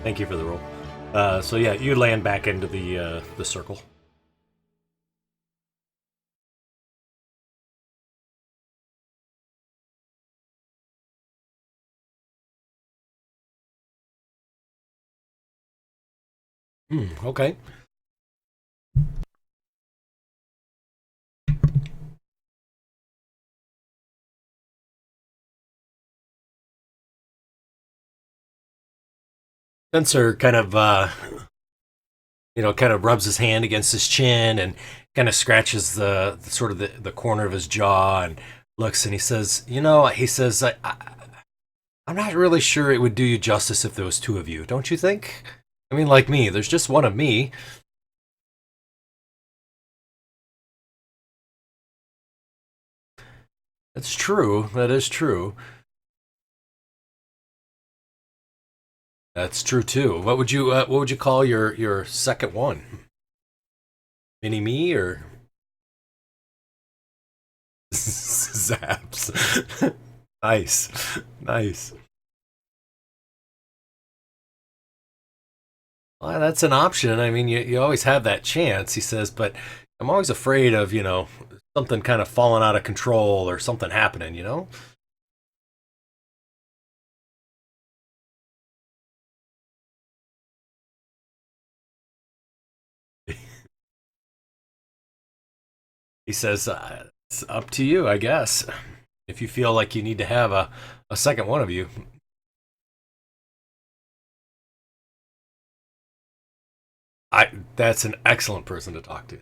Thank you for the roll. So yeah, you land back into the circle. Okay. Spencer kind of kind of rubs his hand against his chin and kind of scratches the sort of the corner of his jaw and looks and he says, I'm not really sure it would do you justice if there was two of you, don't you think? I mean, like me, there's just one of me. That's true. That is true. That's true too. What would you call your second one? Mini me or Zaps? Nice, nice. Well, that's an option. I mean, you always have that chance, he says, but I'm always afraid of, something kind of falling out of control or something happening, you know? He says, it's up to you, I guess. If you feel like you need to have a second one of you. That's an excellent person to talk to.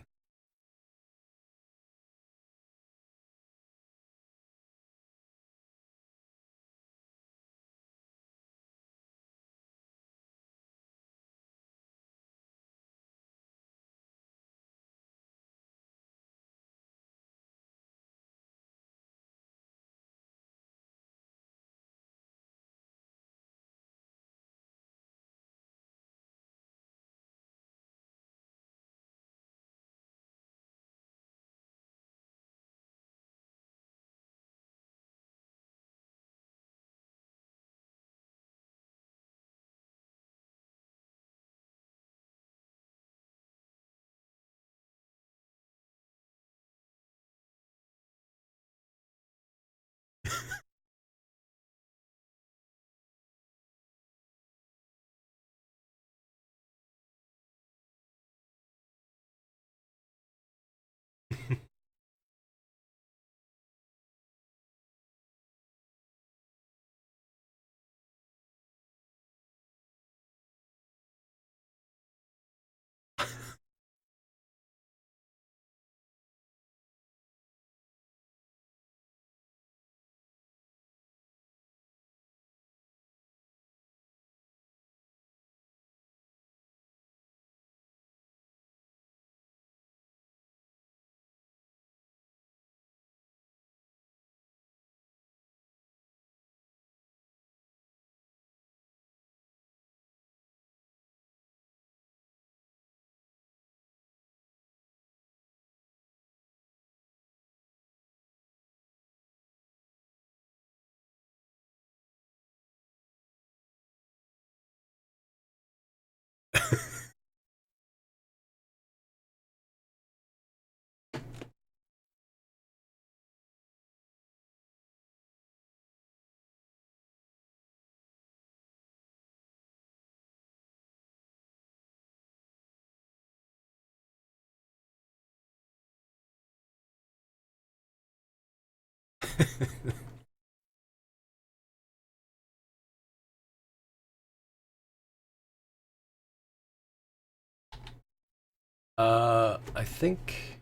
I think.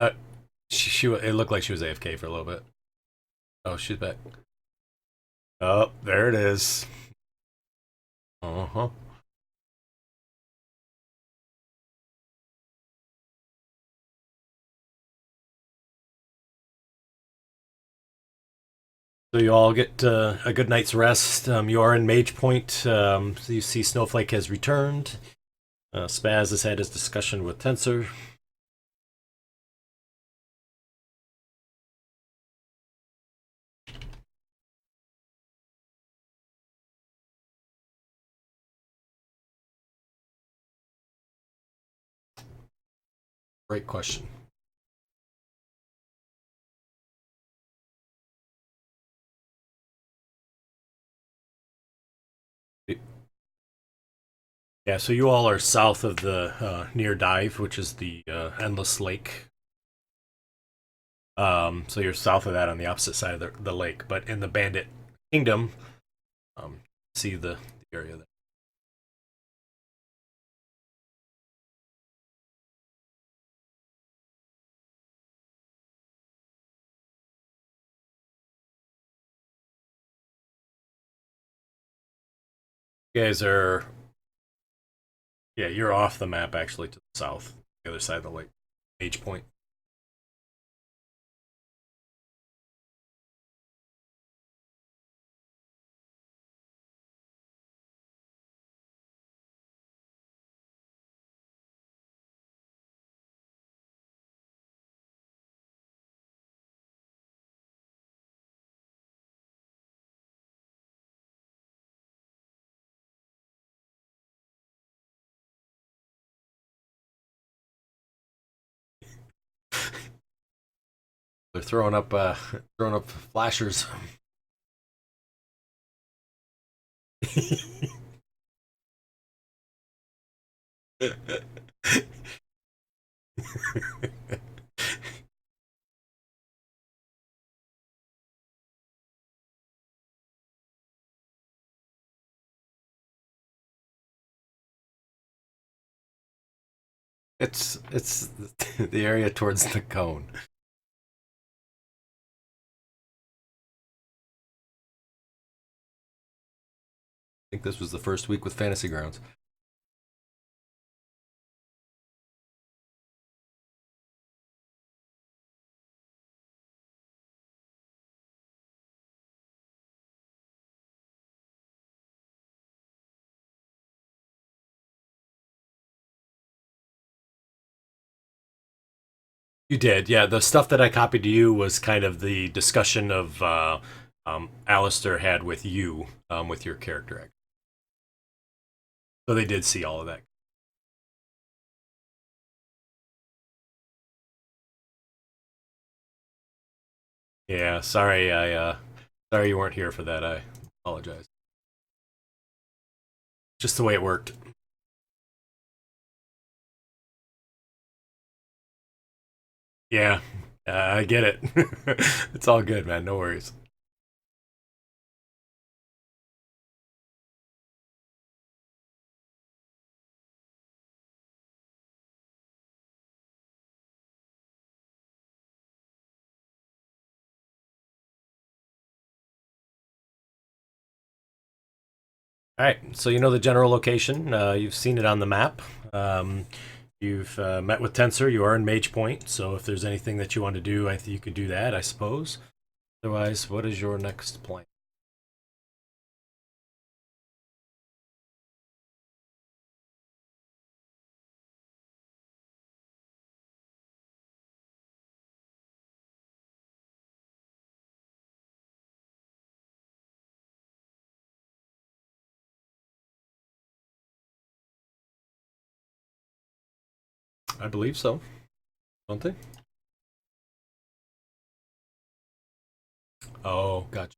Uh, it looked like she was AFK for a little bit. Oh, she's back. Oh, there it is. Uh huh. So you all get a good night's rest. You are in Mage Point. So you see Snowflake has returned. Spaz has had his discussion with Tensor. Great question. Yeah, so you all are south of the near dive, which is the endless lake. So you're south of that on the opposite side of the lake. But in the bandit kingdom, see the area there. You guys are, yeah, you're off the map actually to the south, the other side of the lake, Age Point. They're throwing up flashers. It's the area towards the cone. I think this was the first week with Fantasy Grounds. You did, yeah. The stuff that I copied to you was kind of the discussion of Alistair had with you, with your character. So they did see all of that. Yeah, sorry, sorry you weren't here for that. I apologize. Just the way it worked. Yeah, I get it. It's all good, man. No worries. All right, so you know the general location. You've seen it on the map. Um, you've met with Tensor. You are in Mage Point, so if there's anything that you want to do, I think you could do that, I suppose. Otherwise, what is your next plan? I believe so, don't they? Oh, gotcha.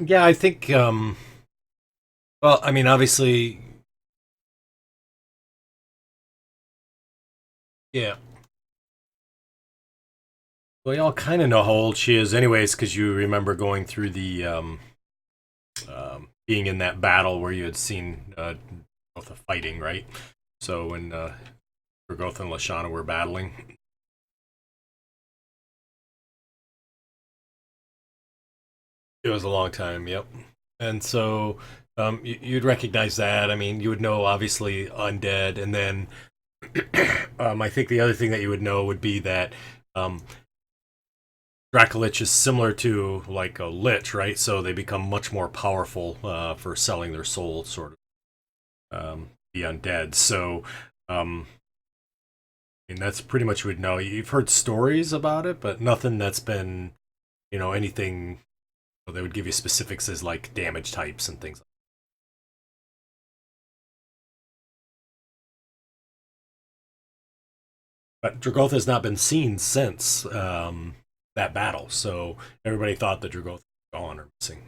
Yeah, I think. Well, I mean, obviously, yeah. Well, y'all kind of know how old she is, anyways, because you remember going through the being in that battle where you had seen both the fighting, right? So when Dragoth and Lashana were battling, it was a long time. Yep. And so you'd recognize that. I mean, you would know obviously undead, and then I think the other thing that you would know would be that um, Dracolich is similar to like a lich, right? So they become much more powerful for selling their soul, sort of the undead. So, and that's pretty much what we'd know. You've heard stories about it, but nothing that's been, anything. They would give you specifics as like damage types and things. But Dragoth has not been seen since that battle, so everybody thought that Dragoth was gone or missing.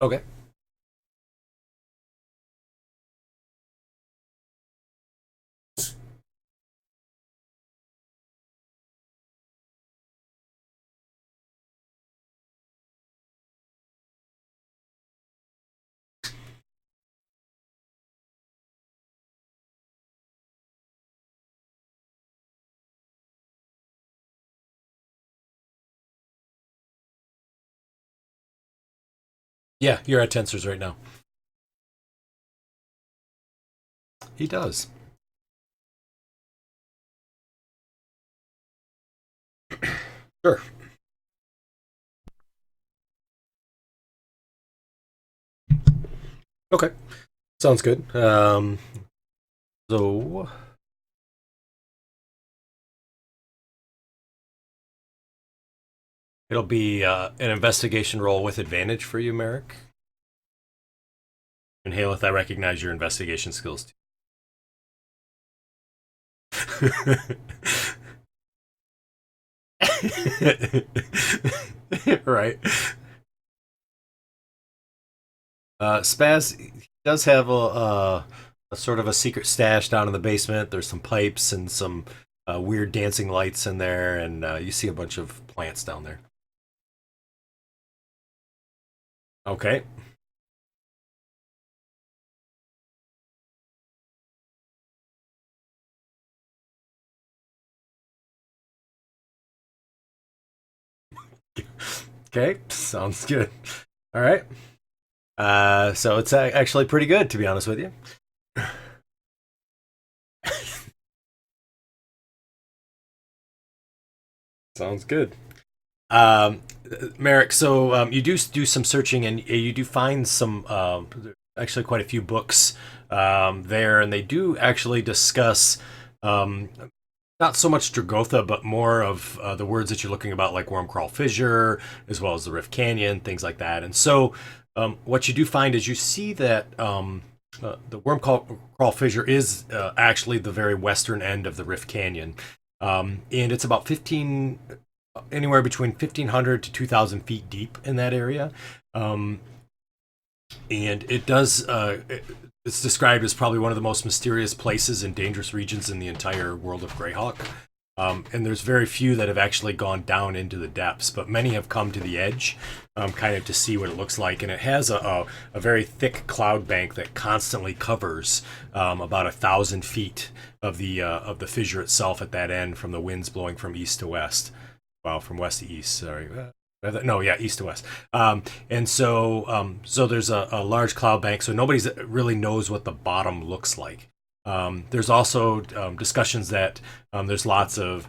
Okay. Yeah, you're at Tensor's right now. He does. Sure. Okay. Sounds good. So it'll be an investigation roll with advantage for you, Merrick. And Haleth, I recognize your investigation skills too. Right. Spaz does have a sort of a secret stash down in the basement. There's some pipes and some weird dancing lights in there, and you see a bunch of plants down there. Okay. Okay. Sounds good. All right. So it's actually pretty good, to be honest with you. Sounds good. Um, Merrick, so you do some searching and you do find some, actually quite a few books there, and they do actually discuss um, not so much Dragotha, but more of the words that you're looking about, like wormcrawl fissure, as well as the Rift Canyon, things like that. And so, what you do find is you see that the wormcrawl fissure is actually the very western end of the Rift Canyon, and it's about 15 anywhere between 1,500 to 2,000 feet deep in that area. Um, and it does, it's described as probably one of the most mysterious places and dangerous regions in the entire world of Greyhawk. And there's very few that have actually gone down into the depths, but many have come to the edge, kind of to see what it looks like. And it has a very thick cloud bank that constantly covers about 1,000 feet of the fissure itself at that end, from the winds blowing from east to west. Well, from west to east. Sorry. No, yeah, east to west. And so there's a large cloud bank, so nobody really knows what the bottom looks like. There's also discussions that there's lots of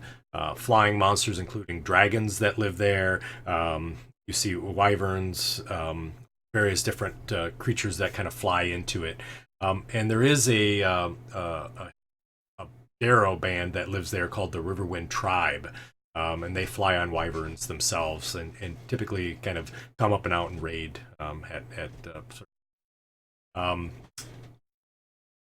flying monsters, including dragons that live there. You see wyverns, various different creatures that kind of fly into it. And there is a derro band that lives there called the Riverwind Tribe. And they fly on wyverns themselves and typically kind of come up and out and raid um,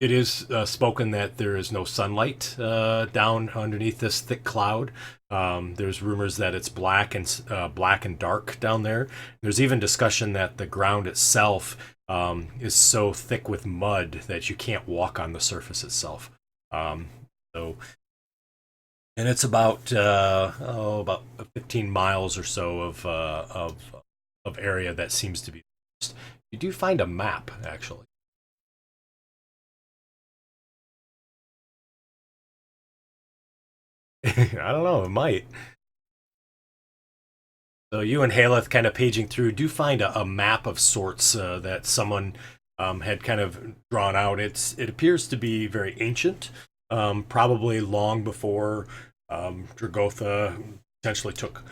it is spoken that there is no sunlight down underneath this thick cloud. There's rumors that it's black and dark down there. There's even discussion that the ground itself is so thick with mud that you can't walk on the surface itself. So, and it's about 15 miles or so of area that seems to be. You do find a map actually. I don't know. It might. So you and Haleth kind of paging through do find a map of sorts that someone had kind of drawn out. It appears to be very ancient, probably long before Dragotha potentially took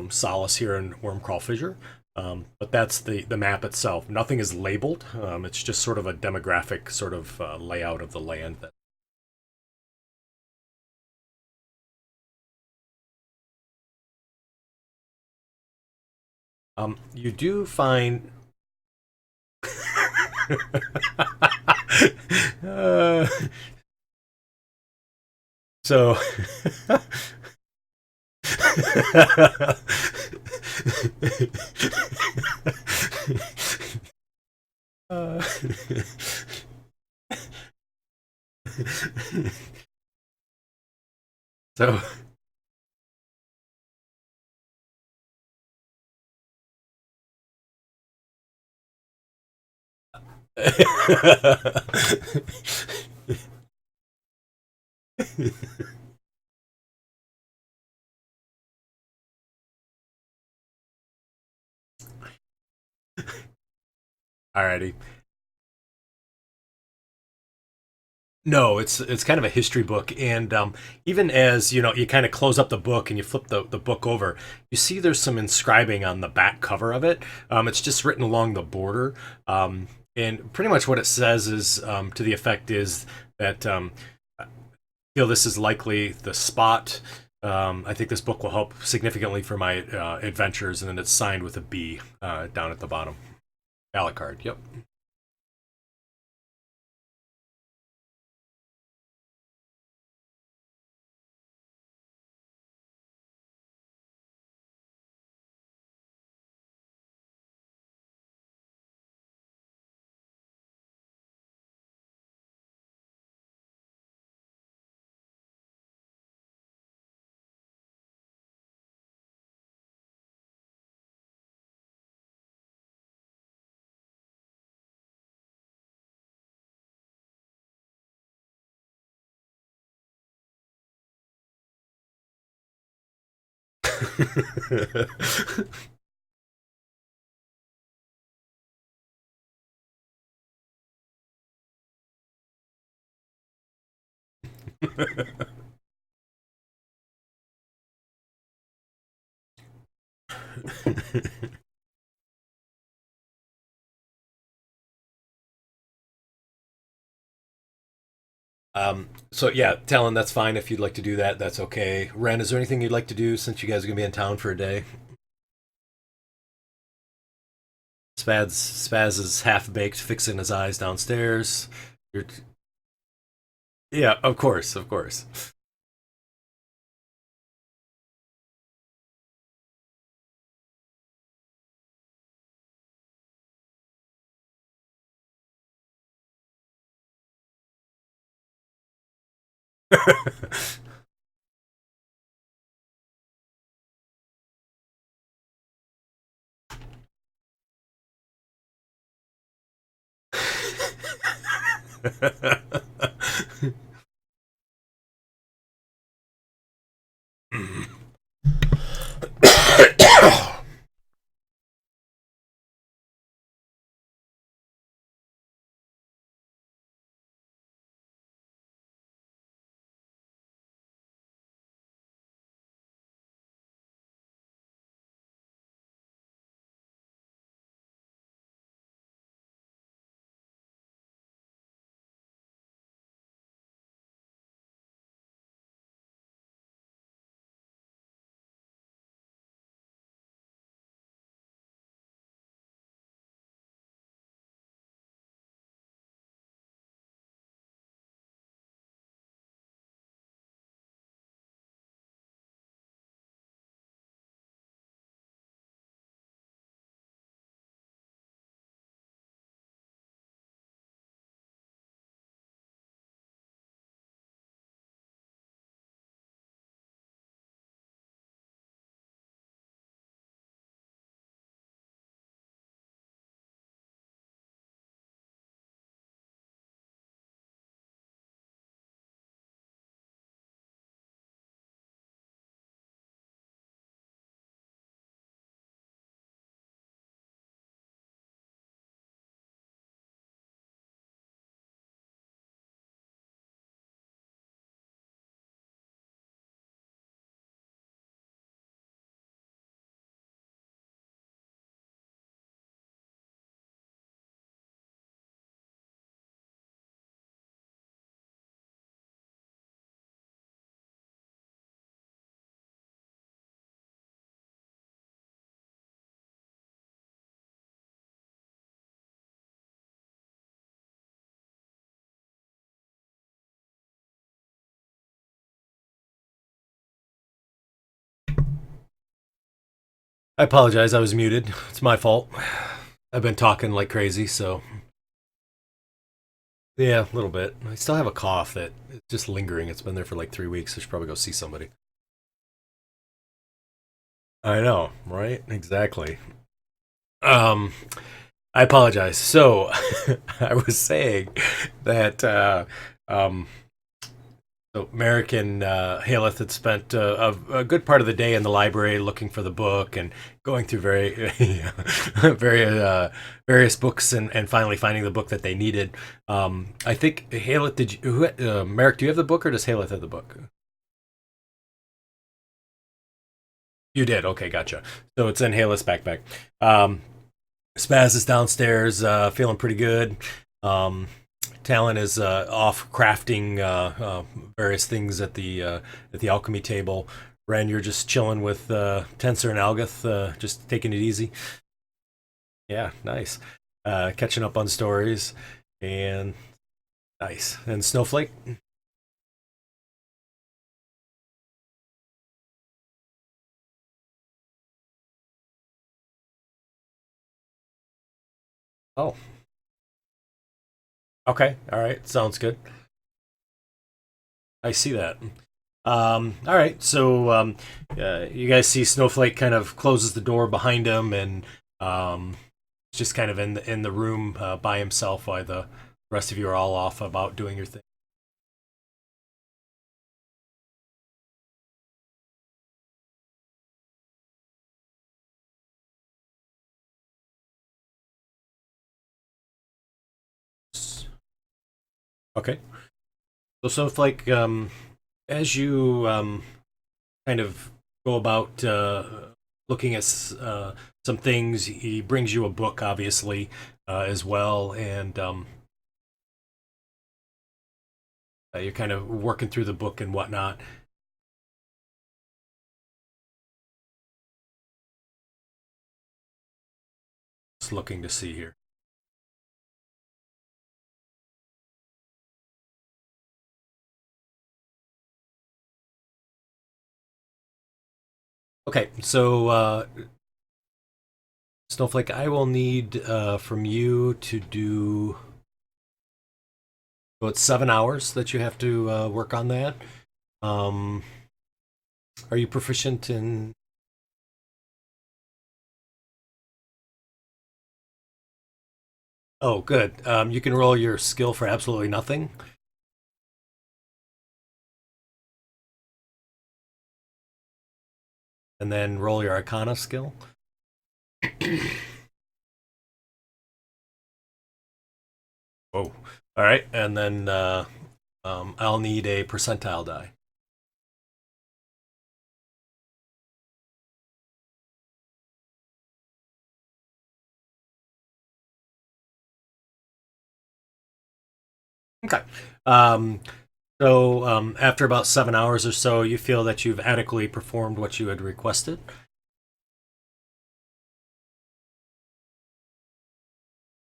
solace here in Wormcrawl Fissure. But that's the map itself. Nothing is labeled. It's just sort of a demographic sort of layout of the land. You do find. uh, so. uh, so. Alrighty. No, it's kind of a history book, and even as you kind of close up the book and you flip the book over, you see there's some inscribing on the back cover of it. It's just written along the border, and pretty much what it says is to the effect is that I feel this is likely the spot. I think this book will help significantly for my adventures, and then it's signed with a B down at the bottom. Balakarde. Yep. So yeah, Talon, that's fine if you'd like to do that. That's okay. Ren, is there anything you'd like to do since you guys are gonna be in town for a day? Spaz is half baked, fixing his eyes downstairs. You're, yeah, of course, of course. I apologize. I was muted. It's my fault. I've been talking like crazy, so yeah, a little bit. I still have a cough that is just lingering. It's been there for like 3 weeks. I should probably go see somebody. I know, right? Exactly. Um, I apologize. So, I was saying that um, so Merrick and Haleth had spent a good part of the day in the library looking for the book and going through very various books and finally finding the book that they needed. I think Haleth, did you? Merrick, do you have the book or does Haleth have the book? You did. Okay, gotcha. So it's in Haleth's backpack. Um, Spaz is downstairs, feeling pretty good. Um, Talon is off crafting various things at the alchemy table. Ren, you're just chilling with Tensor and Algoth, just taking it easy. Yeah, nice. Catching up on stories, and nice. And Snowflake. Oh, okay. All right. Sounds good. I see that. All right. So you guys see Snowflake kind of closes the door behind him and just kind of in the room by himself while the rest of you are all off about doing your thing. Okay. So Snowflake, as you kind of go about looking at some things, he brings you a book, obviously, as well, and you're kind of working through the book and whatnot. Just looking to see here. Okay, so Snowflake, I will need from you to do. Well, it's 7 hours that you have to work on that. Um, are you proficient in? Oh, good. You can roll your skill for absolutely nothing, and then roll your Arcana skill. Whoa. All right, and then I'll need a percentile die. Okay. Um, so after about 7 hours or so, you feel that you've adequately performed what you had requested.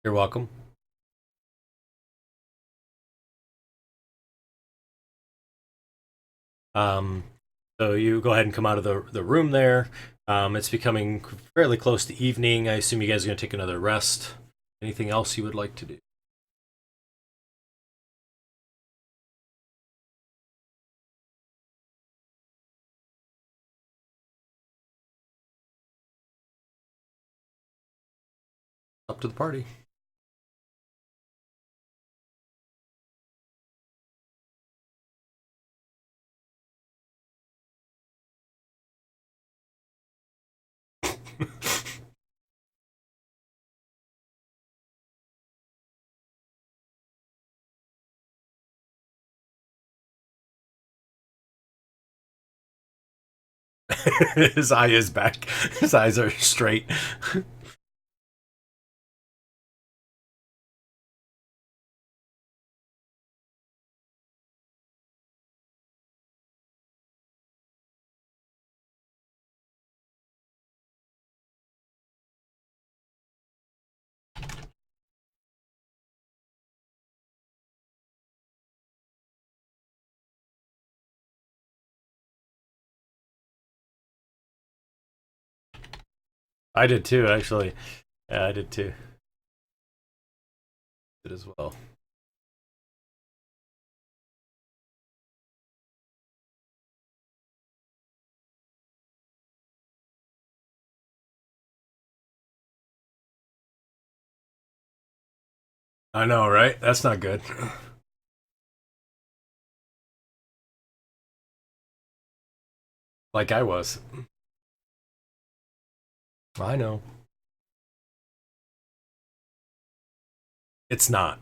You're welcome. Um, so you go ahead and come out of the room there. It's becoming fairly close to evening. I assume you guys are going to take another rest. Anything else you would like to do? Up to the party. His eye is back. His eyes are straight. I did too, actually. Yeah, I did too. Did as well. I know, right? That's not good. Like I was. I know. It's not.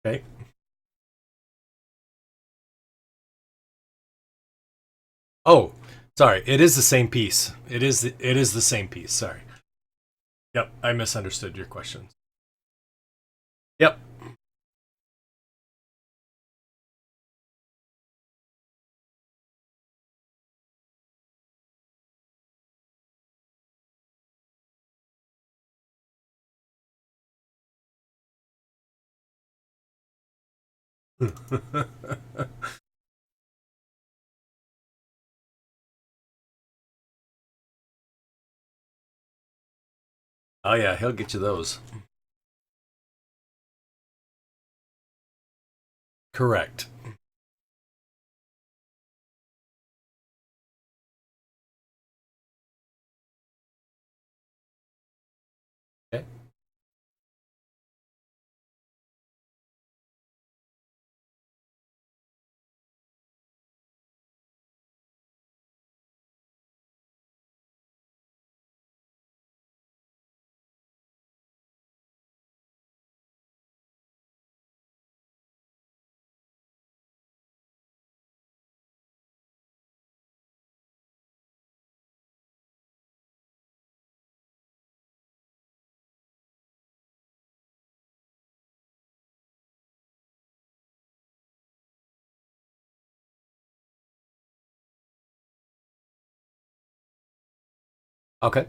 Okay. Oh, sorry. It is the same piece. It is the same piece. Sorry. Yep, I misunderstood your question. Yep. Oh yeah, he'll get you those. Correct. Okay. Okay.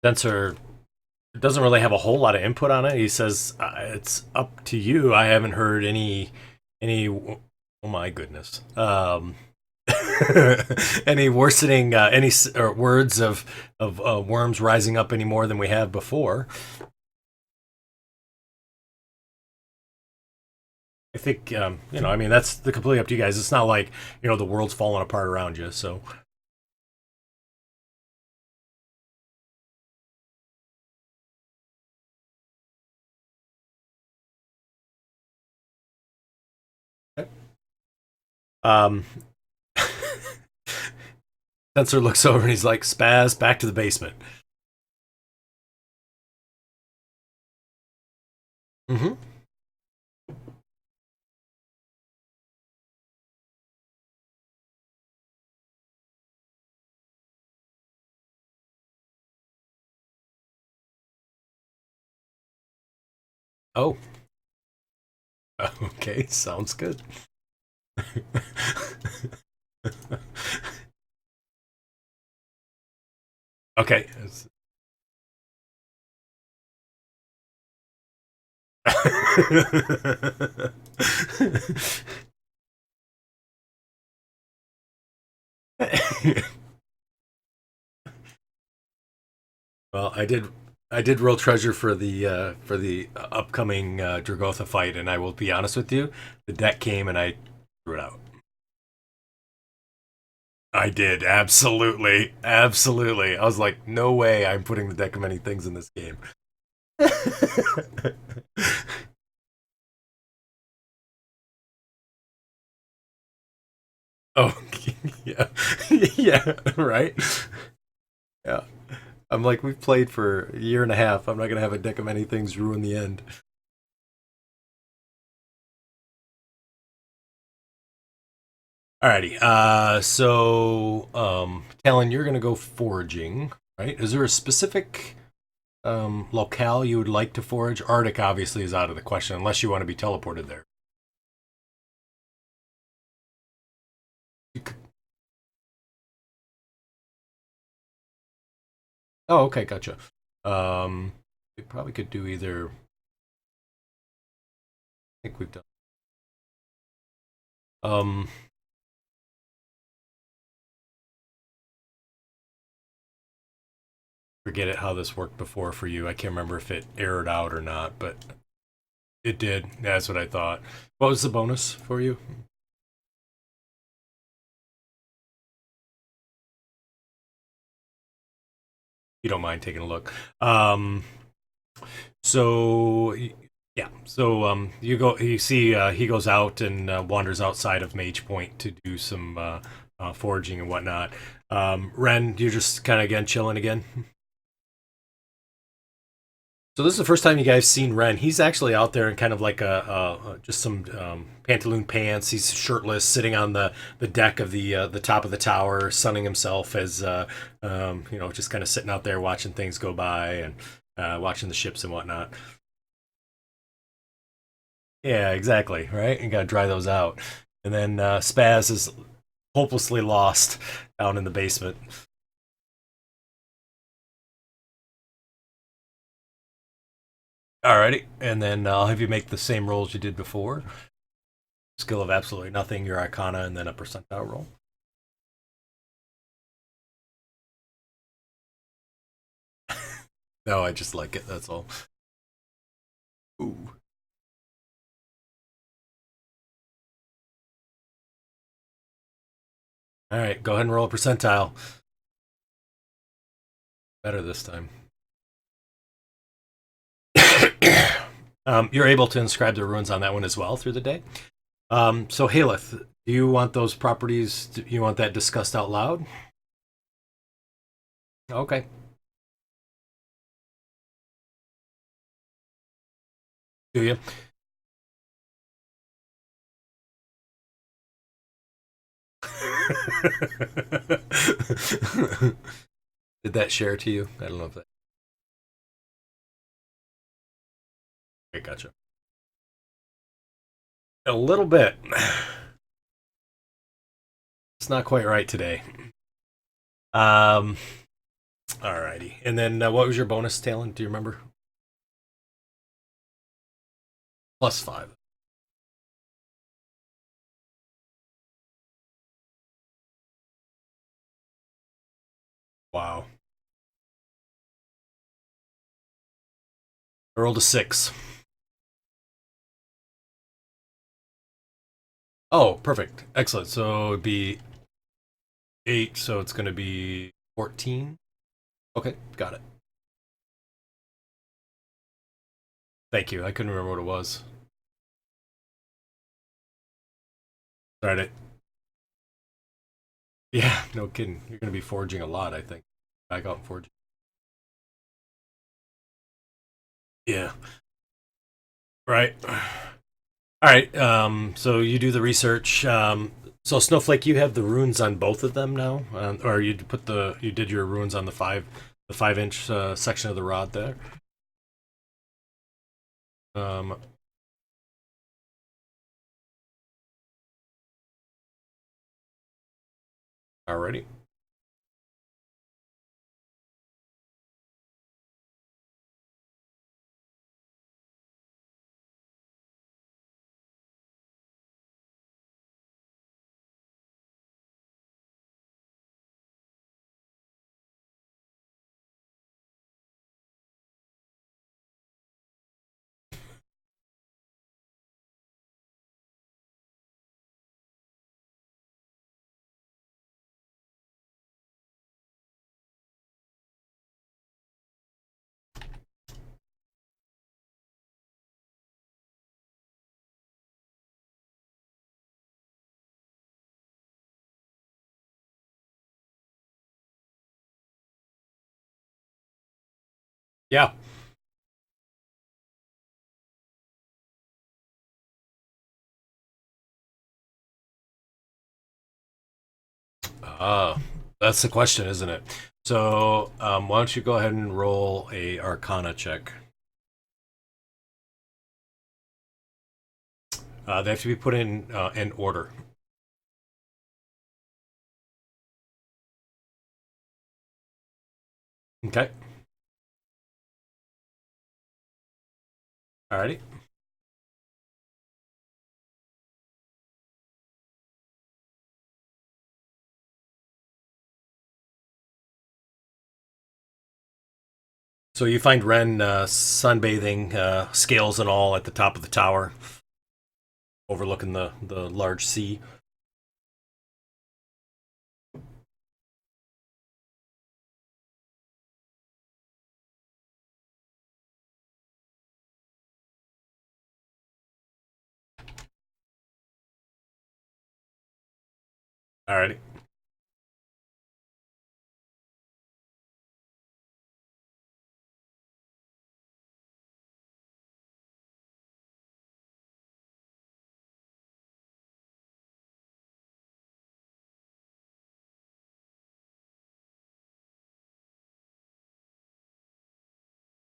Sensor doesn't really have a whole lot of input on it. He says it's up to you. I haven't heard any. Oh my goodness. Any worsening or words of worms rising up any more than we have before. I think I mean that's completely up to you guys. It's not like the world's falling apart around you. So um, Spencer looks over and he's like, "Spaz, back to the basement." Mm-hmm. Oh, okay, sounds good. Okay. Well, I did roll treasure for the upcoming Dragotha fight, and I will be honest with you, the deck came and I threw it out. I did absolutely, absolutely. I was like, no way, I'm putting the deck of many things in this game. Oh, yeah, yeah, right. Yeah, I'm like, we've played for a year and a half. I'm not gonna have a deck of many things ruin the end. Alrighty. Talon, you're gonna go foraging, right? Is there a specific locale you would like to forage? Arctic obviously is out of the question unless you want to be teleported there. Oh, okay, gotcha. We probably could do either. I think we've done. Um, Forget it how this worked before for you. I can't remember if it errored out or not, but it did. That's what I thought. What was the bonus for you? You don't mind taking a look. So yeah, you go. You see, he goes out and wanders outside of Mage Point to do some foraging and whatnot. Ren, you're just kind of again chilling again. So this is the first time you guys seen Ren. He's actually out there in kind of like just some pantaloon pants. He's shirtless, sitting on the deck of the top of the tower, sunning himself as just kind of sitting out there watching things go by and watching the ships and whatnot. Yeah, exactly. Right, you got to dry those out. And then Spaz is hopelessly lost down in the basement. Alrighty, and then I'll have you make the same rolls you did before. Skill of absolutely nothing, your Arcana, and then a percentile roll. No, I just like it. That's all. Ooh. All right, go ahead and roll a percentile. Better this time. You're able to inscribe the runes on that one as well through the day. So Haleth, do you want those properties? Do you want that discussed out loud? Okay. Do you? Did that share to you? I don't know if that. I gotcha. A little bit. It's not quite right today. Um. Alrighty. And then what was your bonus talent? Do you remember? +5. Wow. I rolled a 6. Oh, perfect. Excellent. So it'd be 8, so it's going to be 14. Okay, got it. Thank you. I couldn't remember what it was. All right. Yeah, no kidding. You're going to be forging a lot, I think. I got forging. Yeah. Right. All right. So you do the research. So Snowflake, you have the runes on both of them now, or you did your runes on the 5 inch section of the rod there. Um, Alrighty. Yeah. That's the question, isn't it? So, why don't you go ahead and roll a Arcana check? They have to be put in order. Okay. Alrighty. So you find Ren sunbathing, scales and all, at the top of the tower, overlooking the large sea. Alrighty.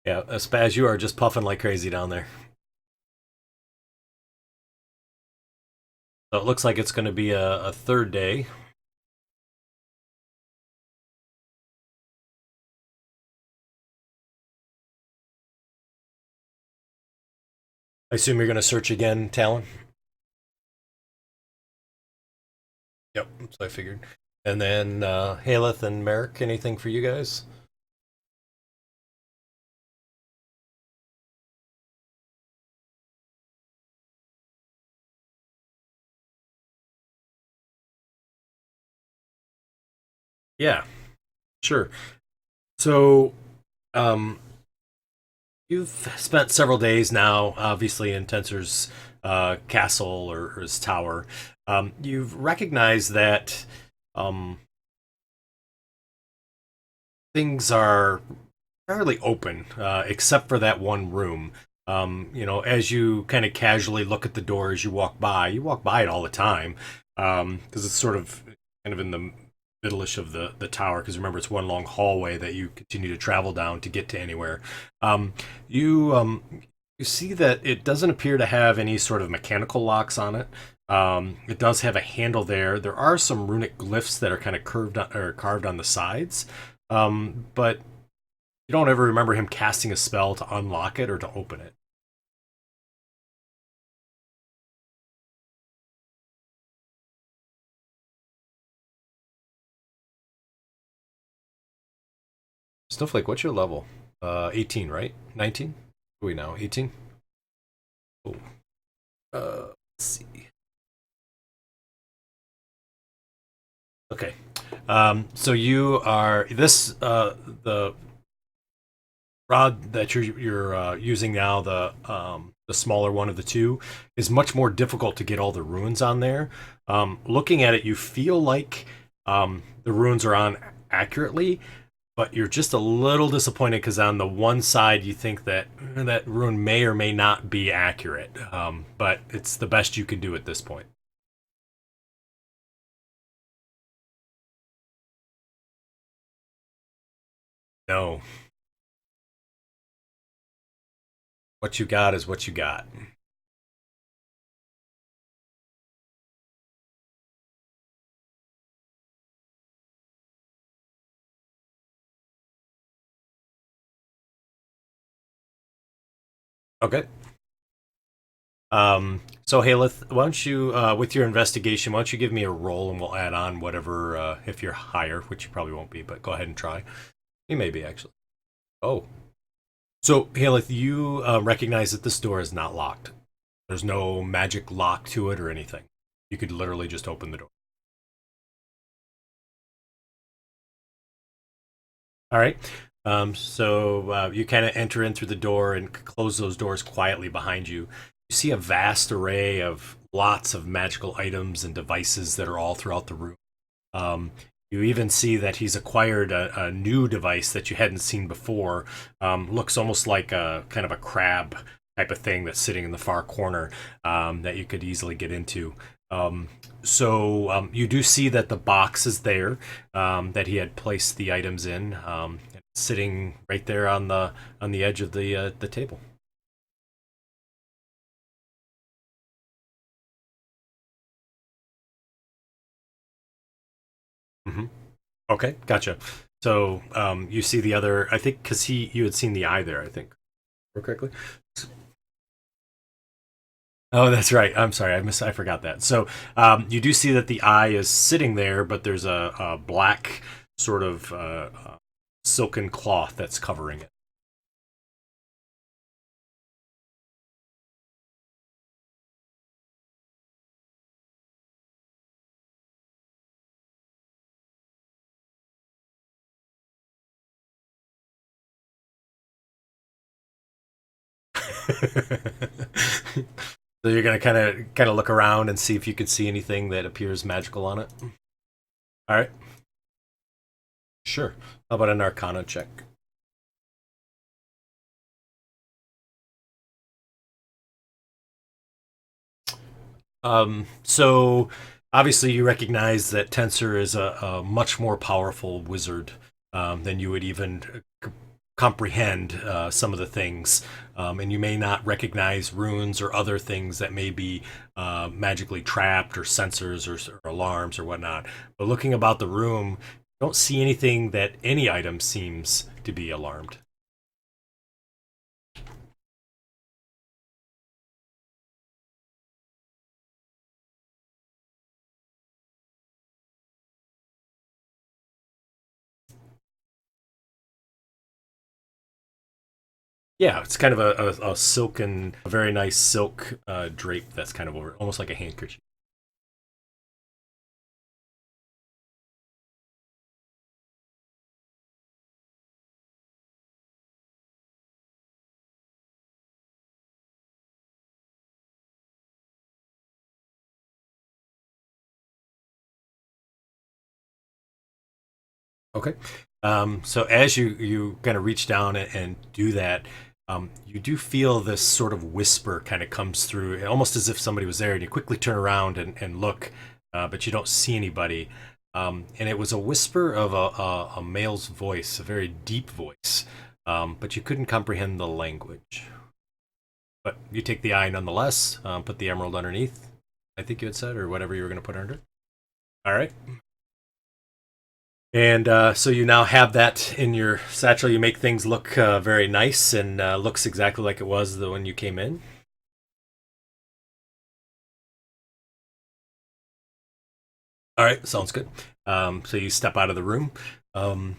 Yeah, Spaz, you are just puffing like crazy down there. So it looks like it's going to be a third day. I assume you're going to search again, Talon? Yep, so I figured. And then Haleth and Merrick, anything for you guys? Yeah, sure. So, um, you've spent several days now, obviously, in Tensor's castle or his tower. You've recognized that um, things are fairly open, except for that one room. As you kind of casually look at the door as you walk by it all the time, because it's sort of kind of in the middle-ish of the tower, because remember, it's one long hallway that you continue to travel down to get to anywhere. You see that it doesn't appear to have any sort of mechanical locks on it. It does have a handle there. There are some runic glyphs that are kind of curved or carved on the sides, but you don't ever remember him casting a spell to unlock it or to open it. Snowflake, what's your level? 18, right? 19? Are we now 18? Oh. Let's see. Okay. So you are this the rod that you're using now, the smaller one of the two, is much more difficult to get all the runes on there. Looking at it, you feel like the runes are on accurately, but you're just a little disappointed because on the one side you think that that rune may or may not be accurate. But it's the best you can do at this point. No, what you got is what you got. Okay. So Haleth, why don't you, with your investigation, why don't you give me a roll and we'll add on whatever, if you're higher, which you probably won't be, but go ahead and try. You may be, actually. Oh. So, Haleth, you recognize that this door is not locked. There's no magic lock to it or anything. You could literally just open the door. All right. So you kind of enter in through the door and close those doors quietly behind you. You see a vast array of lots of magical items and devices that are all throughout the room. Um, you even see that he's acquired a new device that you hadn't seen before. Looks almost like a kind of a crab type of thing that's sitting in the far corner, that you could easily get into. So you do see that the box is there, that he had placed the items in, sitting right there on the edge of the table. Hmm. Okay, gotcha. So you see the other, I think, because you had seen the eye there, I think, correctly. Oh, that's right. I'm sorry, I forgot that. So you do see that the eye is sitting there, but there's a black sort of silken cloth that's covering it. So you're gonna kind of look around and see if you can see anything that appears magical on it. All right, sure. How about an Arcana check? So obviously you recognize that Tensor is a much more powerful wizard than you would even comprehend some of the things, and you may not recognize runes or other things that may be magically trapped or sensors or alarms or whatnot. But looking about the room, you don't see anything that any item seems to be alarmed. Yeah, it's kind of a silken, a very nice silk drape that's kind of over, almost like a handkerchief. Okay. So as you kind of reach down and do that, you do feel this sort of whisper kind of comes through, almost as if somebody was there, and you quickly turn around and look, but you don't see anybody. And it was a whisper of a male's voice, a very deep voice, but you couldn't comprehend the language. But you take the eye nonetheless, put the emerald underneath, I think you had said, or whatever you were going to put under. All right. And so you now have that in your satchel. You make things look very nice and looks exactly like it was the when you came in. All right, sounds good. So you step out of the room. Um,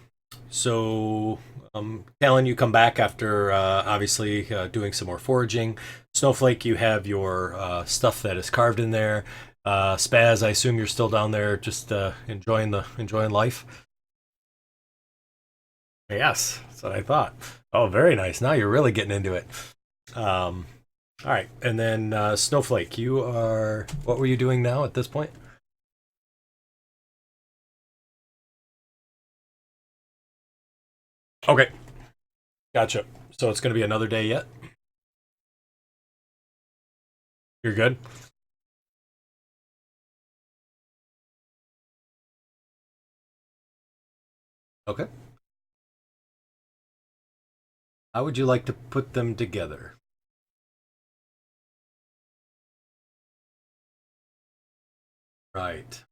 Callan, you come back after obviously doing some more foraging. Snowflake, you have your stuff that is carved in there. Spaz, I assume you're still down there, just enjoying life. Yes, that's what I thought. Oh, very nice. Now you're really getting into it. Um, all right, and then Snowflake, you are. What were you doing now at this point? Okay, gotcha. So it's going to be another day yet. You're good. Okay. How would you like to put them together? Right.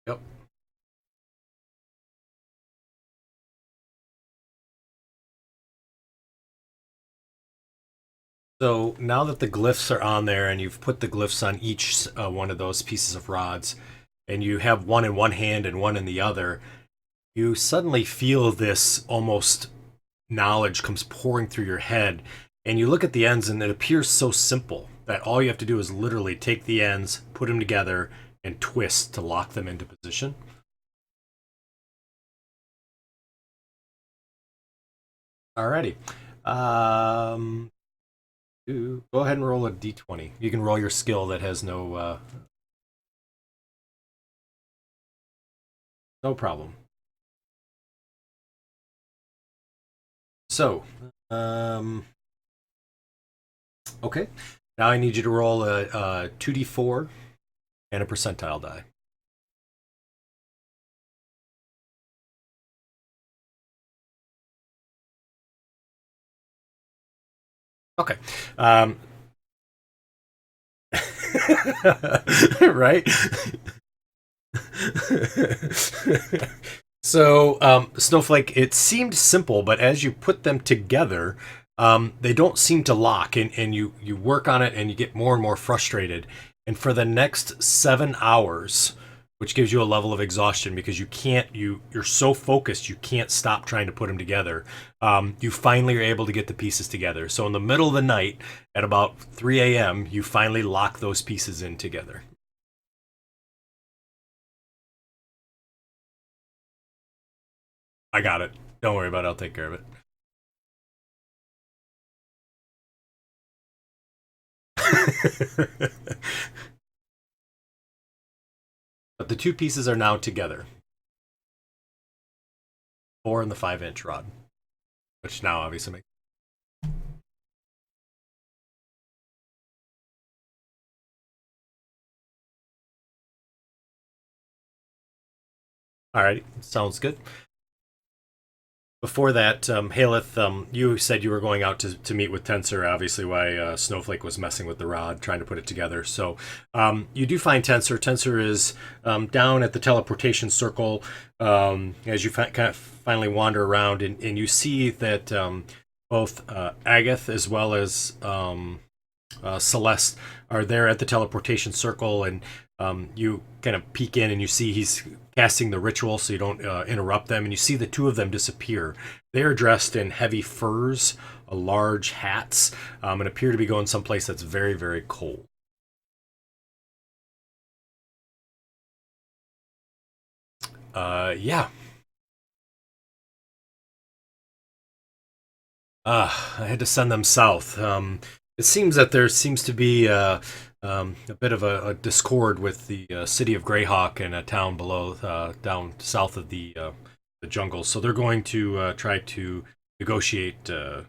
Yep. So now that the glyphs are on there, and you've put the glyphs on each one of those pieces of rods, and you have one in one hand and one in the other, you suddenly feel this almost knowledge comes pouring through your head, and you look at the ends and it appears so simple that all you have to do is literally take the ends, put them together, and twist to lock them into position. Alrighty. Um, Go ahead and roll a d20. You can roll your skill that has no problem. So, okay. Now I need you to roll a 2d4 and a percentile die. Okay. Right? So, Snowflake, it seemed simple, but as you put them together, they don't seem to lock, and you work on it and you get more and more frustrated. And for the next 7 hours, which gives you a level of exhaustion because you're so focused you can't stop trying to put them together. You finally are able to get the pieces together. So in the middle of the night, at about 3 a.m., you finally lock those pieces in together. I got it. Don't worry about it. I'll take care of it. But the two pieces are now together. 4 and the 5-inch rod, which now obviously makes. All right, sounds good. Before that, Haleth, you said you were going out to meet with Tensor, obviously why Snowflake was messing with the rod, trying to put it together. So you do find Tensor. Tensor is down at the teleportation circle as you kind of finally wander around, and you see that both Agath as well as Celeste are there at the teleportation circle, and you kind of peek in and you see he's casting the ritual so you don't interrupt them, and you see the two of them disappear. They are dressed in heavy furs, large hats, and appear to be going someplace that's very, very cold. Yeah. I had to send them south. It seems that there seems to be a bit of a discord with the city of Greyhawk and a town below, down south of the jungle. So they're going to try to negotiate a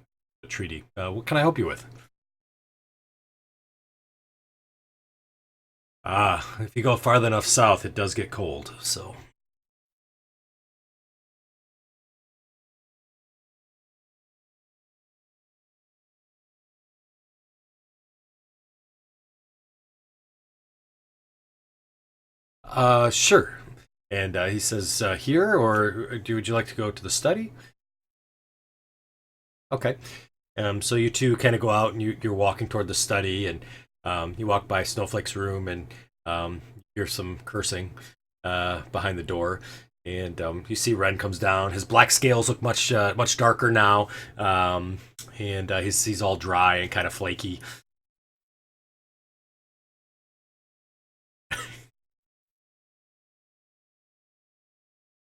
treaty. What can I help you with? If you go farther enough south, it does get cold. So sure. And he says, here, or would you like to go to the study? Okay. So you two kind of go out and you're walking toward the study, and you walk by Snowflake's room, and hear some cursing behind the door. And you see Ren comes down. His black scales look much darker now, and he's all dry and kind of flaky.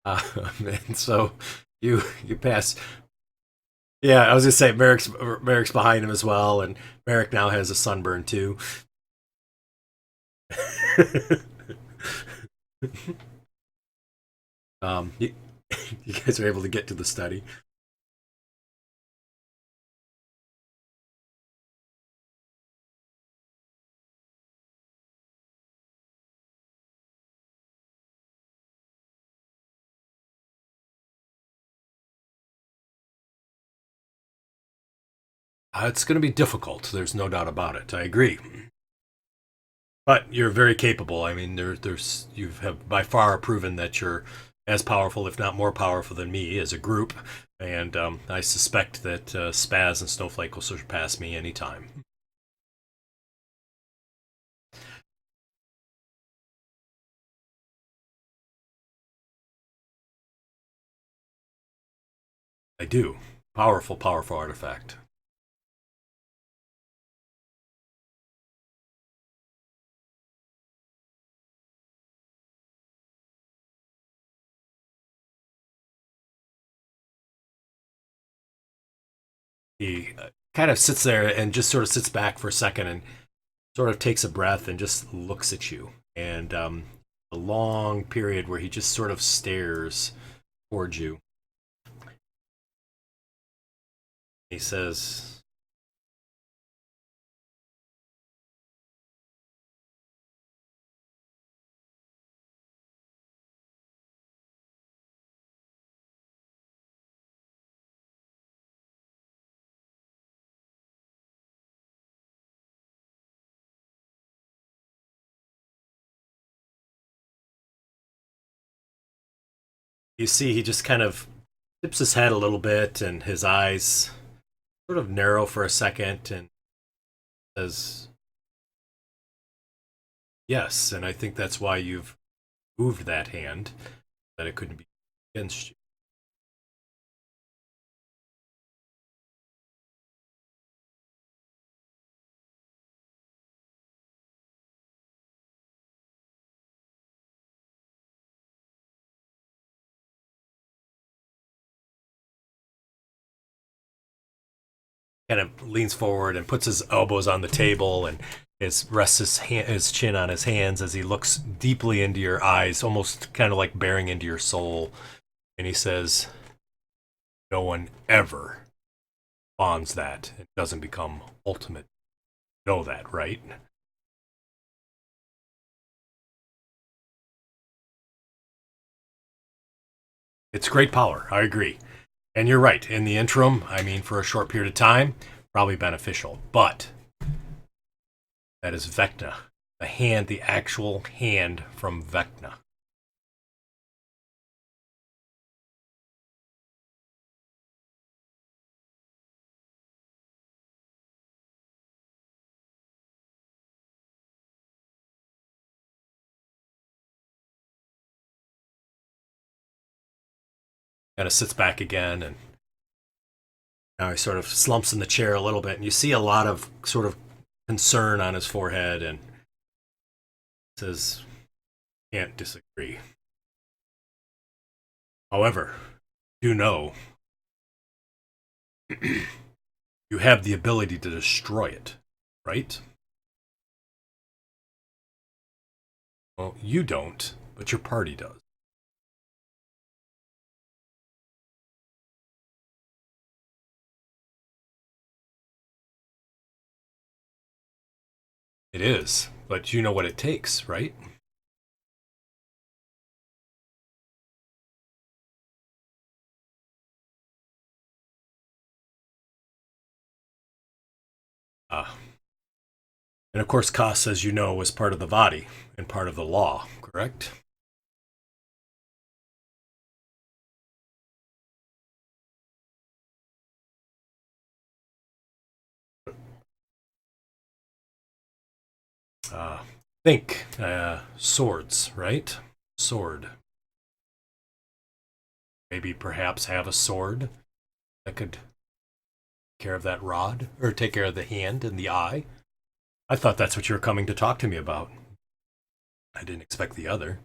Uh, and so you pass. Yeah, I was gonna say Merrick's behind him as well, and Merrick now has a sunburn too. You, you guys are able to get to the study. It's going to be difficult. There's no doubt about it. I agree. But you're very capable. I mean, there's you have by far proven that you're as powerful, if not more powerful, than me as a group. And I suspect that Spaz and Snowflake will surpass me anytime. I do. Powerful, powerful artifact. He kind of sits there and just sort of sits back for a second and sort of takes a breath and just looks at you. And a long period where he just sort of stares towards you. He says, you see, he just kind of tips his head a little bit and his eyes sort of narrow for a second and says, yes, and I think that's why you've moved that hand, that it couldn't be against you. Kind of leans forward and puts his elbows on the table and rests his chin on his hands as he looks deeply into your eyes, almost kind of like bearing into your soul. And he says, no one ever spawns that. It doesn't become ultimate. You know that, right? It's great power. I agree. And you're right. In the interim, I mean, for a short period of time, probably beneficial. But that is Vecna. The hand, the actual hand from Vecna. Kind of sits back again, and now he sort of slumps in the chair a little bit, and you see a lot of sort of concern on his forehead, and says, can't disagree. However, you know you have the ability to destroy it, right? Well, you don't, but your party does. It is, but you know what it takes, right? Ah. And of course, Kyuss, as you know, was part of the body and part of the law, correct? Uh, think swords, right? Sword. Maybe perhaps have a sword that could take care of that rod or take care of the hand and the eye. I thought that's what you were coming to talk to me about. I didn't expect the other.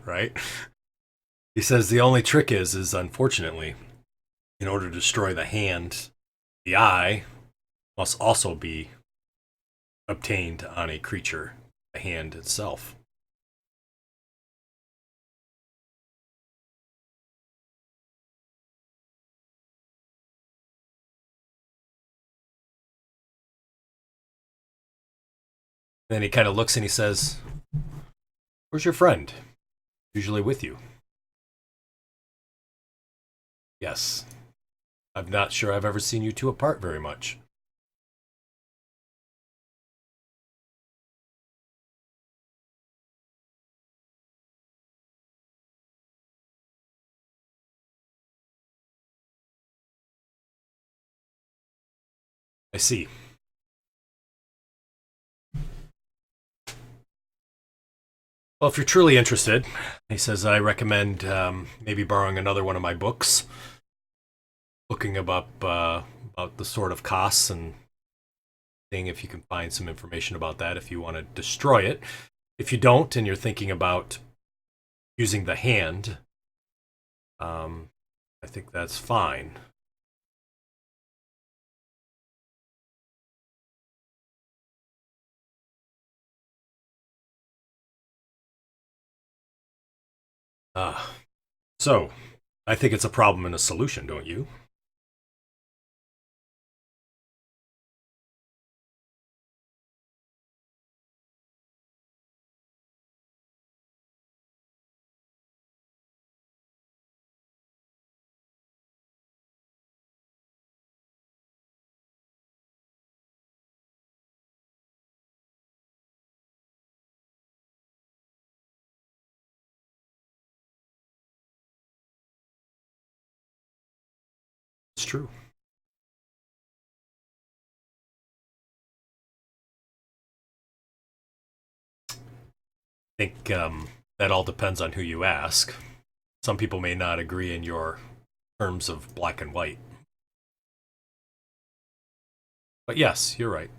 Right? He says the only trick is unfortunately, in order to destroy the hand, the eye must also be obtained on a creature, the hand itself. Then he kind of looks and he says, where's your friend? Usually with you. Yes. I'm not sure I've ever seen you two apart very much. I see. Well, if you're truly interested, he says, I recommend maybe borrowing another one of my books, looking about the sort of costs and seeing if you can find some information about that if you want to destroy it. If you don't, and you're thinking about using the hand, I think that's fine. So, I think it's a problem and a solution, don't you? It's true. I think that all depends on who you ask. Some people may not agree in your terms of black and white. But yes, you're right.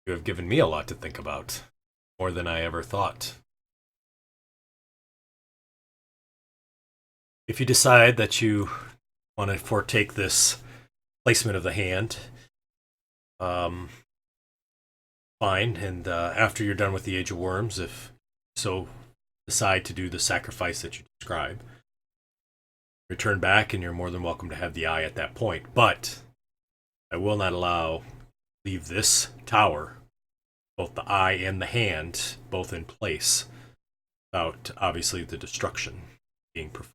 You have given me a lot to think about, more than I ever thought. If you decide that you want to foretake this placement of the hand, um, fine. And after you're done with the Age of Worms, if so decide to do the sacrifice that you describe, return back, and you're more than welcome to have the eye at that point. But I will not allow leave this tower, both the eye and the hand, both in place, without obviously the destruction being performed.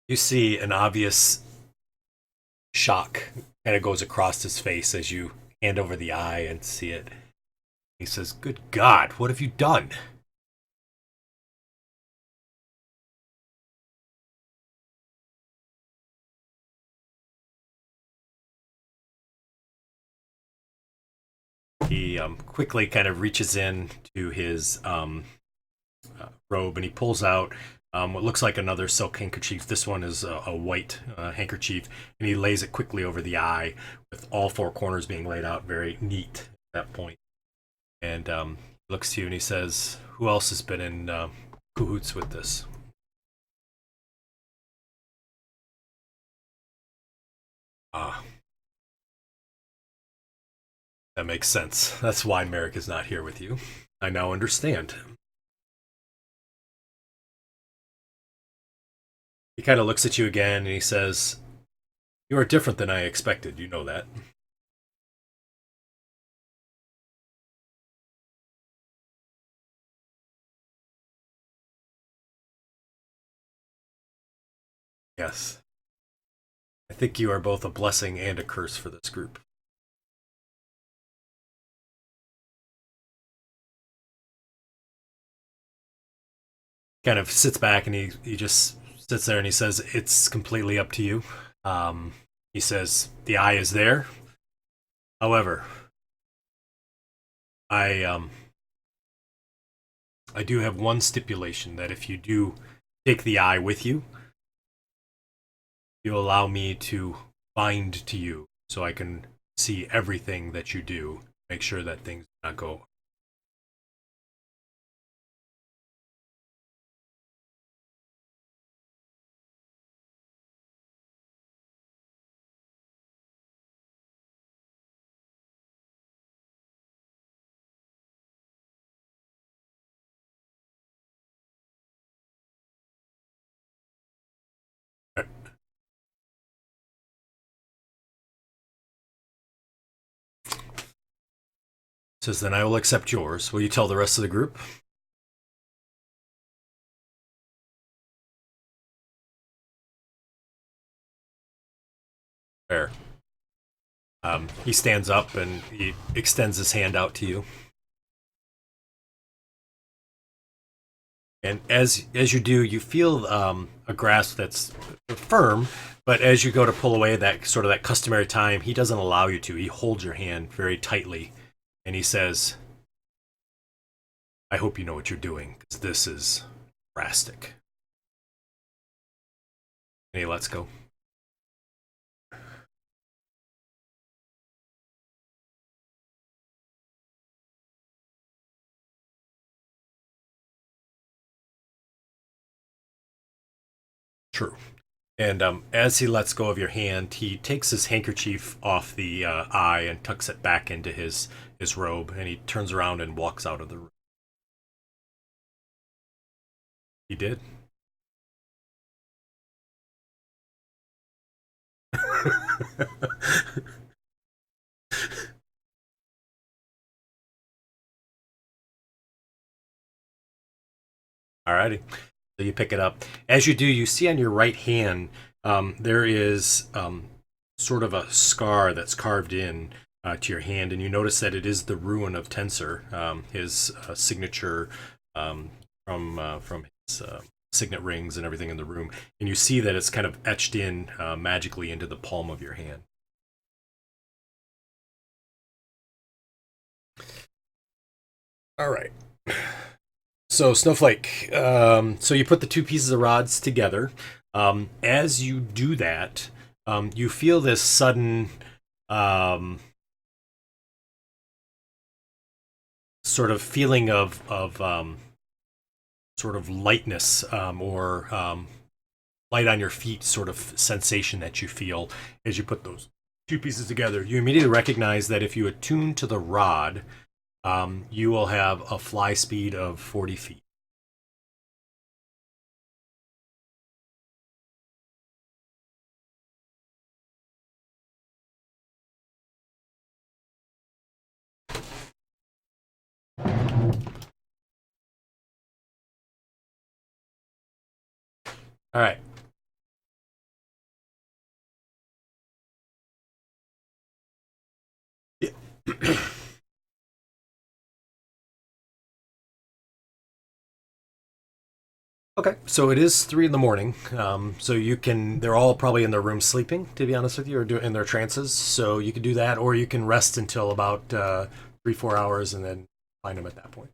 You see an obvious shock kind of goes across his face as you hand over the eye and see it. He says, "Good God, what have you done?" He quickly kind of reaches in to his robe and he pulls out what looks like another silk handkerchief. This one is a white handkerchief, and he lays it quickly over the eye, with all four corners being laid out very neat at that point. And he looks to you and he says, "Who else has been in cahoots with this?" Ah, that makes sense. That's why Merrick is not here with you. I now understand. He kind of looks at you again and he says, "You are different than I expected. You know that." Yes. I think you are both a blessing and a curse for this group. Kind of sits back and he just sits there and he says, "It's completely up to you." He says, "The eye is there. However, I I do have one stipulation that if you do take the eye with you, you allow me to bind to you so I can see everything that you do, make sure that things do not go." Says, "Then I will accept yours. Will you tell the rest of the group?" Fair. He stands up and he extends his hand out to you. And as you do, you feel a grasp that's firm, but as you go to pull away that sort of that customary time, he doesn't allow you to. He holds your hand very tightly, and he says, "I hope you know what you're doing, because this is drastic." And he lets go. True. And as he lets go of your hand, he takes his handkerchief off the eye and tucks it back into his robe, and he turns around and walks out of the room. He did. Alrighty. So you pick it up. As you do, you see on your right hand there is sort of a scar that's carved in to your hand, and you notice that it is the ruin of Tensor, his signature from his signet rings and everything in the room. And you see that it's kind of etched in magically into the palm of your hand. All right. So Snowflake, so you put the two pieces of rods together. As you do that, you feel this sudden sort of feeling of sort of lightness or light on your feet sort of sensation that you feel as you put those two pieces together. You immediately recognize that if you attune to the rod, you will have a fly speed of 40 feet. All right. Yeah. Okay, so it is 3 in the morning. So you can, they're all probably in their room sleeping, to be honest with you, or in their trances. So you can do that, or you can rest until about 3, 4 hours and then find them at that point.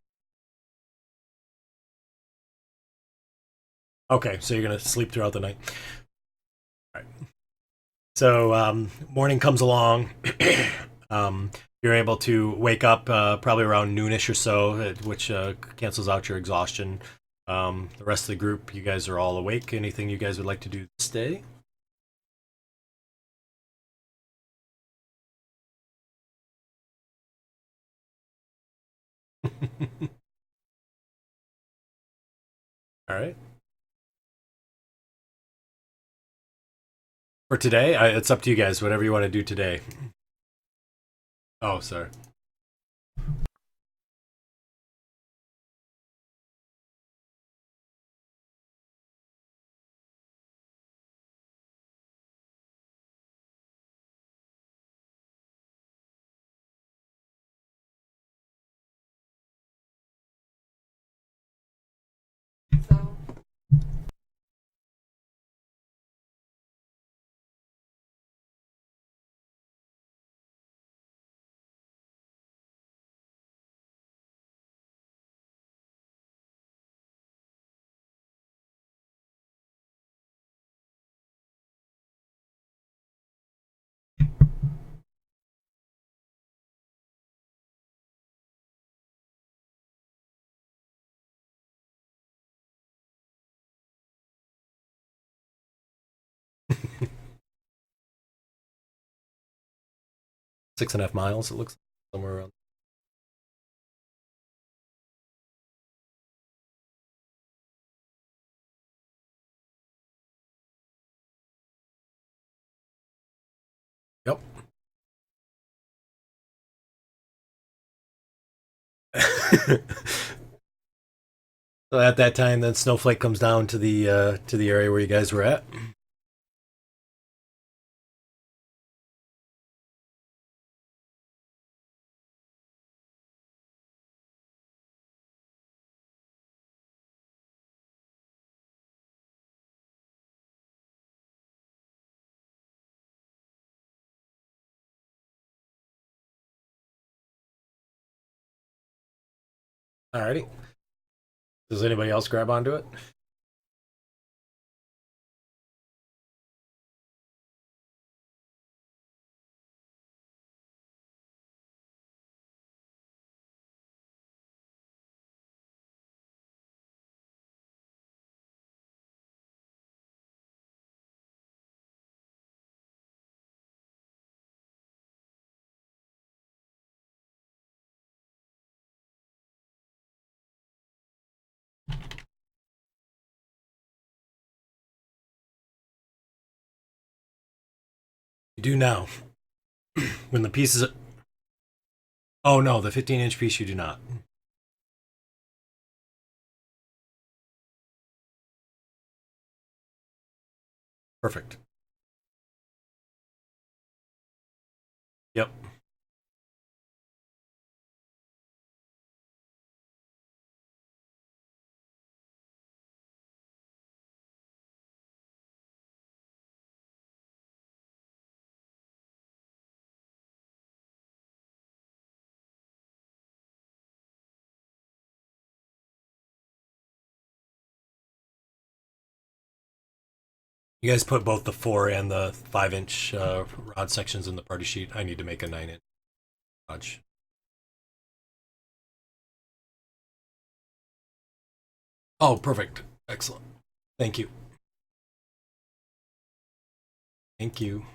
Okay, so you're going to sleep throughout the night. All right. So morning comes along. You're able to wake up probably around noonish or so, which cancels out your exhaustion. The rest of the group, you guys are all awake. Anything you guys would like to do this day? All right. For today, it's up to you guys. Whatever you want to do today. Oh, sorry. So 6.5 miles. It looks like, somewhere around. Yep. So at that time, then Snowflake comes down to the area where you guys were at. Alrighty. Does anybody else grab onto it? You do now. When the pieces. Oh no, the 15-inch piece you do not. Perfect. Yep. You guys put both the 4 and the 5-inch rod sections in the party sheet. I need to make a 9-inch rod. Oh, perfect. Excellent. Thank you. Thank you.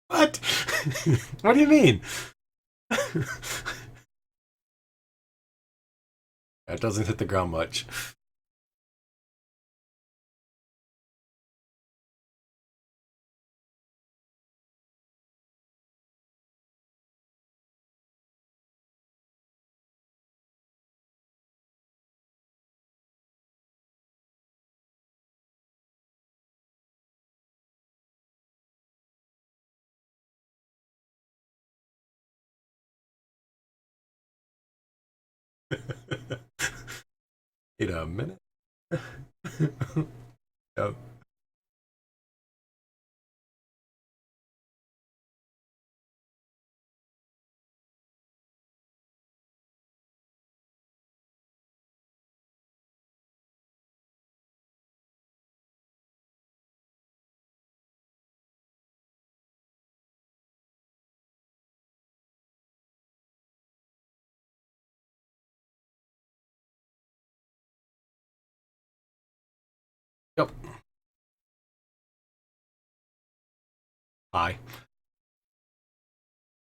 What? What do you mean? It doesn't hit the ground much. Wait a minute. Yep. Yep. Hi.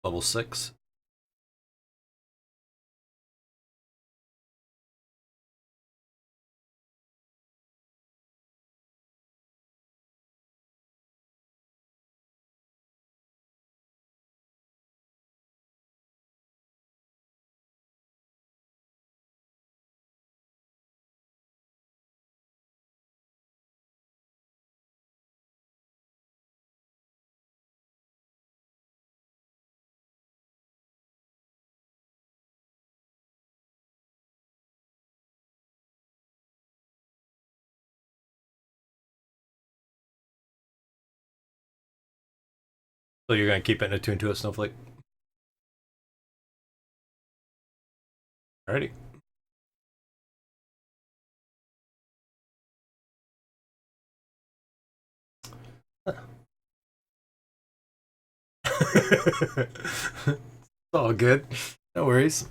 Level 6. So you're going to keep it attuned to it, Snowflake? Alrighty. It's all good. No worries.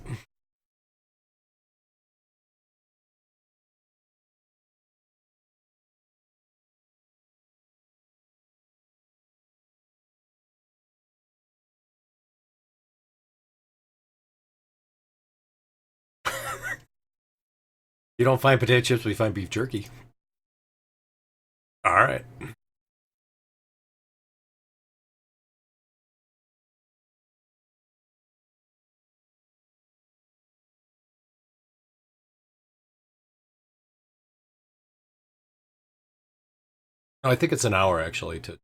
You don't find potato chips, we find beef jerky. All right. I think it's an hour actually to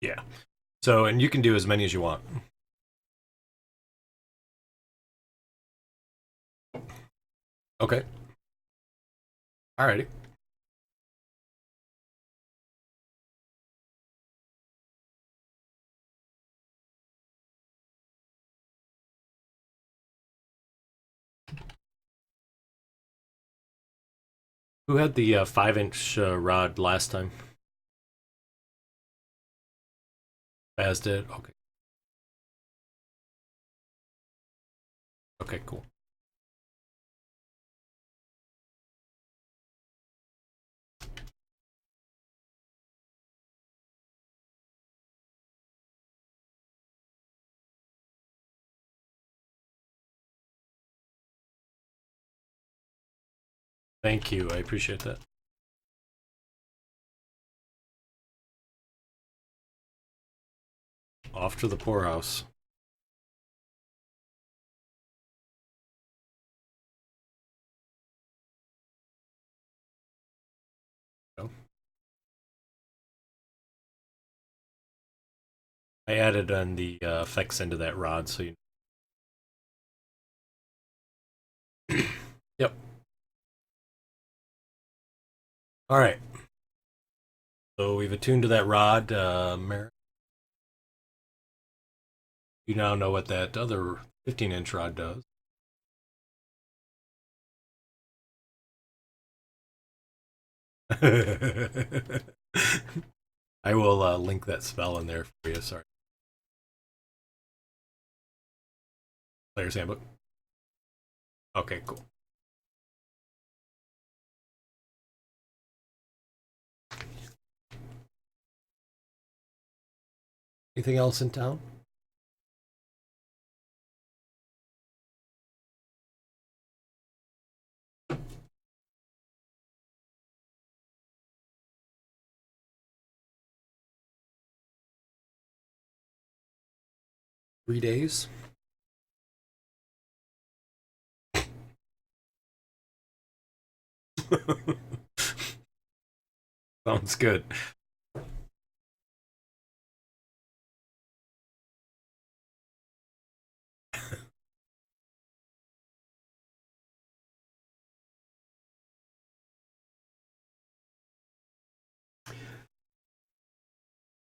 yeah. So and you can do as many as you want. Okay. Alrighty. Who had the 5-inch rod last time? Baz did. Okay. Okay. Cool. Thank you. I appreciate that. Off to the poorhouse. Oh. I added on the effects into that rod, so you. Yep. All right. So we've attuned to that rod. Mer- you now know what that other 15-inch rod does. I will link that spell in there for you. Sorry. Player's handbook. Okay, cool. Anything else in town? 3 days? Sounds good.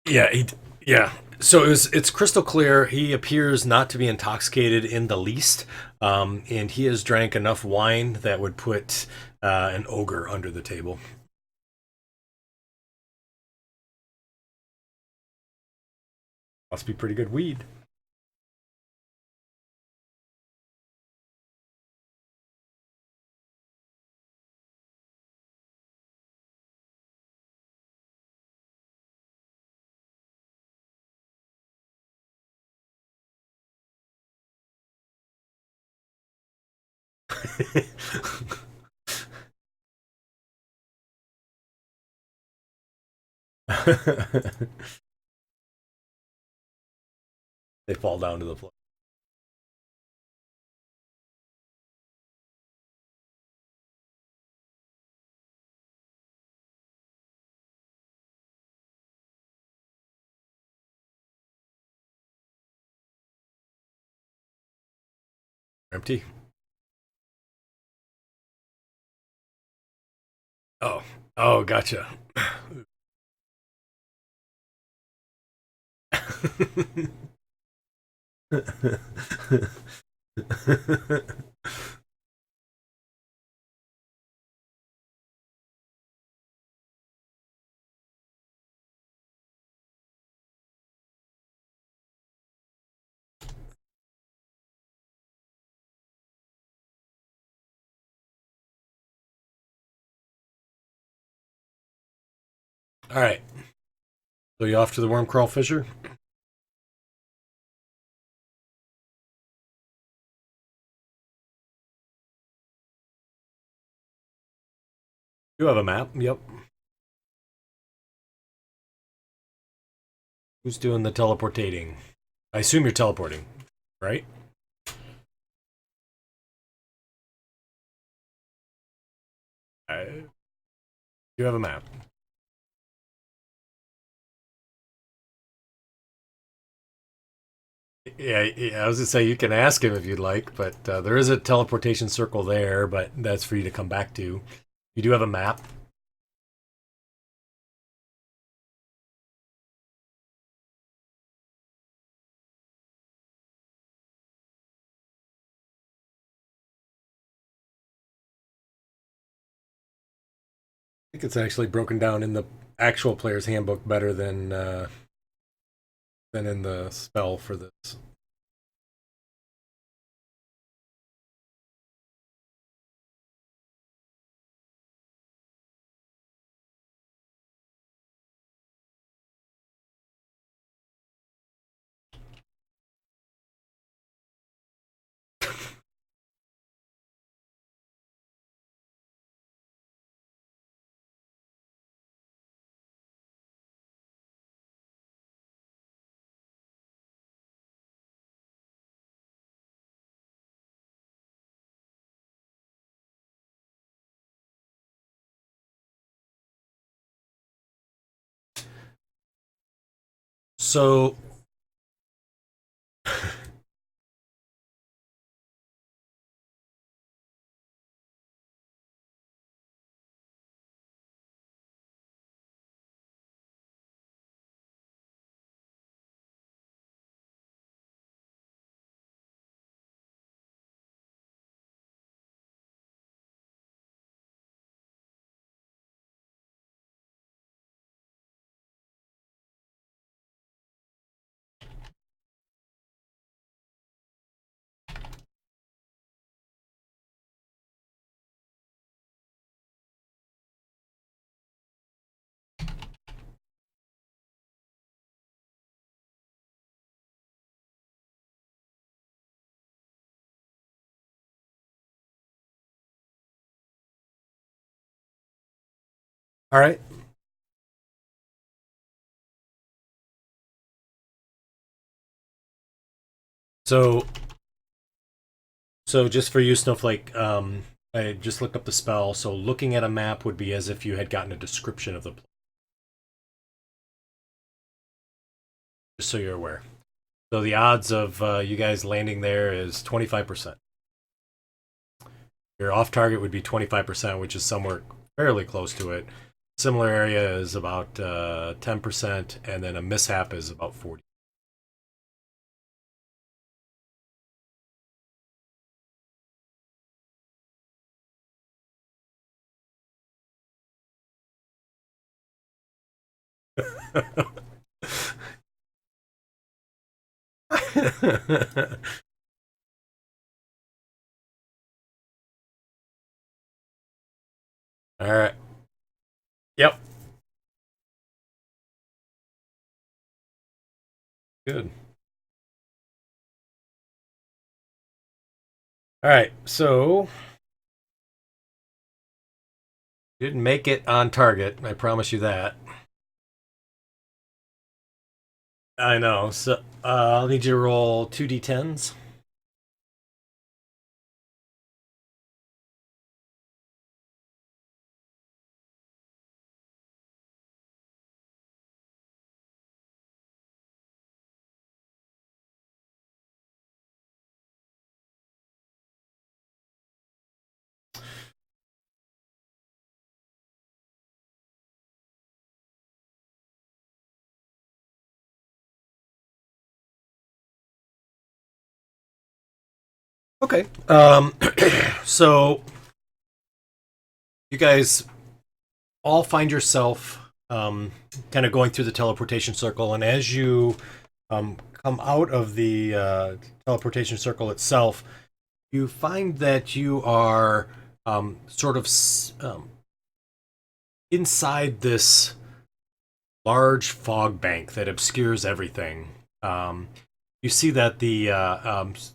Yeah, yeah. So it's crystal clear. He appears not to be intoxicated in the least, and he has drank enough wine that would put an ogre under the table. Must be pretty good weed. They fall down to the floor. Empty. Oh, oh, gotcha. All right. So you off to the wormcrawl fissure? You have a map. Yep. Who's doing the teleportating? I assume you're teleporting, right? You have a map. Yeah, I was gonna say you can ask him if you'd like, but there is a teleportation circle there, but that's for you to come back to. You do have a map. I think it's actually broken down in the actual player's handbook better than in the spell for this. So, all right. So, so just for you, Snowflake, I just looked up the spell. So, looking at a map would be as if you had gotten a description of the place, just so you're aware. So, the odds of you guys landing there is 25%. Your off target would be 25%, which is somewhere fairly close to it. Similar area is about 10%, and then a mishap is about 40. All right. Yep. Good. All right. So didn't make it on target. I promise you that. I know. So I'll need you to roll 2d10s. Okay. So you guys all find yourself kind of going through the teleportation circle, and as you come out of the teleportation circle itself, you find that you are sort of inside this large fog bank that obscures everything. You see that the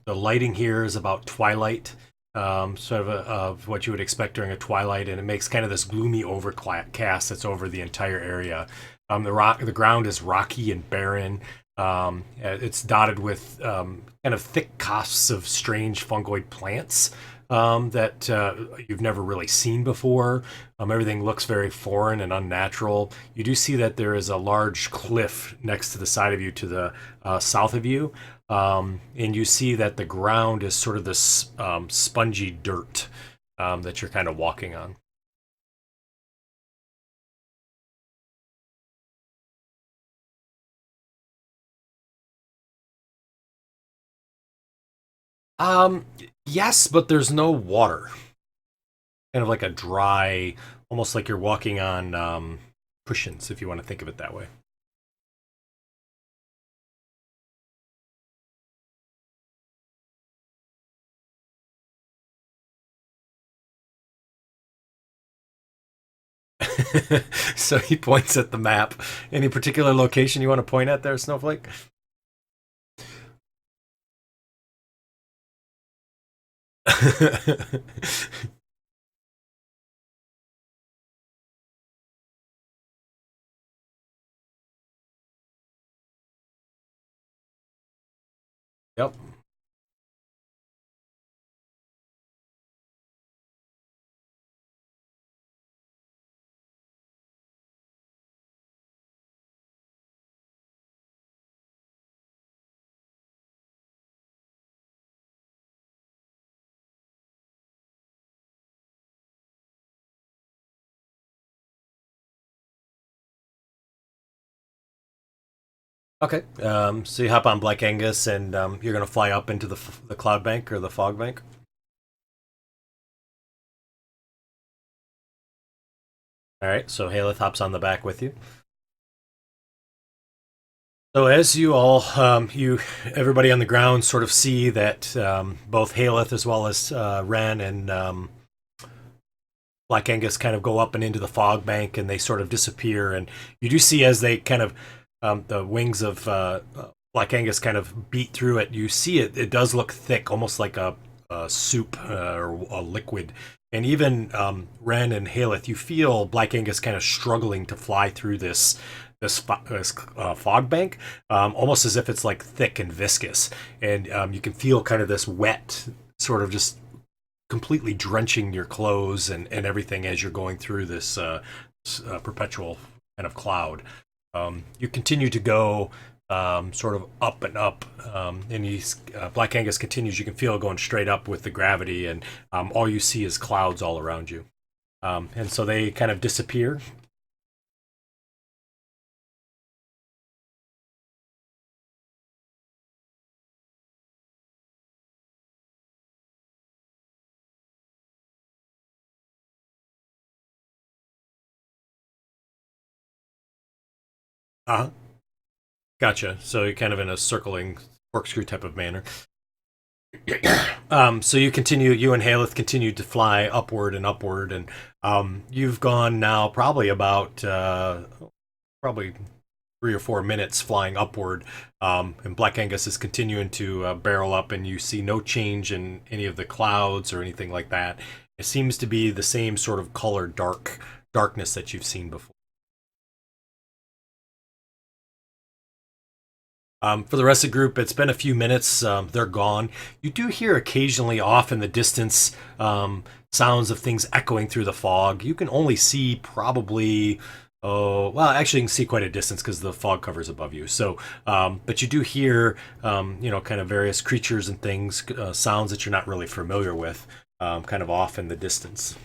lighting here is about twilight, sort of of what you would expect during a twilight, and it makes kind of this gloomy overcast that's over the entire area. The ground is rocky and barren. It's dotted with kind of thick cusps of strange fungoid plants that you've never really seen before. Everything looks very foreign and unnatural. You do see that there is a large cliff next to the side of you to the south of you. And you see that the ground is sort of this spongy dirt that you're kind of walking on. Um, yes, but there's no water. Kind of like a dry, almost like you're walking on cushions, if you want to think of it that way. So he points at the map. Any particular location you want to point at there, Snowflake? Yep. Okay. So you hop on Black Angus, and you're going to fly up into the cloud bank or the fog bank. All right. So Haleth hops on the back with you. So as you all, everybody on the ground sort of see that both Haleth as well as Ren and Black Angus kind of go up and into the fog bank, and they sort of disappear. And you do see as they kind of the wings of Black Angus kind of beat through it. You see it; it does look thick, almost like a soup or a liquid. And even Ren and Haleth, you feel Black Angus kind of struggling to fly through this fog bank, almost as if it's like thick and viscous, and you can feel kind of this wet, sort of just completely drenching your clothes and everything as you're going through this perpetual kind of cloud. You continue to go sort of up and up, and Black Angus continues. You can feel it going straight up with the gravity, and all you see is clouds all around you. And so they kind of disappear. Uh-huh. Gotcha. So you're kind of in a circling corkscrew type of manner. So you and Haleth continue to fly upward and upward, and you've gone now probably about probably 3 or 4 minutes flying upward, and Black Angus is continuing to barrel up, and you see no change in any of the clouds or anything like that. It seems to be the same sort of color darkness that you've seen before. For the rest of the group, it's been a few minutes. They're gone. You do hear occasionally off in the distance sounds of things echoing through the fog. You can only see probably, oh, well, actually, you can see quite a distance because the fog covers above you. So, but you do hear, kind of various creatures and things, sounds that you're not really familiar with, kind of off in the distance.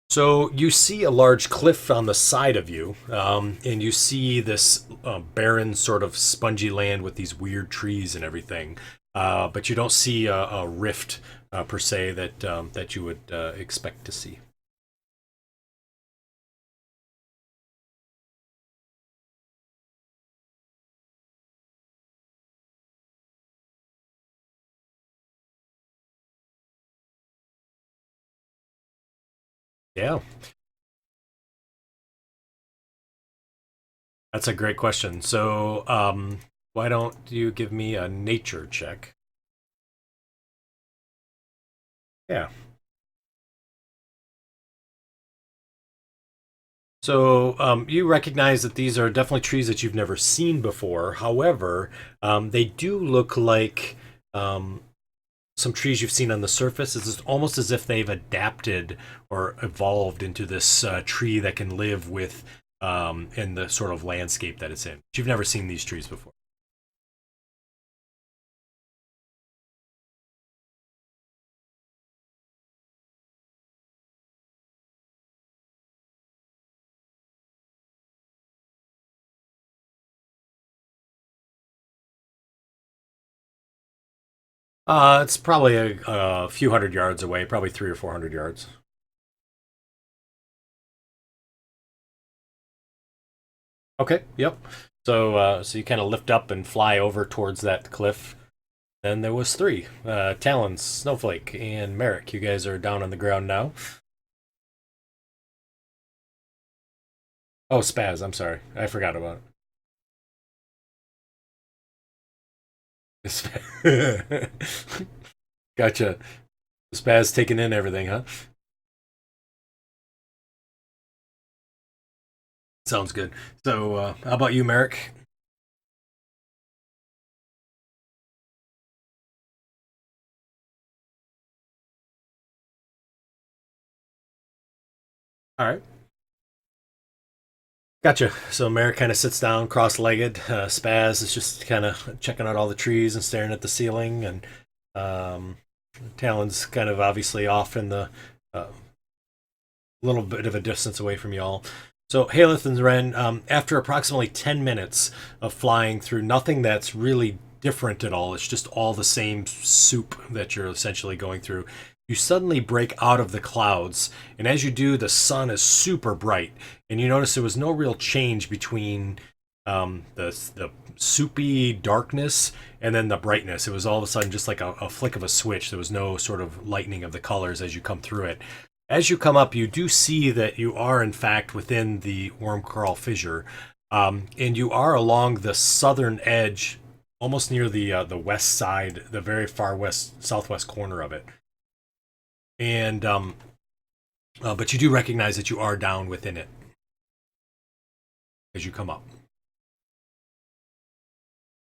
So you see a large cliff on the side of you, and you see this barren sort of spongy land with these weird trees and everything. But you don't see a rift per se that you would expect to see. Yeah, that's a great question. So, why don't you give me a nature check? Yeah. So you recognize that these are definitely trees that you've never seen before. However, they do look like some trees you've seen on the surface. It's almost as if they've adapted or evolved into this tree that can live with in the sort of landscape that it's in. You've never seen these trees before. It's probably a few hundred yards away, probably 300 or 400 yards. Okay. Yep. So you kind of lift up and fly over towards that cliff. Then there was three: Talons, Snowflake, and Merrick. You guys are down on the ground now. Oh, Spaz. I'm sorry, I forgot about it. Gotcha. Spaz taking in everything, huh? Sounds good. So, how about you, Merrick? All right. Gotcha. So Merrick kind of sits down, cross-legged. Spaz is just kind of checking out all the trees and staring at the ceiling, and um, Talon's kind of obviously off in the uh, little bit of a distance away from y'all. So Haleth and Ren, after approximately 10 minutes of flying through nothing that's really different at all, it's just all the same soup that you're essentially going through, you suddenly break out of the clouds. And as you do, the sun is super bright. And you notice there was no real change between the soupy darkness and then the brightness. It was all of a sudden just like a flick of a switch. There was no sort of lightening of the colors as you come through it. As you come up, you do see that you are, in fact, within the wormcrawl fissure, and you are along the southern edge, almost near the west side, the very far west southwest corner of it. And but you do recognize that you are down within it as you come up.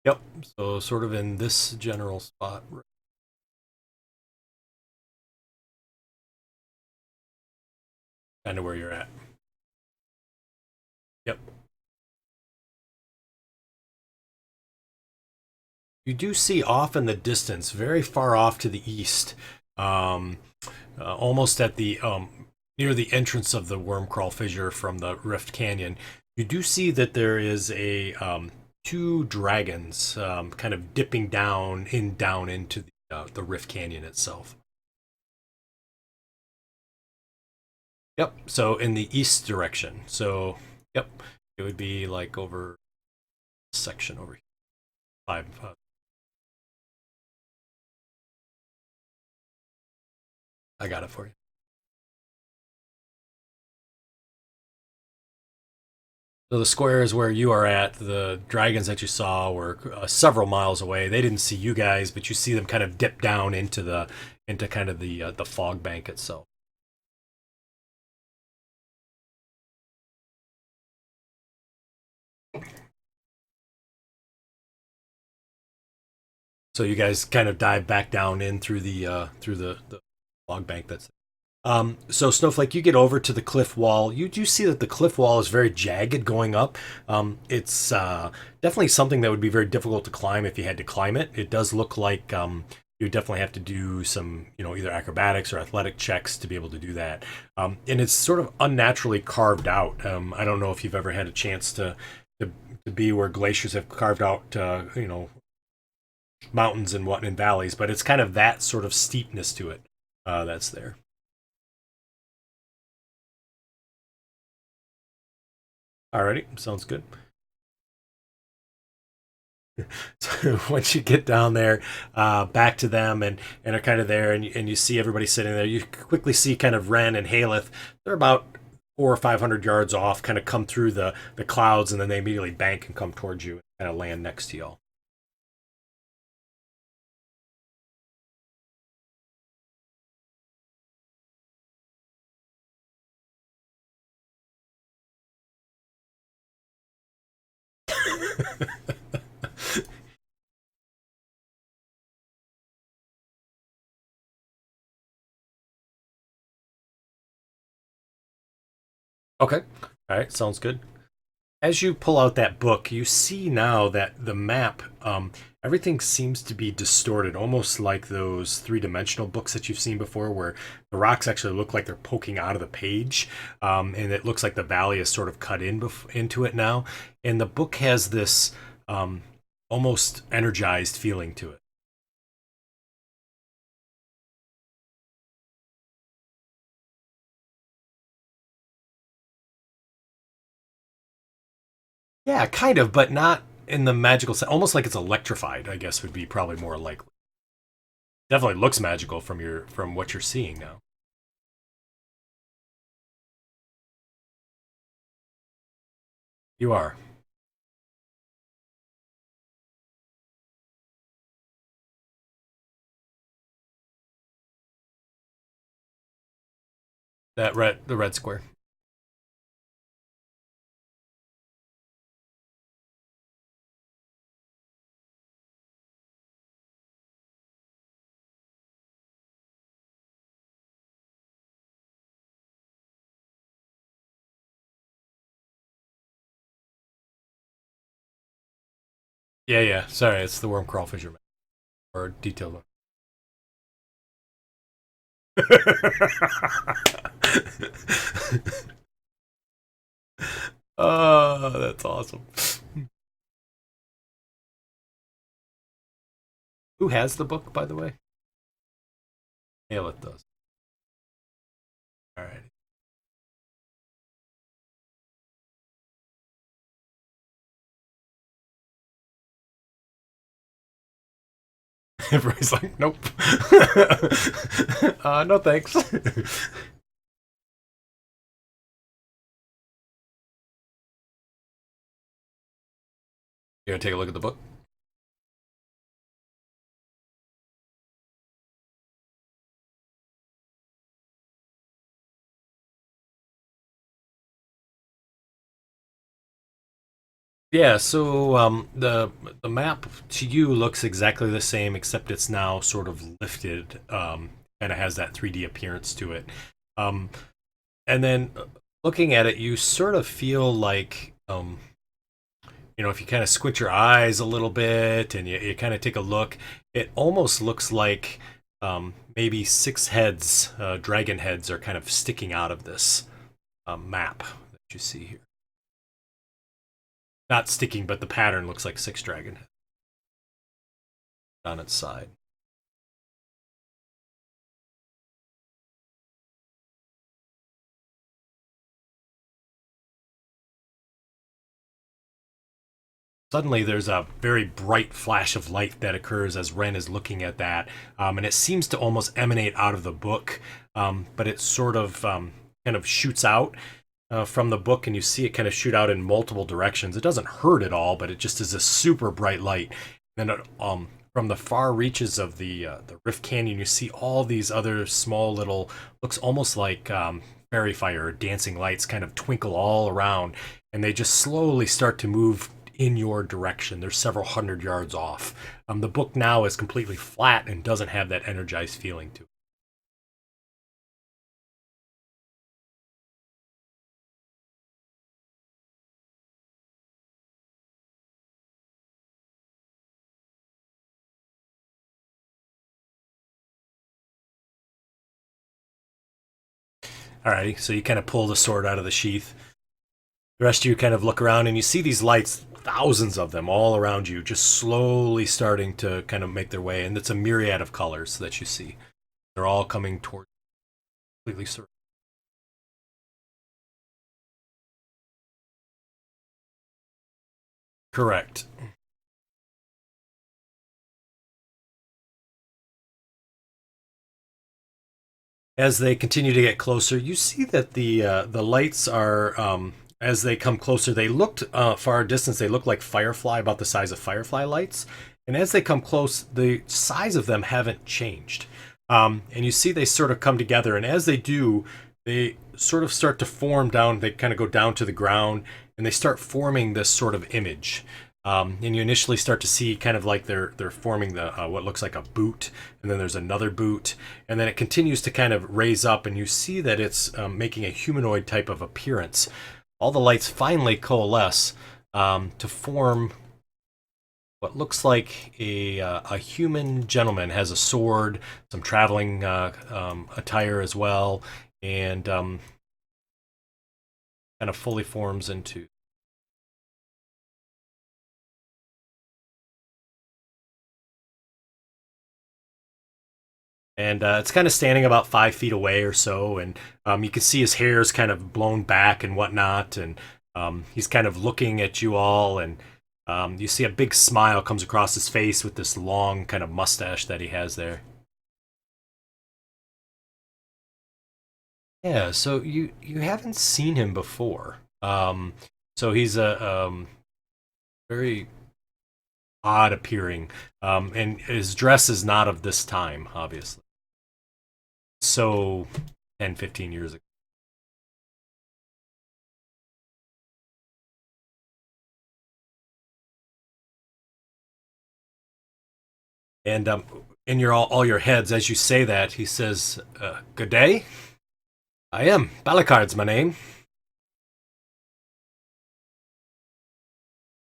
Yep. So sort of in this general spot, kind of where you're at. Yep. You do see off in the distance, very far off to the east, um, almost at the near the entrance of the Wormcrawl fissure from the Rift Canyon. You do see that there is a two dragons kind of dipping down into the Rift Canyon itself. Yep. So in the east direction. So yep, it would be like over section over here. Five. I got it for you. So the square is where you are at. The dragons that you saw were several miles away. They didn't see you guys, but you see them kind of dip down into kind of the fog bank itself. So you guys kind of dive back down in through the fog bank that's so Snowflake, you get over to the cliff wall. You do see that the cliff wall is very jagged going up. It's definitely something that would be very difficult to climb if you had to climb it. It does look like you definitely have to do some, either acrobatics or athletic checks to be able to do that. And it's sort of unnaturally carved out. I don't know if you've ever had a chance to, to be where glaciers have carved out, mountains and what and valleys, but it's kind of that sort of steepness to it that's there. Alrighty, sounds good. So once you get down there, back to them and are kind of there, and you see everybody sitting there, you quickly see kind of Ren and Haleth. They're about 400 or 500 yards off, kind of come through the clouds, and then they immediately bank and come towards you and kind of land next to y'all. Okay. All right. Sounds good. As you pull out that book, you see now that the map, everything seems to be distorted, almost like those three-dimensional books that you've seen before, where the rocks actually look like they're poking out of the page, and it looks like the valley is sort of cut into it now. And the book has this um, almost energized feeling to it. Yeah, kind of, but not in the magical sense. Almost like it's electrified, I guess would be probably more likely. Definitely looks magical from what you're seeing now. You are. The red square. Yeah, yeah. Sorry, it's the wormcrawl fissure or detailed Oh, that's awesome. Who has the book, by the way? Haleth does. All right. Everybody's like, nope. No thanks. You gonna take a look at the book? Yeah, so the map to you looks exactly the same, except it's now sort of lifted, and it has that 3D appearance to it. Um, and then looking at it, you sort of feel like, if you kind of squint your eyes a little bit and you kind of take a look, it almost looks like maybe six heads, dragon heads, are kind of sticking out of this map that you see here. Not sticking, but the pattern looks like six dragon heads on its side. Suddenly, there's a very bright flash of light that occurs as Ren is looking at that, and it seems to almost emanate out of the book, but it sort of kind of shoots out from the book, and you see it kind of shoot out in multiple directions. It doesn't hurt at all, but it just is a super bright light. Then, from the far reaches of the Rift Canyon, you see all these other small little, looks almost like fairy fire or dancing lights, kind of twinkle all around, and they just slowly start to move in your direction. They're several hundred yards off. The book now is completely flat and doesn't have that energized feeling to it. Alrighty, so you kind of pull the sword out of the sheath. The rest of you kind of look around and you see these lights, thousands of them all around you, just slowly starting to kind of make their way. And it's a myriad of colors that you see. They're all coming toward completely circle. Correct. As they continue to get closer, you see that the lights are as they come closer. They looked far distance. They look like firefly, about the size of firefly lights. And as they come close, the size of them haven't changed. And you see they sort of come together. And as they do, they sort of start to form down. They kind of go down to the ground, and they start forming this sort of image. And you initially start to see kind of like they're forming the what looks like a boot, and then there's another boot, and then it continues to kind of raise up, and you see that it's making a humanoid type of appearance. All the lights finally coalesce to form what looks like a human gentleman. Has a sword, some traveling attire as well, and kind of fully forms into. And it's kind of standing about 5 feet away or so, and you can see his hair is kind of blown back and whatnot, and he's kind of looking at you all, and you see a big smile comes across his face with this long kind of mustache that he has there. Yeah, so you haven't seen him before. So he's a very odd appearing, and his dress is not of this time, obviously. So 10, 15 years ago. And in your all your heads, as you say that, he says, "Good day. I am Balakarde's my name.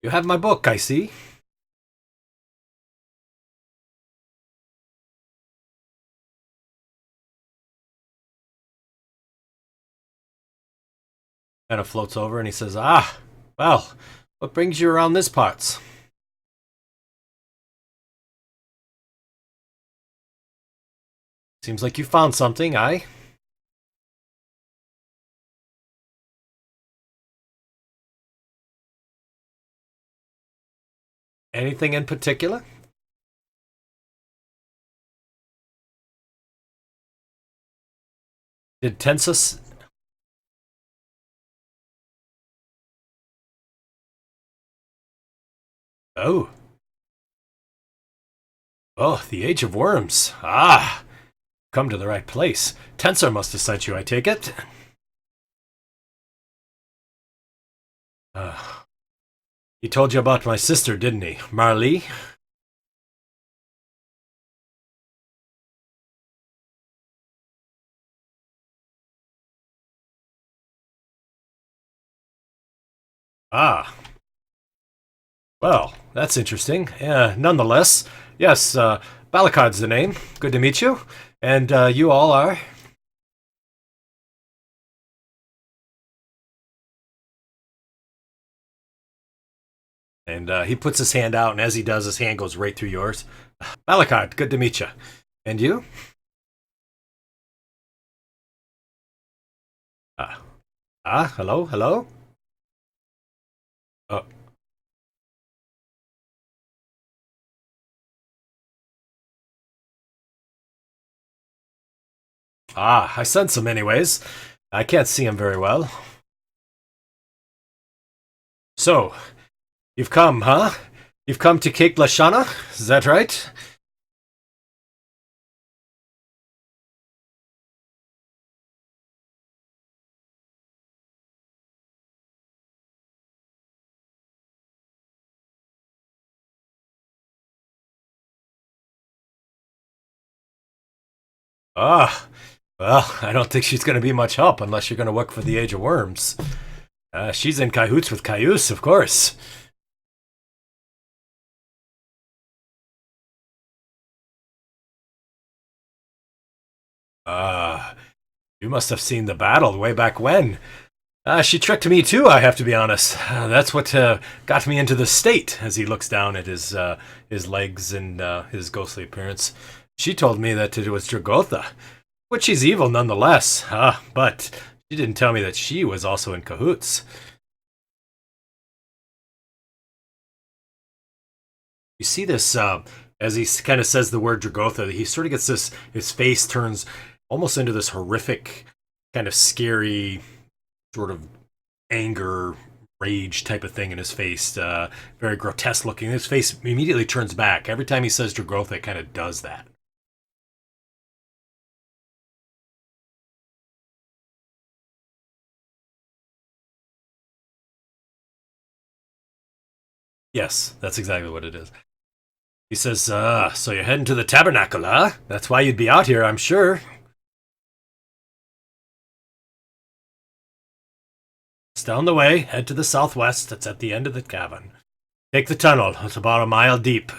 You have my book, I see." Kind of floats over and he says, "Ah, well, what brings you around this parts?" Seems like you found something, aye? Anything in particular? Did Tensus? Oh, oh, the Age of Worms. Ah, come to the right place. Tensor must have sent you, I take it. Uh, he told you about my sister, didn't he, Marley? Ah, well, that's interesting. Nonetheless, yes, Balakarde's the name. Good to meet you. And you all are. And he puts his hand out, and as he does, his hand goes right through yours. Balakarde, good to meet you. And you? Uh, hello, hello? Uh, I sense him anyways. I can't see him very well. So, you've come, huh? You've come to Cake Lashana? Is that right? Ah, well, I don't think she's going to be much help unless you're going to work for the Age of Worms. She's in cahoots with Kyuss, of course. Uh, you must have seen the battle way back when. She tricked me too, I have to be honest. That's what got me into the state. As he looks down at his legs and his ghostly appearance, she told me that it was Dragotha, which she's evil nonetheless. But she didn't tell me that she was also in cahoots. You see this as he kind of says the word Dragotha. He sort of gets this. His face turns almost into this horrific, kind of scary, sort of anger, rage type of thing in his face. Very grotesque looking. His face immediately turns back. Every time he says Dragoth, it kind of does that. Yes, that's exactly what it is. He says, so you're heading to the Tabernacle, huh? That's why you'd be out here, I'm sure. It's down the way, head to the southwest. It's at the end of the cavern. Take the tunnel. It's about a mile deep.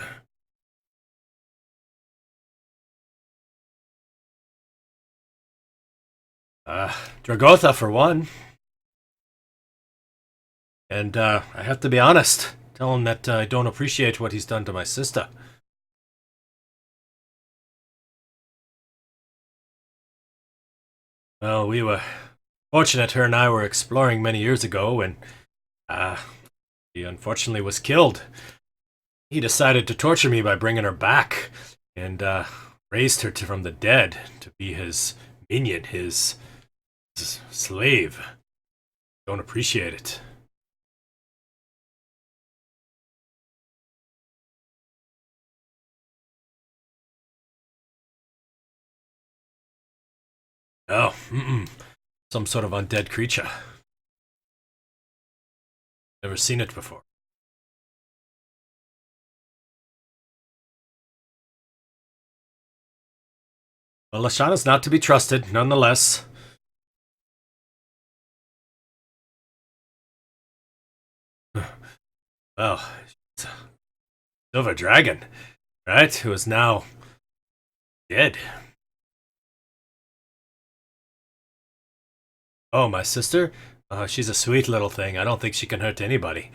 Dragotha, for one. And I have to be honest. Tell him that I don't appreciate what he's done to my sister. Well, we were fortunate her and I were exploring many years ago, and she unfortunately was killed. He decided to torture me by bringing her back, and raised her from the dead to be his minion, his slave. Don't appreciate it. Oh, some sort of undead creature. Never seen it before. Well, Lashana's not to be trusted, nonetheless. Well, she's a silver dragon, right? Who is now dead. Oh, my sister? She's a sweet little thing. I don't think she can hurt anybody.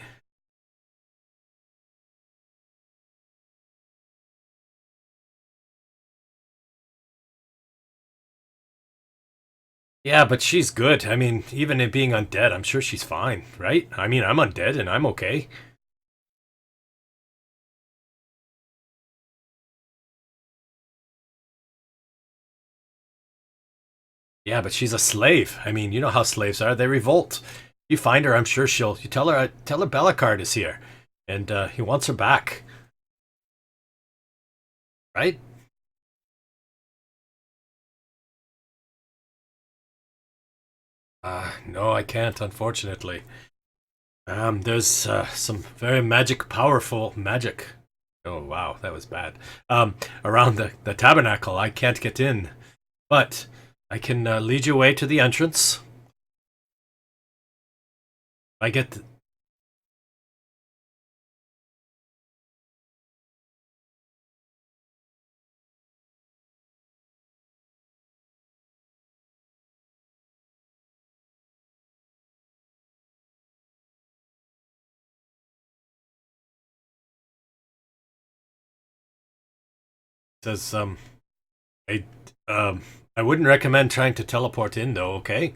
Yeah, but she's good. I mean, even in being undead, I'm sure she's fine, right? I mean, I'm undead and I'm okay. Yeah, but she's a slave. I mean, you know how slaves are. They revolt. You find her, I'm sure she'll. You tell her Balakarde is here, and he wants her back, right? No, I can't, unfortunately. There's some very powerful magic. Oh wow, that was bad. Around the tabernacle, I can't get in, but I can lead you away to the entrance. I get. Says I I wouldn't recommend trying to teleport in though. Okay,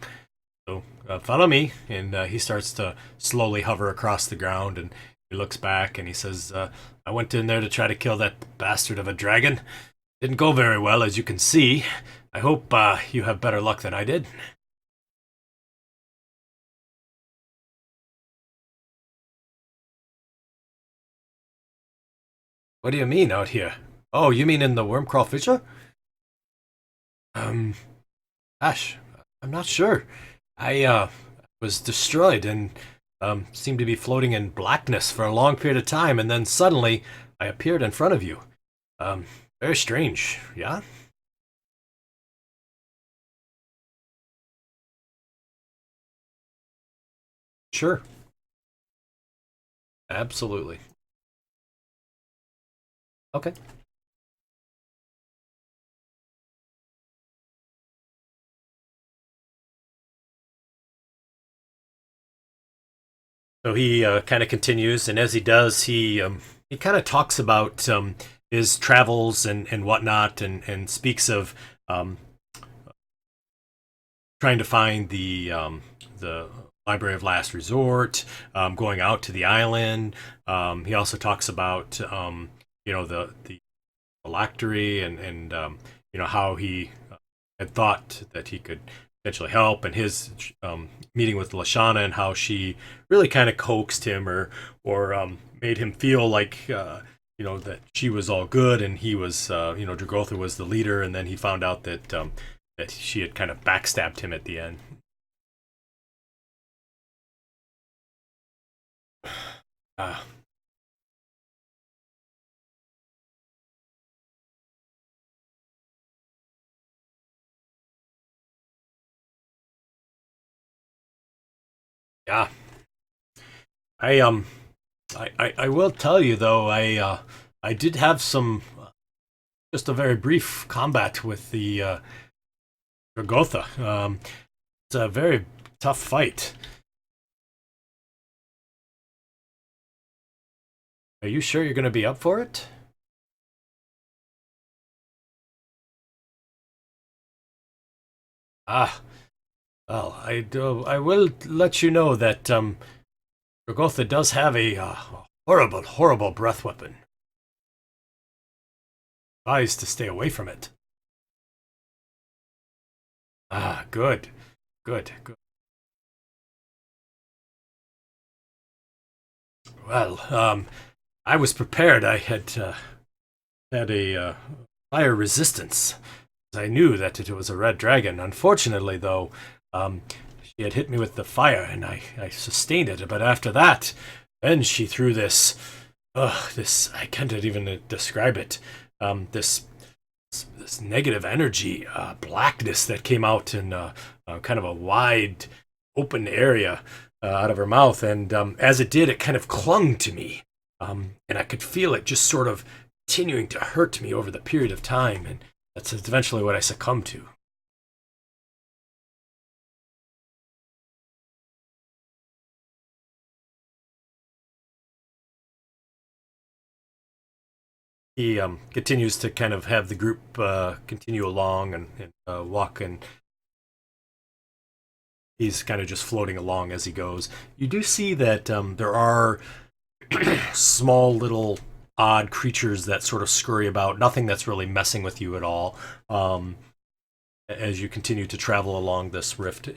so follow me, and he starts to slowly hover across the ground, and he looks back and he says, "I went in there to try to kill that bastard of a dragon. Didn't go very well, as you can see. I hope you have better luck than I did." What do you mean out here? Oh, you mean in the wormcrawl fissure? Um, Gosh, I'm not sure. I was destroyed and seemed to be floating in blackness for a long period of time, and then suddenly I appeared in front of you. Um, Very strange, yeah? Sure, absolutely. Okay. So he kind of continues, and as he does, he kind of talks about his travels and whatnot, and speaks of um, trying to find the Library of Last Resort, going out to the island. He also talks about the phylactery and how he had thought that he could potentially help, and his meeting with Lashana and how she really kind of coaxed him or made him feel like that she was all good and he was Dragotha was the leader, and then he found out that she had kind of backstabbed him at the end. Uh, yeah, I I will tell you though, I did have some just a very brief combat with the Dragotha. It's a very tough fight. Are you sure you're going to be up for it? Ah, well, I will let you know that Dragotha does have a horrible, horrible breath weapon. Advised to stay away from it. Ah, good, good, good. Well, I was prepared. I had a fire resistance. I knew that it was a red dragon. Unfortunately, though, she had hit me with the fire, and I sustained it. But after that, then she threw this. This I can't even describe it. This negative energy, blackness that came out in kind of a wide, open area out of her mouth, and as it did, it kind of clung to me, and I could feel it just sort of continuing to hurt me over the period of time, and that's eventually what I succumbed to. He continues to kind of have the group continue along and walk, and he's kind of just floating along as he goes. You do see that there are small little odd creatures that sort of scurry about, nothing that's really messing with you at all, as you continue to travel along this rift.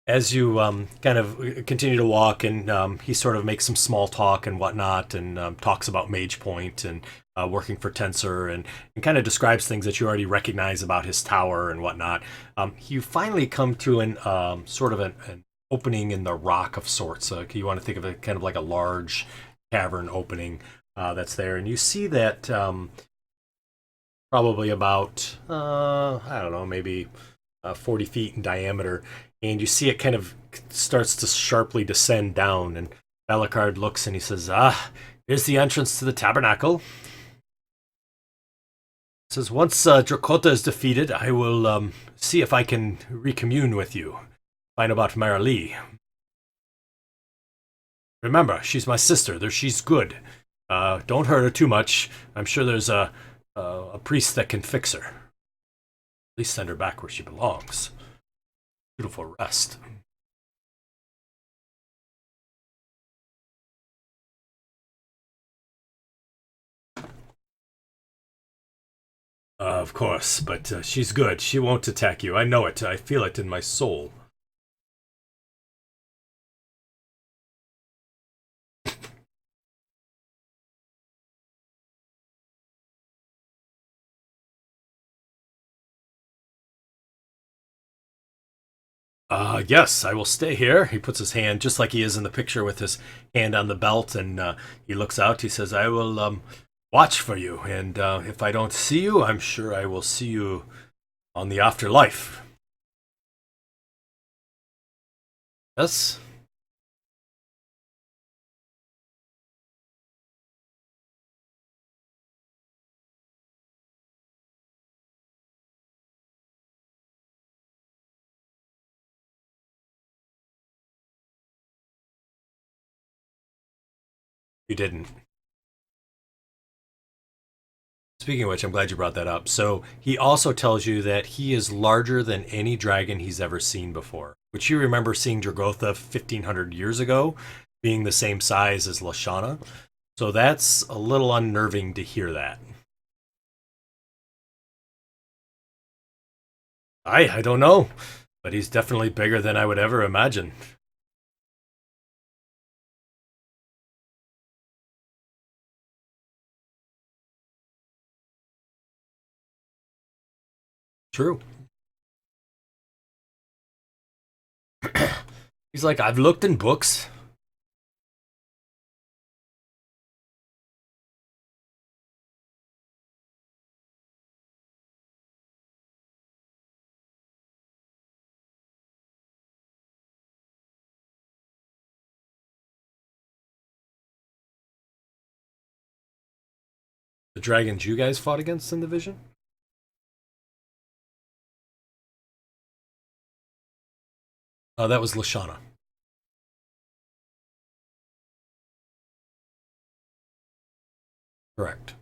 As you kind of continue to walk, and he sort of makes some small talk and whatnot, and talks about Mage Point and working for Tensor, and kind of describes things that you already recognize about his tower and whatnot. You finally come to an sort of an opening in the rock of sorts. You want to think of it kind of like a large cavern opening that's there, and you see that probably about I don't know, maybe 40 feet in diameter, and you see it kind of starts to sharply descend down. And Balakarde looks and he says, "Ah, here's the entrance to the tabernacle." He says, "Once Drakota is defeated, I will see if I can recommune with you, find about Marilee. Remember, she's my sister. She's good. Don't hurt her too much. I'm sure there's a priest that can fix her. At least send her back where she belongs. Beautiful rest." Of course, but she's good. She won't attack you. I know it. I feel it in my soul. Yes, I will stay here. He puts his hand, just like he is in the picture, with his hand on the belt, and he looks out. He says, "I will watch for you, and if I don't see you, I'm sure I will see you on the afterlife." Yes, you didn't. Speaking of which, I'm glad you brought that up. So he also tells you that he is larger than any dragon he's ever seen before, which you remember seeing Dragotha 1,500 years ago being the same size as Lashana. So that's a little unnerving to hear that. I don't know, but he's definitely bigger than I would ever imagine. True. He's like, I've looked in books. The dragons you guys fought against in the vision? That was Lashana. Correct.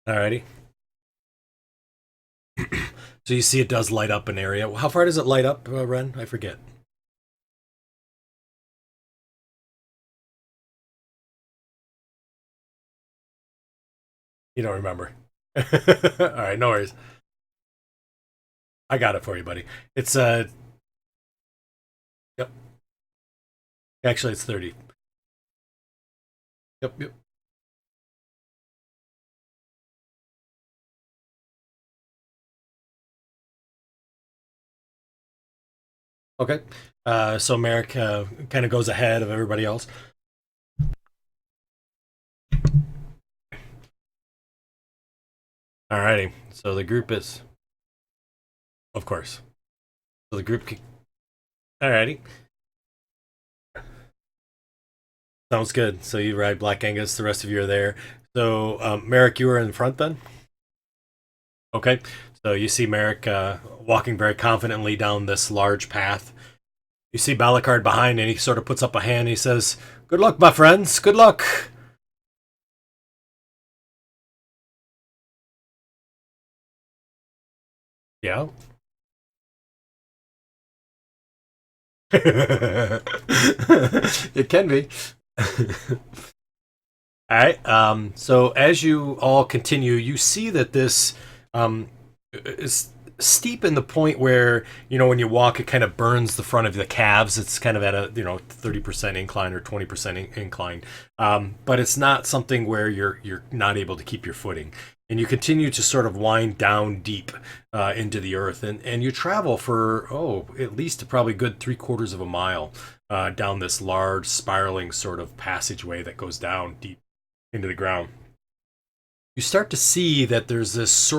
Alrighty. So you see it does light up an area. How far does it light up, Ren? I forget. You don't remember. Alright, no worries. I got it for you, buddy. It's yep. Actually it's 30. Yep. Okay. So Merrick kind of goes ahead of everybody else. Alrighty. So the group is, of course. So the group. Alrighty. Sounds good. So you ride Black Angus. The rest of you are there. So Merrick, you were in front then. Okay. So you see Merrick walking very confidently down this large path. You see Balakarde behind, and he sort of puts up a hand. And he says, "Good luck, my friends. Good luck." Yeah. It can be. All right. So as you all continue, you see that this is steep in the point where when you walk, it kind of burns the front of the calves. It's kind of at a 30% incline or 20% incline, but it's not something where you're not able to keep your footing. And you continue to sort of wind down deep into the earth, and you travel for at least probably good 3/4 of a mile down this large spiraling sort of passageway that goes down deep into the ground. You start to see that there's this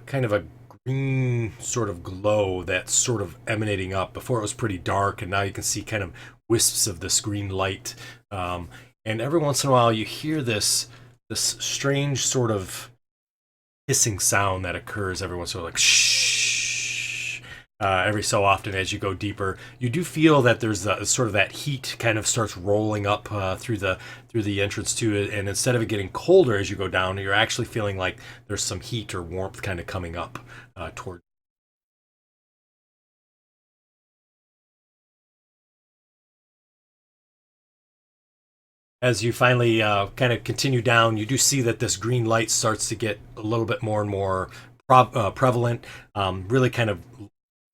kind of a green sort of glow that's sort of emanating up. Before it was pretty dark, and now you can see kind of wisps of this green light. And every once in a while, you hear this strange sort of hissing sound that occurs every once in a while, like shh. Every so often, as you go deeper, you do feel that there's sort of that heat kind of starts rolling up through the entrance to it, and instead of it getting colder as you go down, you're actually feeling like there's some heat or warmth kind of coming up toward. As you finally kind of continue down, you do see that this green light starts to get a little bit more and more prevalent. Really kind of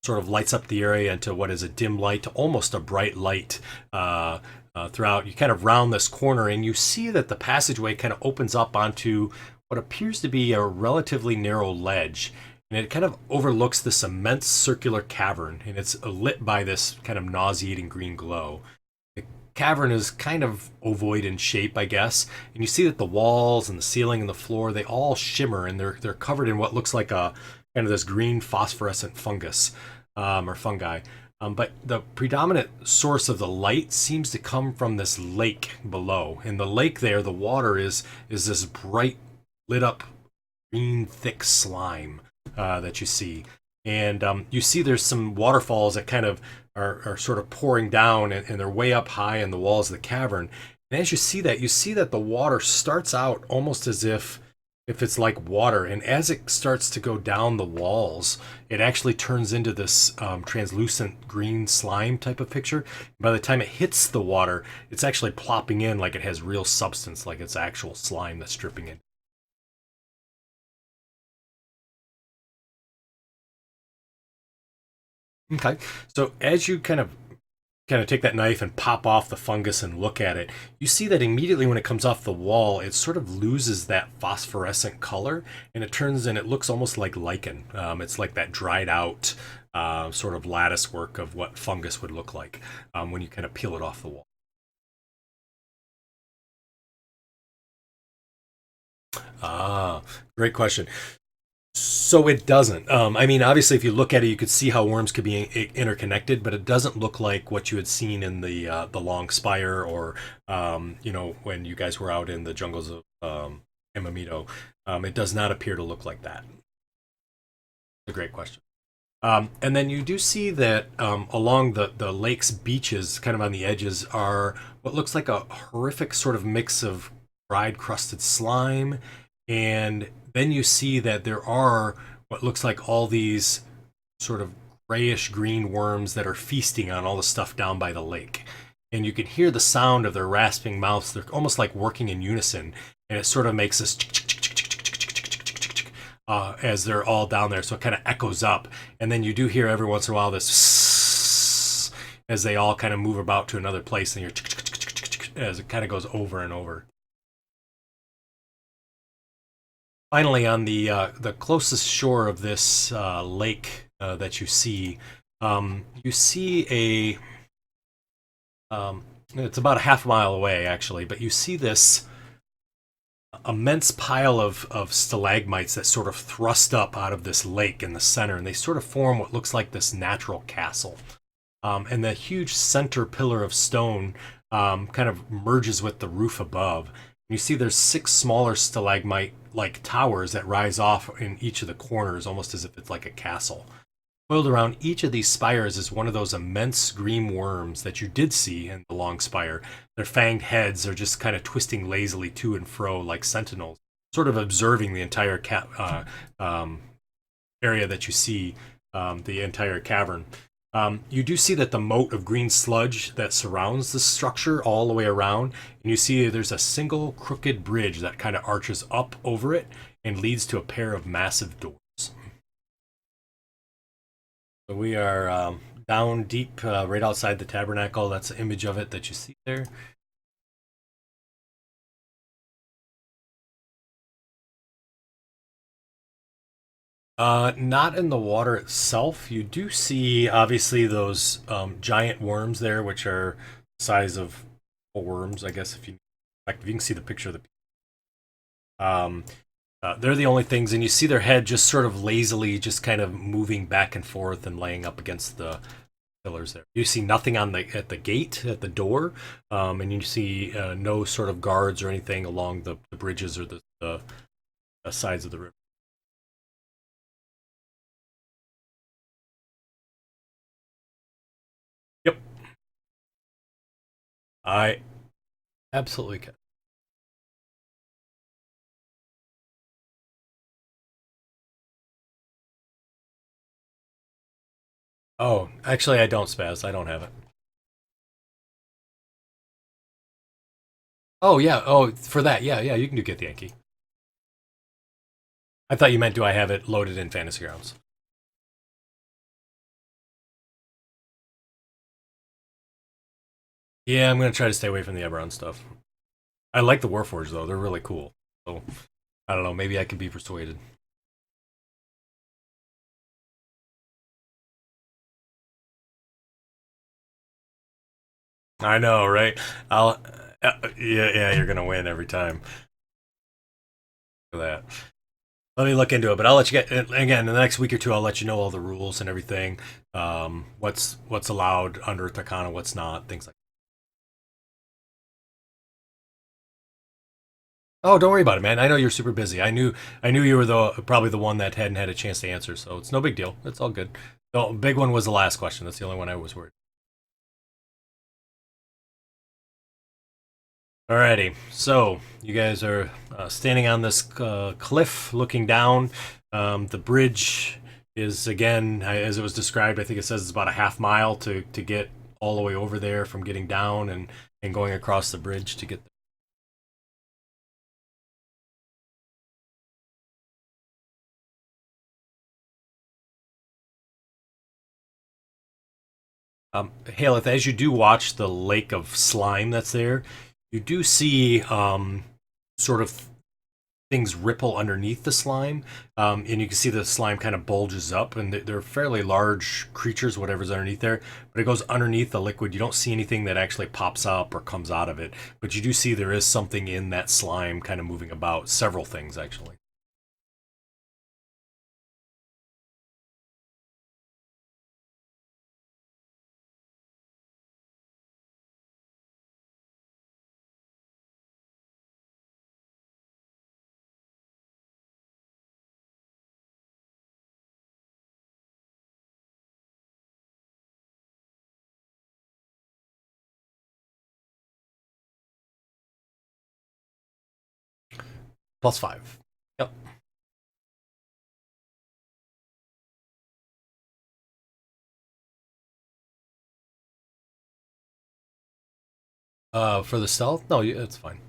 sort of lights up the area into what is a dim light to almost a bright light throughout. You kind of round this corner and you see that the passageway kind of opens up onto what appears to be a relatively narrow ledge. And it kind of overlooks this immense circular cavern, and it's lit by this kind of nauseating green glow. The cavern is kind of ovoid in shape, I guess, and you see that the walls and the ceiling and the floor, they all shimmer, and they're covered in what looks like a kind of this green phosphorescent fungus or fungi. But the predominant source of the light seems to come from this lake below. In the lake there, the water is this bright, lit up, green, thick slime that you see. And you see there's some waterfalls that kind of are sort of pouring down, and they're way up high in the walls of the cavern. And as you see that the water starts out almost as if it's like water, and as it starts to go down the walls, it actually turns into this translucent green slime type of picture. By the time it hits the water, it's actually plopping in like it has real substance, like it's actual slime that's dripping in. Okay, so as you kind of take that knife and pop off the fungus and look at it, you see that immediately when it comes off the wall, it sort of loses that phosphorescent color, and it looks almost like lichen. It's like that dried out sort of lattice work of what fungus would look like when you kind of peel it off the wall. Ah, great question. So it doesn't. I mean, obviously, if you look at it, you could see how worms could be interconnected, but it doesn't look like what you had seen in the Long Spire, or when you guys were out in the jungles of Amamito. It does not appear to look like that. A great question. And then you do see that along the lake's beaches, kind of on the edges, are what looks like a horrific sort of mix of dried crusted slime, and then you see that there are what looks like all these sort of grayish green worms that are feasting on all the stuff down by the lake. And you can hear the sound of their rasping mouths. They're almost like working in unison, and it sort of makes this as they're all down there. So it kind of echoes up, and then you do hear every once in a while this as they all kind of move about to another place, and you're as it kind of goes over and over. Finally, on the closest shore of this lake that you see it's about a half mile away actually, but you see this immense pile of stalagmites that sort of thrust up out of this lake in the center, and they sort of form what looks like this natural castle. And the huge center pillar of stone kind of merges with the roof above. You see there's 6 smaller stalagmite-like towers that rise off in each of the corners, almost as if it's like a castle. Coiled around each of these spires is one of those immense green worms that you did see in the long spire. Their fanged heads are just kind of twisting lazily to and fro like sentinels, sort of observing the entire area that you see, the entire cavern. You do see that the moat of green sludge that surrounds the structure all the way around, and you see there's a single crooked bridge that kind of arches up over it and leads to a pair of massive doors. So we are down deep right outside the tabernacle. That's an image of it that you see there. Not in the water itself. You do see, obviously, those giant worms there, which are the size of worms, I guess. If you can see the picture of the. They're the only things, and you see their head just sort of lazily, just kind of moving back and forth and laying up against the pillars there. You see nothing on the at the gate at the door, and you see no sort of guards or anything along the bridges or the sides of the river. Yep, I absolutely can. Oh, actually, I don't spaz. I don't have it. Oh yeah. Oh, for that. Yeah, yeah. You can do get the Yankee. I thought you meant do I have it loaded in Fantasy Grounds? Yeah, I'm gonna try to stay away from the Eberron stuff. I like the Warforged though; they're really cool. So I don't know. Maybe I can be persuaded. I know, right? I'll. Yeah, yeah. You're gonna win every time for that. Let me look into it, but I'll let you get again in the next week or two. I'll let you know all the rules and everything. What's allowed under Takana, what's not, things like. Oh, don't worry about it, man. I know you're super busy. I knew you were probably the one that hadn't had a chance to answer, so it's no big deal. It's all good. The big one was the last question. That's the only one I was worried. Alrighty, so you guys are standing on this cliff, looking down. The bridge is again, as it was described. I think it says it's about a half mile to get all the way over there from getting down and going across the bridge to get. Haleth, as you do watch the lake of slime that's there, you do see sort of things ripple underneath the slime, and you can see the slime kind of bulges up, and they're fairly large creatures, whatever's underneath there. But it goes underneath the liquid. You don't see anything that actually pops up or comes out of it, but you do see there is something in that slime kind of moving about. Several things actually. +5. Yep. For the stealth, no, it's fine.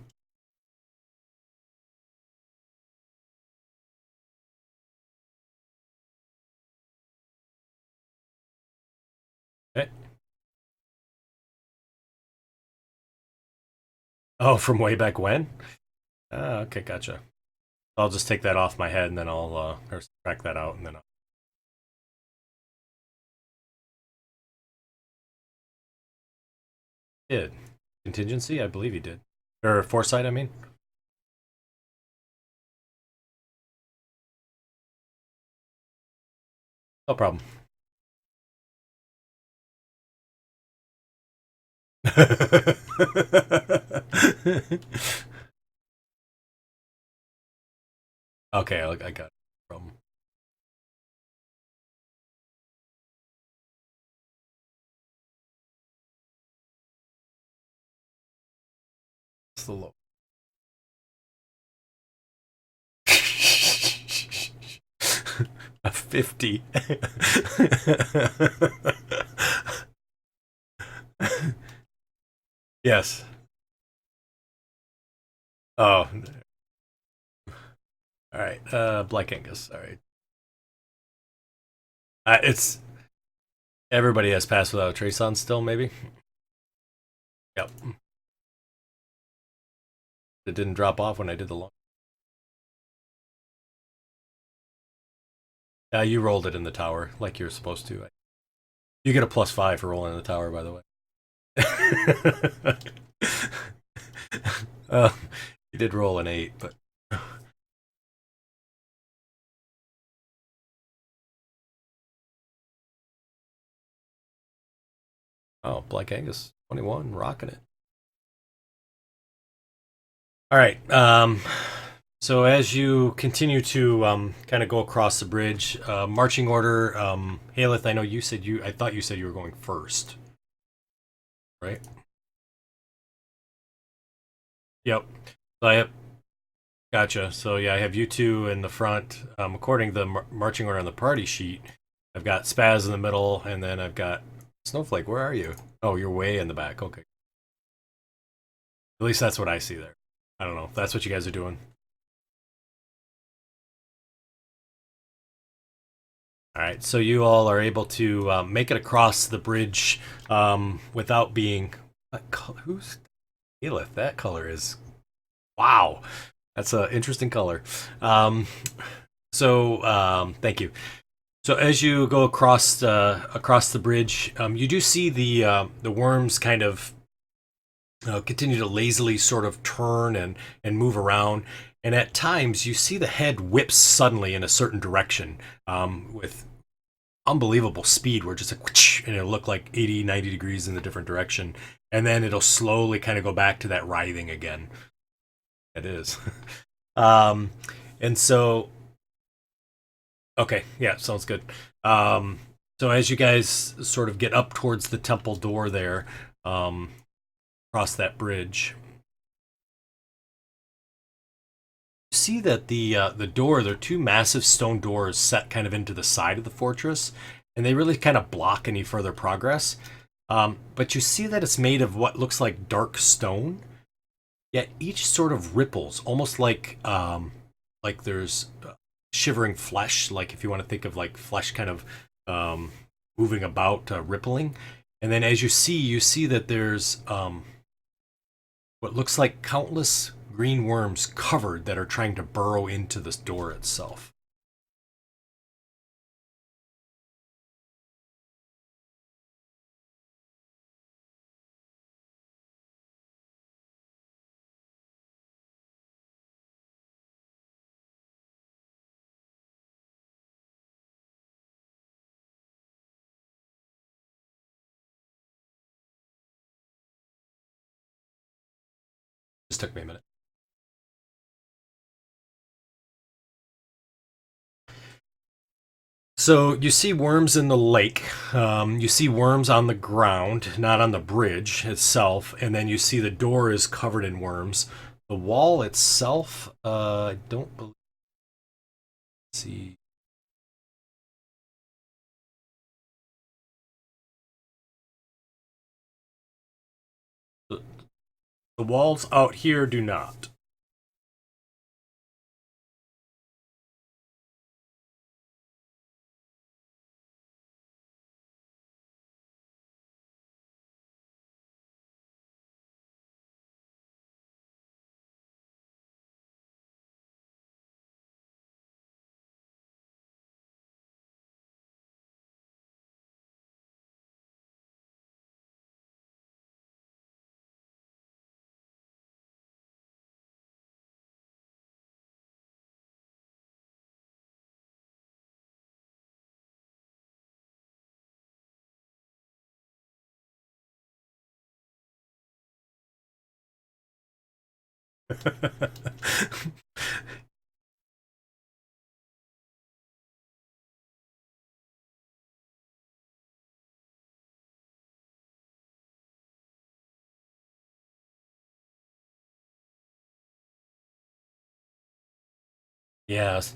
Okay. Oh, from way back when? Okay, gotcha. I'll just take that off my head and then I'll or subtract that out and then I'll did. Contingency, I believe he did. Or foresight, I mean. No problem. Okay, I got it. No problem. It's the low. A 50. Yes. Oh, all right. Black Angus. All right. It's everybody has passed without a trace on still, maybe. Yep. It didn't drop off when I did the long. You rolled it in the tower like you're supposed to. You get a +5 for rolling in the tower, by the way. uh, you did roll an 8, but Oh, Black Angus 21, rocking it. All right. So as you continue to kind of go across the bridge, marching order. Haleth, I know you said you. I thought you said you were going first, right? Yep. So I have, gotcha. So yeah, I have you two in the front. According to the marching order on the party sheet, I've got Spaz in the middle, and then I've got Snowflake. Where are you? Oh, you're way in the back. Okay. At least that's what I see there. I don't know. If that's what you guys are doing. All right. So you all are able to make it across the bridge without being. Who's Elith? That color is wow. That's an interesting color. Um, thank you. So as you go across the bridge, you do see the worms kind of continue to lazily sort of turn and move around. And at times, you see the head whips suddenly in a certain direction with unbelievable speed, where just like, whoosh, and it'll look like 80, 90 degrees in a different direction. And then it'll slowly kind of go back to that writhing again. It is. um, and so, okay, yeah, sounds good. Um, so as you guys sort of get up towards the temple door there, um, across that bridge, see that the door, there are two massive stone doors set kind of into the side of the fortress, and they really kind of block any further progress. But you see that it's made of what looks like dark stone, yet each sort of ripples, almost like there's shivering flesh, like if you want to think of like flesh kind of um, moving about, rippling. And then as you see that there's what looks like countless green worms covered that are trying to burrow into this door itself. This took me a minute. So you see worms in the lake. You see worms on the ground, not on the bridge itself, and then you see the door is covered in worms. The wall itself, I don't believe. See, the, the walls out here do not. Yes.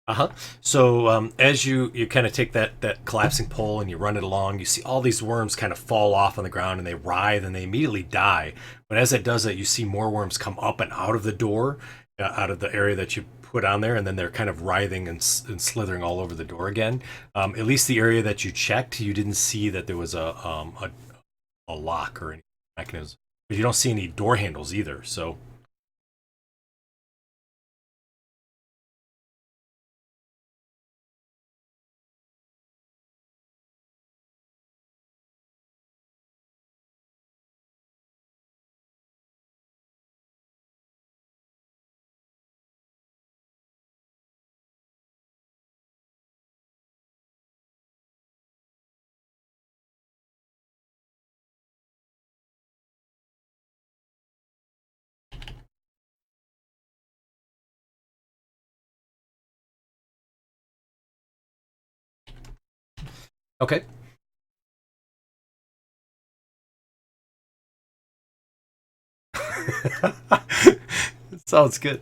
Uh-huh. So as you kind of take that collapsing pole and you run it along, you see all these worms kind of fall off on the ground and they writhe and they immediately die. But as it does that, you see more worms come up and out of the door, out of the area that you put on there, and then they're kind of writhing and slithering all over the door again. At least the area that you checked, you didn't see that there was a lock or any mechanism. But you don't see any door handles either. So Okay. Sounds good.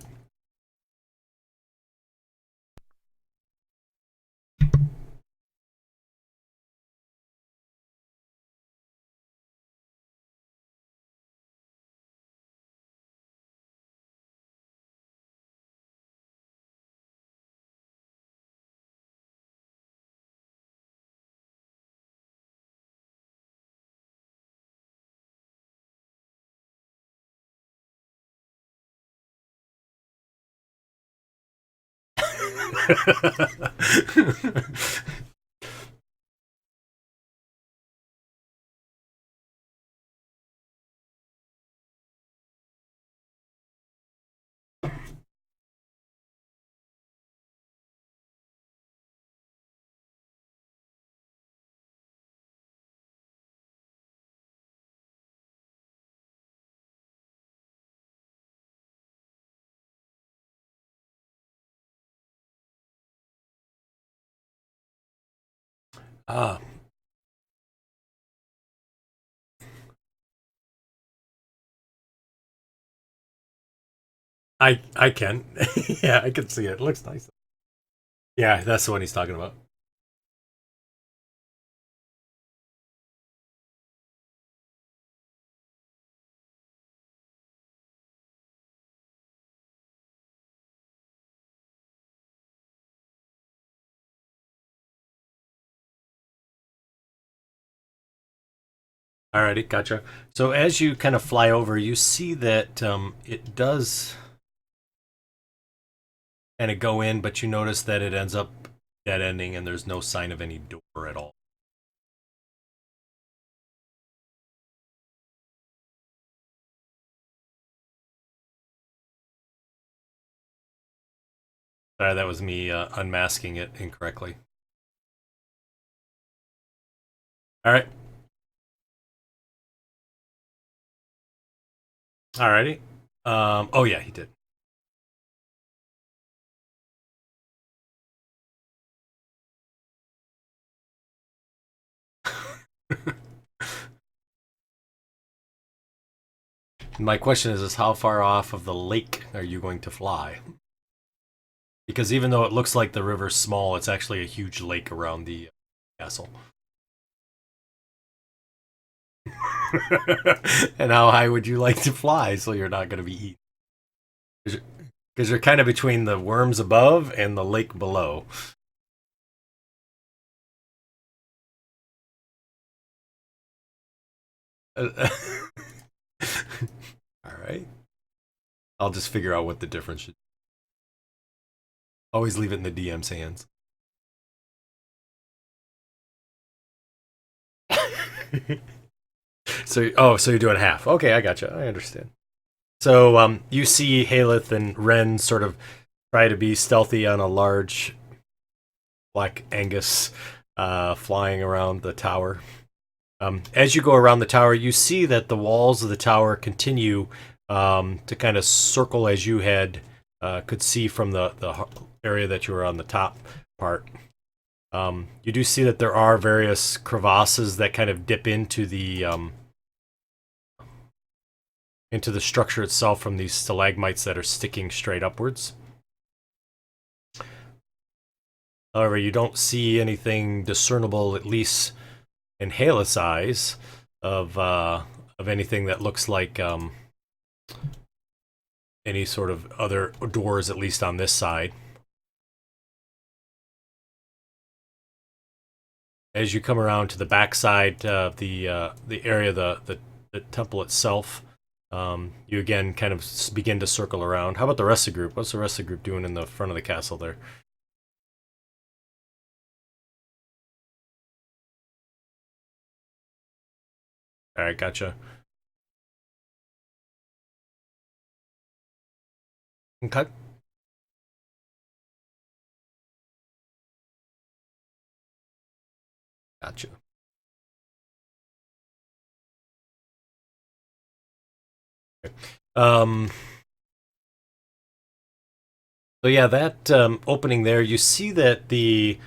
Ah, I can. Yeah, I can see it. It looks nice. Yeah, that's the one he's talking about. Alrighty, gotcha. So as you kind of fly over, you see that it does kind of go in, but you notice that it ends up dead ending, and there's no sign of any door at all. Sorry, that was me unmasking it incorrectly. All right, alrighty. Oh yeah, he did. My question is how far off of the lake are you going to fly? Because even though it looks like the river's small, it's actually a huge lake around the castle. And how high would you like to fly so you're not going to be eaten? Because you're kind of between the worms above and the lake below. All right. I'll just figure out what the difference should. Always leave it in the DM's hands. So you're doing half. Okay, I gotcha. I understand. So you see Haleth and Ren sort of try to be stealthy on a large black Angus flying around the tower. As you go around the tower, you see that the walls of the tower continue to kind of circle as you had could see from the area that you were on the top part. You do see that there are various crevasses that kind of dip into the structure itself from these stalagmites that are sticking straight upwards. However, you don't see anything discernible, at least in Haleth's eyes, of anything that looks like any sort of other doors, at least on this side. As you come around to the backside of the area, the temple itself, you again kind of begin to circle around. How about the rest of the group? What's the rest of the group doing in the front of the castle there? All right, gotcha. Okay, gotcha. Um, so yeah, that opening there, you see that the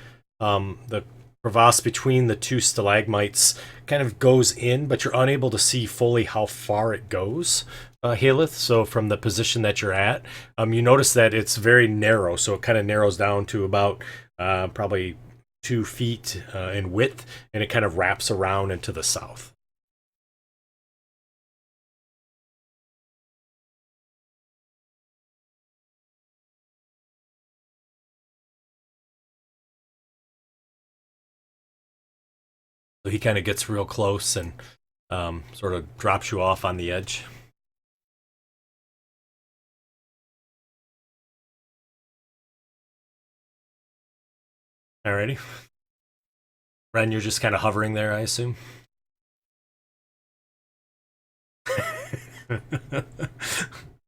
crevasse between the two stalagmites kind of goes in, but you're unable to see fully how far it goes, Haleth. So from the position that you're at, you notice that it's very narrow. So it kind of narrows down to about probably 2 feet in width, and it kind of wraps around into the south. So he kind of gets real close and sort of drops you off on the edge. Alrighty. Ren, you're just kind of hovering there, I assume?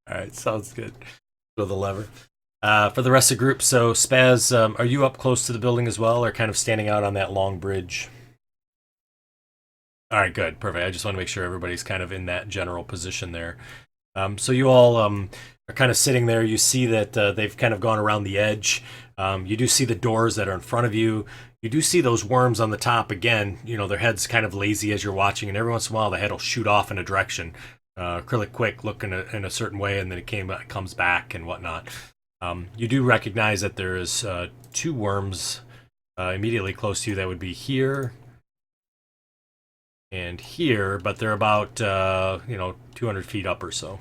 Alright, sounds good. Throw the lever. For the rest of the group, so Spaz, are you up close to the building as well, or kind of standing out on that long bridge? All right, good, perfect. I just want to make sure everybody's kind of in that general position there. So you all are kind of sitting there. You see that they've kind of gone around the edge. You do see the doors that are in front of you. You do see those worms on the top again. You know, their head's kind of lazy as you're watching, and every once in a while the head will shoot off in a direction, really quick, look in a certain way, and then it comes back and whatnot. You do recognize that there is 2 worms immediately close to you. That would be here and here, but they're about 200 feet up or so.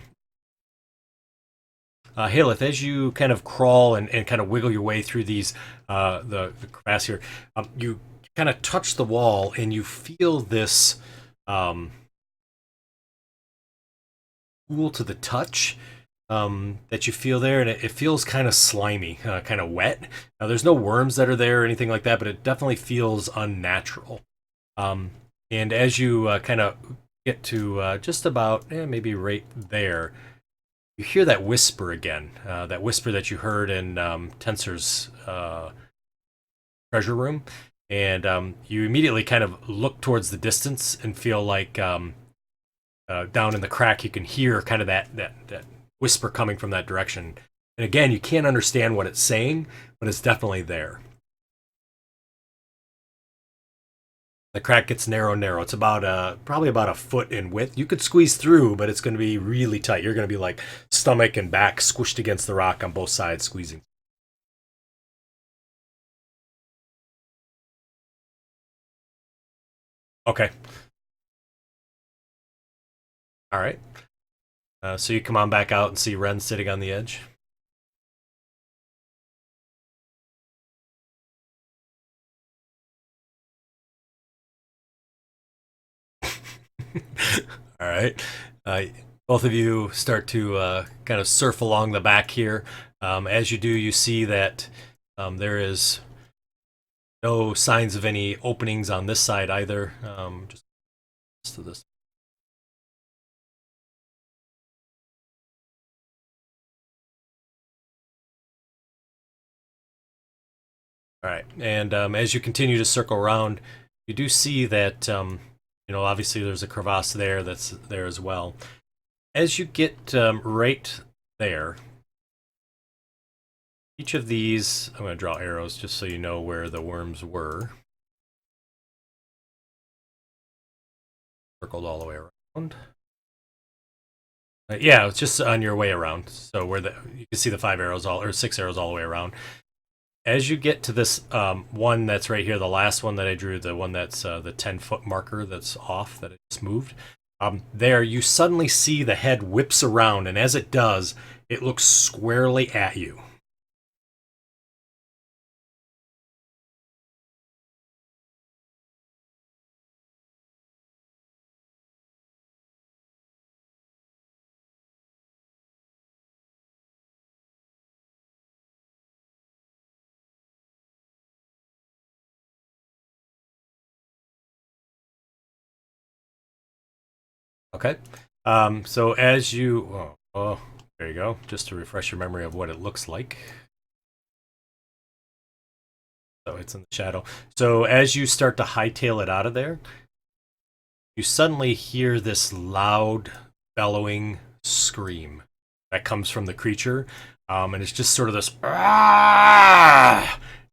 Haleth, as you kind of crawl and kind of wiggle your way through these the crevasse here, you kind of touch the wall and you feel this cool to the touch that you feel there, and it feels kind of slimy, kind of wet. Now, there's no worms that are there or anything like that, but it definitely feels unnatural. And as you kind of get to just about maybe right there, you hear that whisper again, that whisper that you heard in Tenser's treasure room. And you immediately kind of look towards the distance and feel like down in the crack you can hear kind of that whisper coming from that direction. And again, you can't understand what it's saying, but it's definitely there. The crack gets narrow. It's about probably about a foot in width. You could squeeze through, but it's going to be really tight. You're going to be like stomach and back squished against the rock on both sides, squeezing. Okay. All right. So you come on back out and see Ren sitting on the edge. All right. Both of you start to kind of surf along the back here. As you do, you see that there is no signs of any openings on this side either. Just to this. All right. And as you continue to circle around, you do see that obviously there's a crevasse there that's there as well. As you get right there, each of these, I'm going to draw arrows just so you know where the worms were. Circled all the way around. Yeah, it's just on your way around. So where you can see the 5 arrows or 6 arrows all the way around. As you get to this one that's right here, the last one that I drew, the one that's the 10-foot marker that's off, that I just moved, there you suddenly see the head whips around, and as it does, it looks squarely at you. Okay. So as you... Oh, there you go. Just to refresh your memory of what it looks like. So it's in the shadow. So as you start to hightail it out of there, you suddenly hear this loud, bellowing scream that comes from the creature. And it's just sort of this...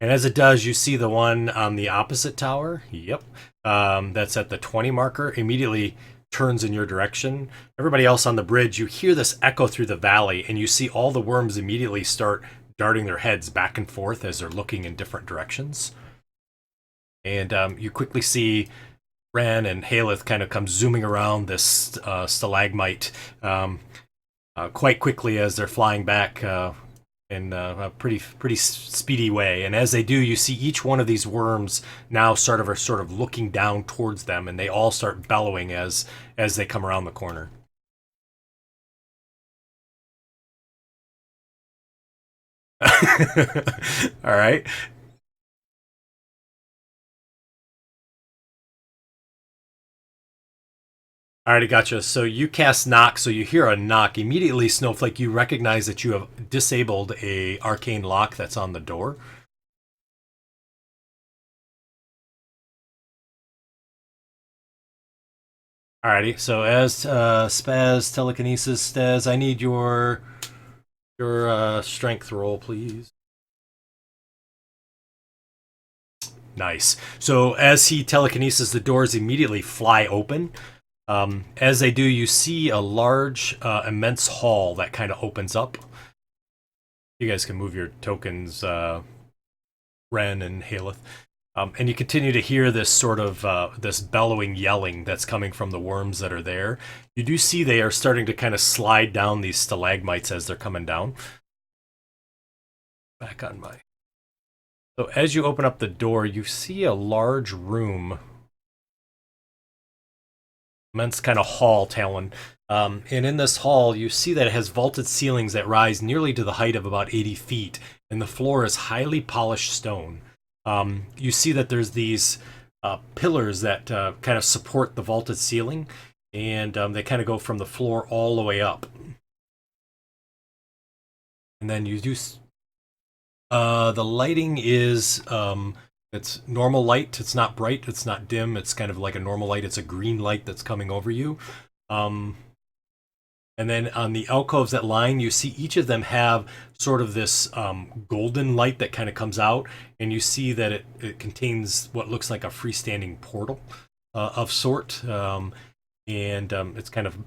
And as it does, you see the one on the opposite tower. Yep. That's at the 20 marker. Immediately turns in your direction. Everybody else on the bridge, you hear this echo through the valley, and you see all the worms immediately start darting their heads back and forth as they're looking in different directions. And you quickly see Ren and Haleth kind of come zooming around this stalagmite quite quickly as they're flying back in a pretty speedy way. And as they do, you see each one of these worms now are sort of looking down towards them, and they all start bellowing as they come around the corner. All right. All right, I gotcha. So you cast knock, so you hear a knock. Immediately, Snowflake, you recognize that you have disabled a arcane lock that's on the door. Alrighty, so as Spaz telekinesis says, I need your strength roll, please. Nice. So as he telekinesis, the doors immediately fly open. As they do, you see a large, immense hall that kind of opens up. You guys can move your tokens, Ren and Haleth. And you continue to hear this sort of this bellowing yelling that's coming from the worms that are there. You do see they are starting to kind of slide down these stalagmites as they're coming down. Back on my... So as you open up the door, you see a large room. Immense kind of hall, Talon. And in this hall, you see that it has vaulted ceilings that rise nearly to the height of about 80 feet. And the floor is highly polished stone. You see that there's these pillars that kind of support the vaulted ceiling, and they kind of go from the floor all the way up. And then you do... the lighting is... it's normal light. It's not bright. It's not dim. It's kind of like a normal light. It's a green light that's coming over you. And then on the alcoves that line, you see each of them have sort of this golden light that kind of comes out, and you see that it contains what looks like a freestanding portal of sort, and it's kind of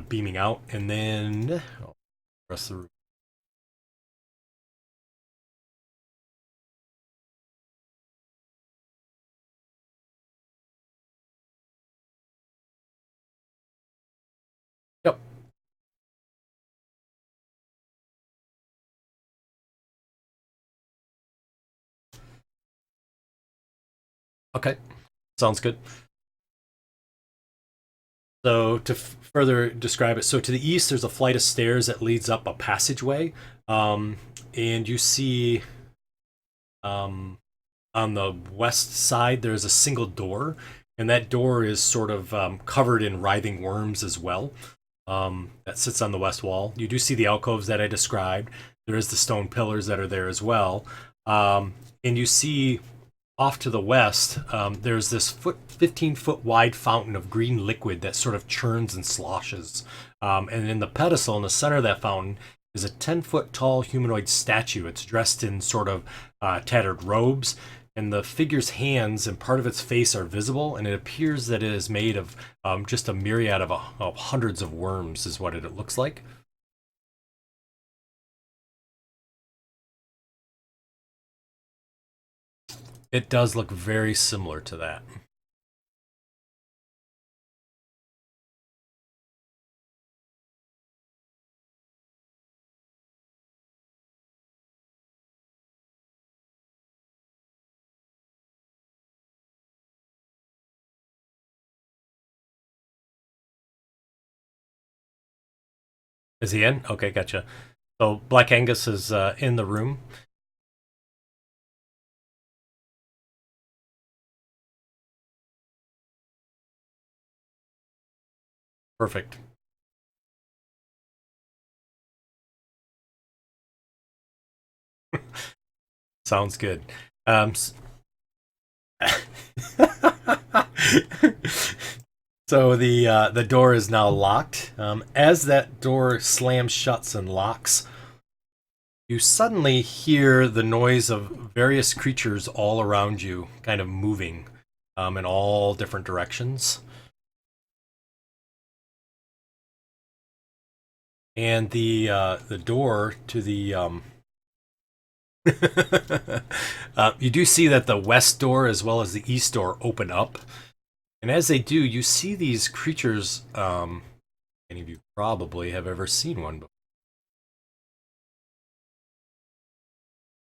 beaming out. And then rest of the room. Yep. Okay. Sounds good. So to further describe it, so to the east, there's a flight of stairs that leads up a passageway, and you see on the west side there's a single door, and that door is sort of covered in writhing worms as well. That sits on the west wall. You do see the alcoves that I described. There is the stone pillars that are there as well, and you see off to the west, there's this 15-foot wide fountain of green liquid that sort of churns and sloshes. And in the pedestal in the center of that fountain is a 10-foot tall humanoid statue. It's dressed in sort of tattered robes, and the figure's hands and part of its face are visible, and it appears that it is made of just a myriad of hundreds of worms is what it looks like. It does look very similar to that. Is he in? Okay, gotcha. So Black Angus is in the room. Perfect. Sounds good. So the door is now locked. As that door slams shuts and locks, You suddenly hear the noise of various creatures all around you, kind of moving in all different directions. And the door to the you do see that the west door as well as the east door open up, and as they do, you see these creatures. Any of you probably have ever seen one before.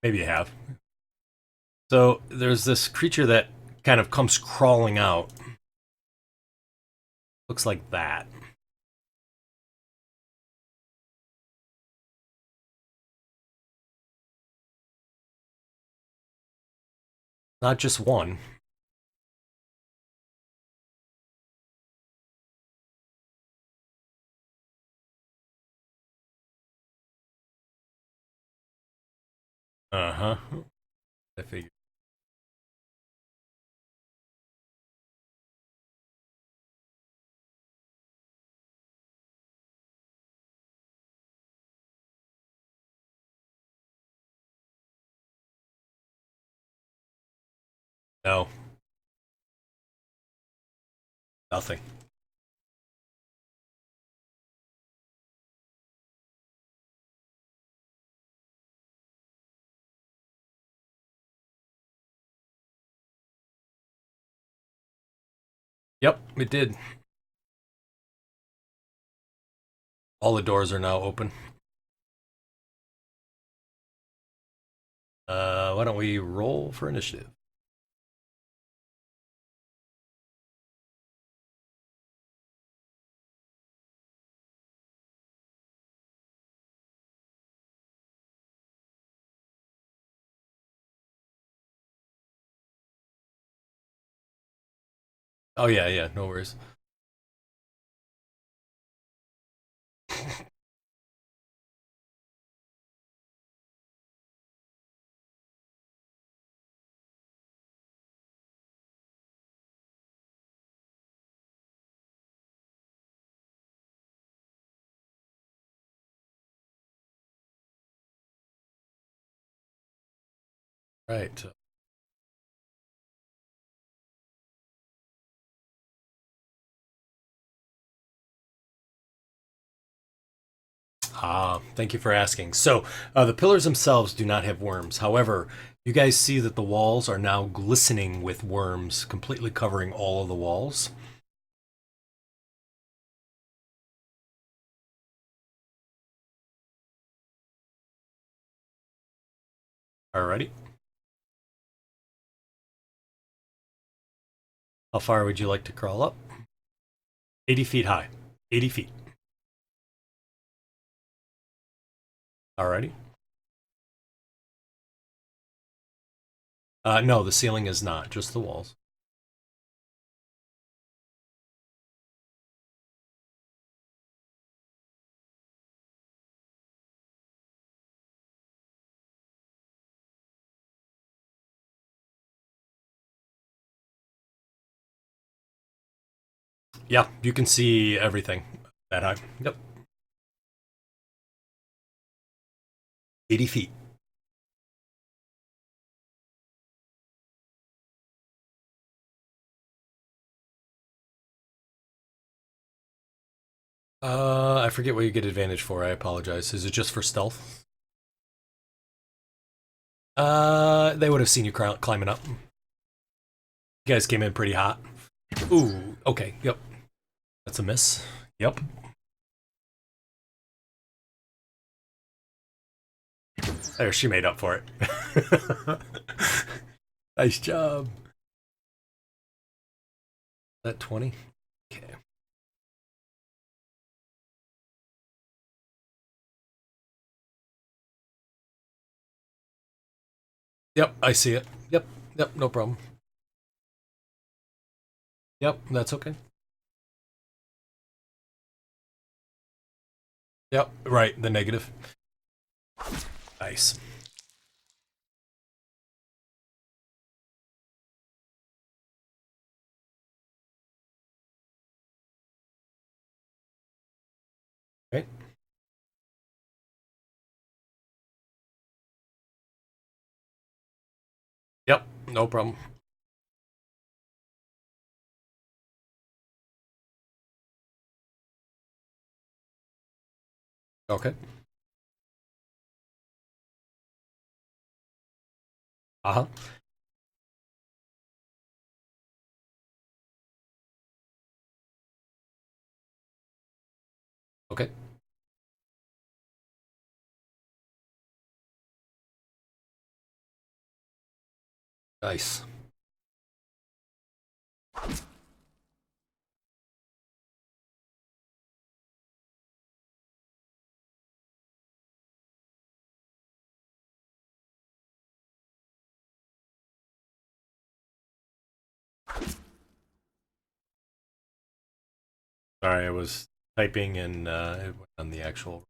Maybe you have. So there's this creature that kind of comes crawling out. Looks like that. Not just one. Uh huh. I figured. No, nothing. Yep, it did. All the doors are now open. Why don't we roll for initiative? Oh yeah, yeah, no worries. Right. Thank you for asking. So, the pillars themselves do not have worms. However, you guys see that the walls are now glistening with worms, completely covering all of the walls. Alrighty. How far would you like to crawl up? 80 feet high. 80 feet. Alrighty. No, the ceiling is not, just the walls. Yeah, you can see everything that high. Yep. 80 feet. I forget what you get advantage for. I apologize. Is it just for stealth? They would have seen you climbing up. You guys came in pretty hot. Ooh, okay. Yep. That's a miss. Yep. There, she made up for it. Nice job. That 20? Okay. Yep, I see it. Yep, yep, no problem. Yep, that's okay. Yep, right, the negative. Nice. Okay. No problem. Okay. Uh-huh. Okay. Nice. Sorry, I was typing and it went on the actual.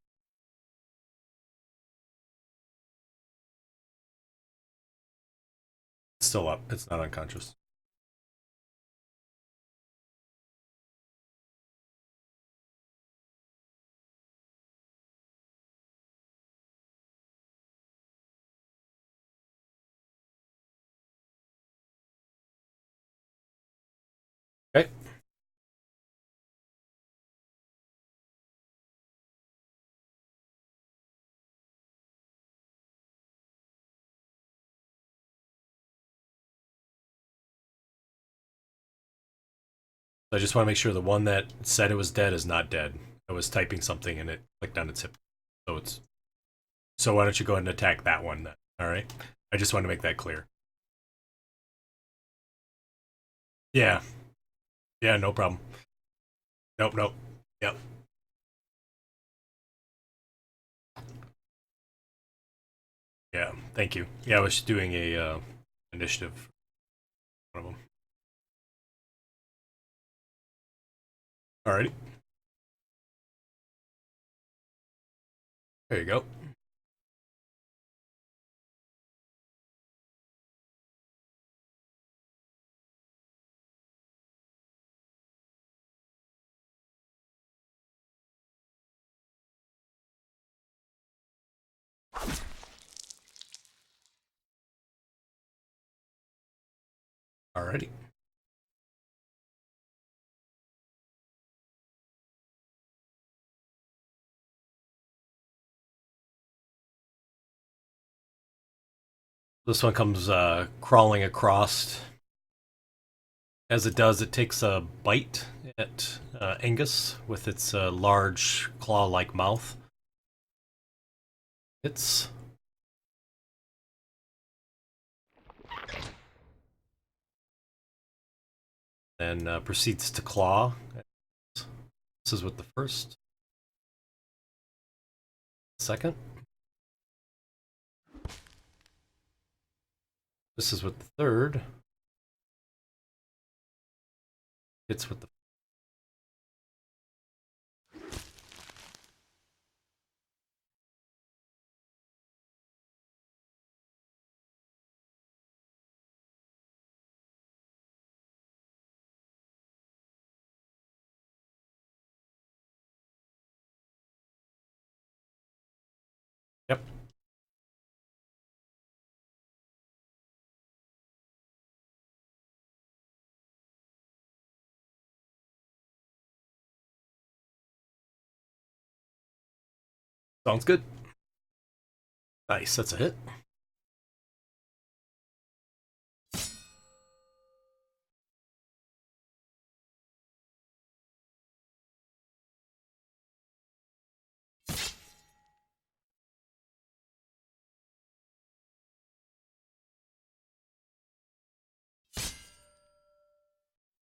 It's still up. It's not unconscious. Okay. I just want to make sure the one that said it was dead is not dead. I was typing something and it clicked on its hip. So it's so why don't you go ahead and attack that one then? All right. I just want to make that clear. Yeah. Yeah, no problem. Nope, nope. Yep. Yeah, thank you. Yeah, I was doing a initiative. One of them. Alrighty. There you go. Alrighty. This one comes crawling across. As it does, it takes a bite at Angus with its large claw-like mouth. It's and proceeds to claw. This is with the first, second. This is with the third. Hits with the. Yep. Sounds good. Nice. That's a hit.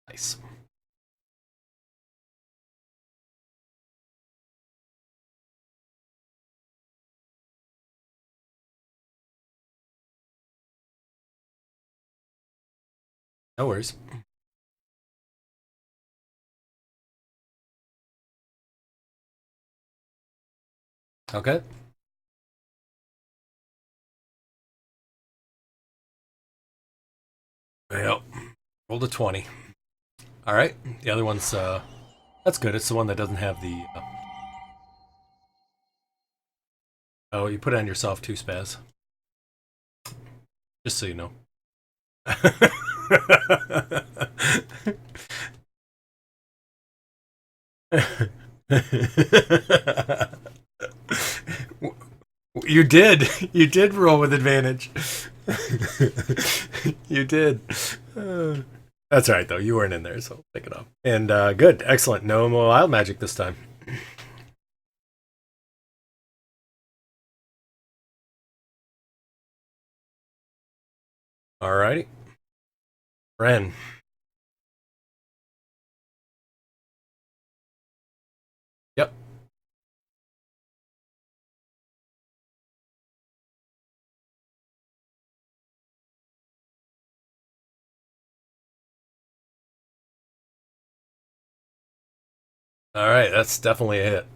Nice. No worries. Okay. Yep. Rolled a 20. All right. The other one's that's good. It's the one that doesn't have the. Oh, you put it on yourself too, Spaz. Just so you know. You did. You did roll with advantage. You did. That's all right, though. You weren't in there, so I'll pick it up. And good. Excellent. No more wild magic this time. All righty. Ren. Yep. All right. That's definitely a hit.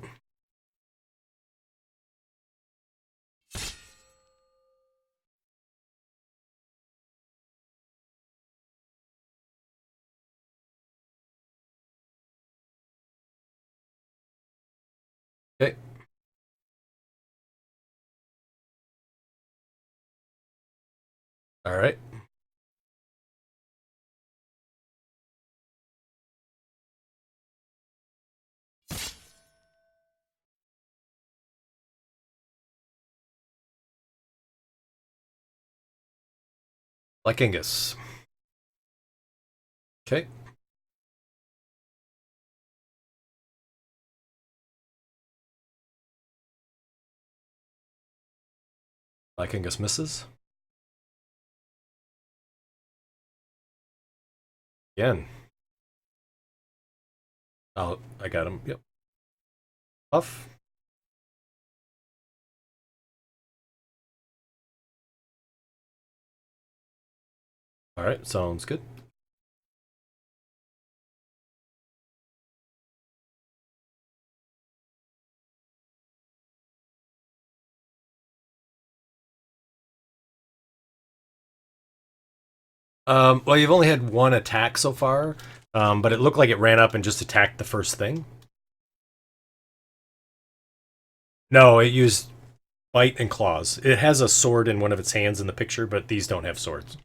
Okay. All right. Lycangus. Okay. Lycangus misses. Again. Oh, I got him. Yep. Puff. All right. Sounds good. Well, you've only had one attack so far, but it looked like it ran up and just attacked the first thing. No, it used bite and claws. It has a sword in one of its hands in the picture, but these don't have swords.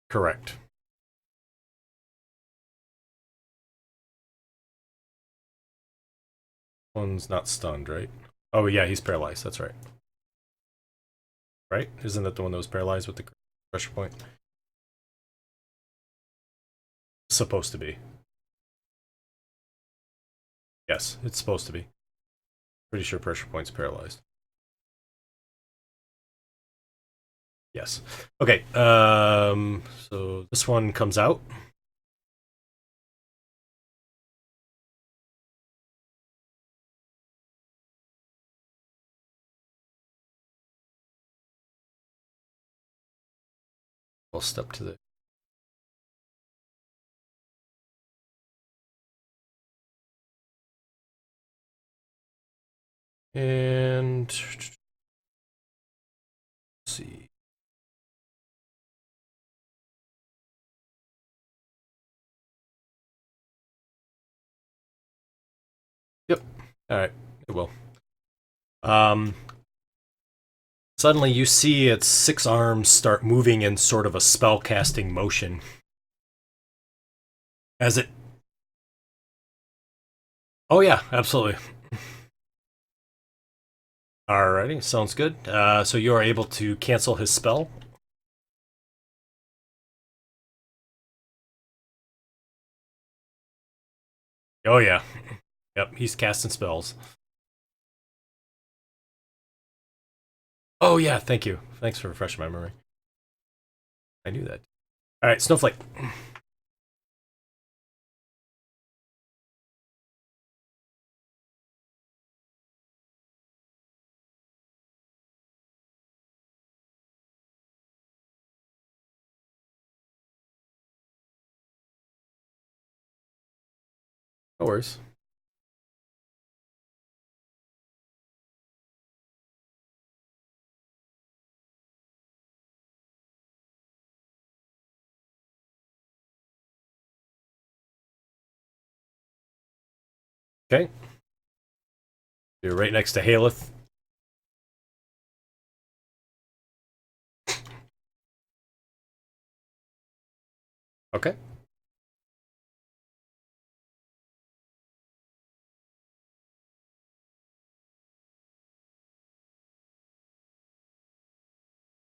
Correct. One's not stunned, right? Oh, yeah, he's paralyzed. That's right. Right? Isn't that the one that was paralyzed with the pressure point? Supposed to be. Yes, it's supposed to be. Pretty sure pressure point's paralyzed. Yes. Okay. So this one comes out. I'll step to the. And let's see. Yep. All right. It will. Um, Suddenly, you see its six arms start moving in sort of a spell casting motion as it. Oh yeah, absolutely. Alrighty, sounds good. So you are able to cancel his spell. Oh yeah. Yep, he's casting spells. Oh yeah, thank you. Thanks for refreshing my memory. I knew that. All right, Snowflake. No worries. Okay. You're right next to Haleth. Okay.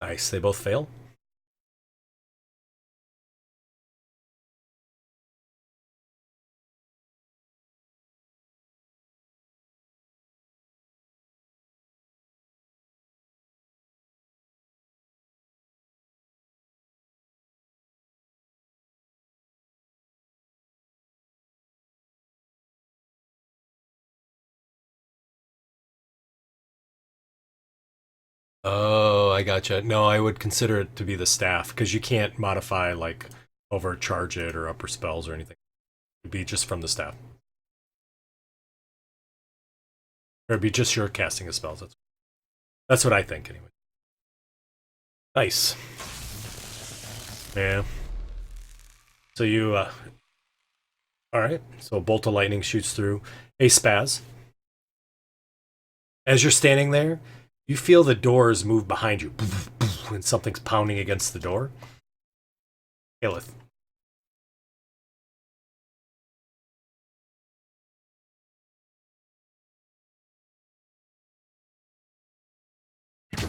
Nice. They both fail. Oh, I gotcha. No, I would consider it to be the staff because you can't modify like overcharge it or upper spells or anything. It'd be just from the staff. Or it'd be just your casting of spells. That's what I think anyway. Nice. Yeah. So you alright. So a bolt of lightning shoots through. A spaz. As you're standing there, you feel the doors move behind you. And something's pounding against the door. Haleth.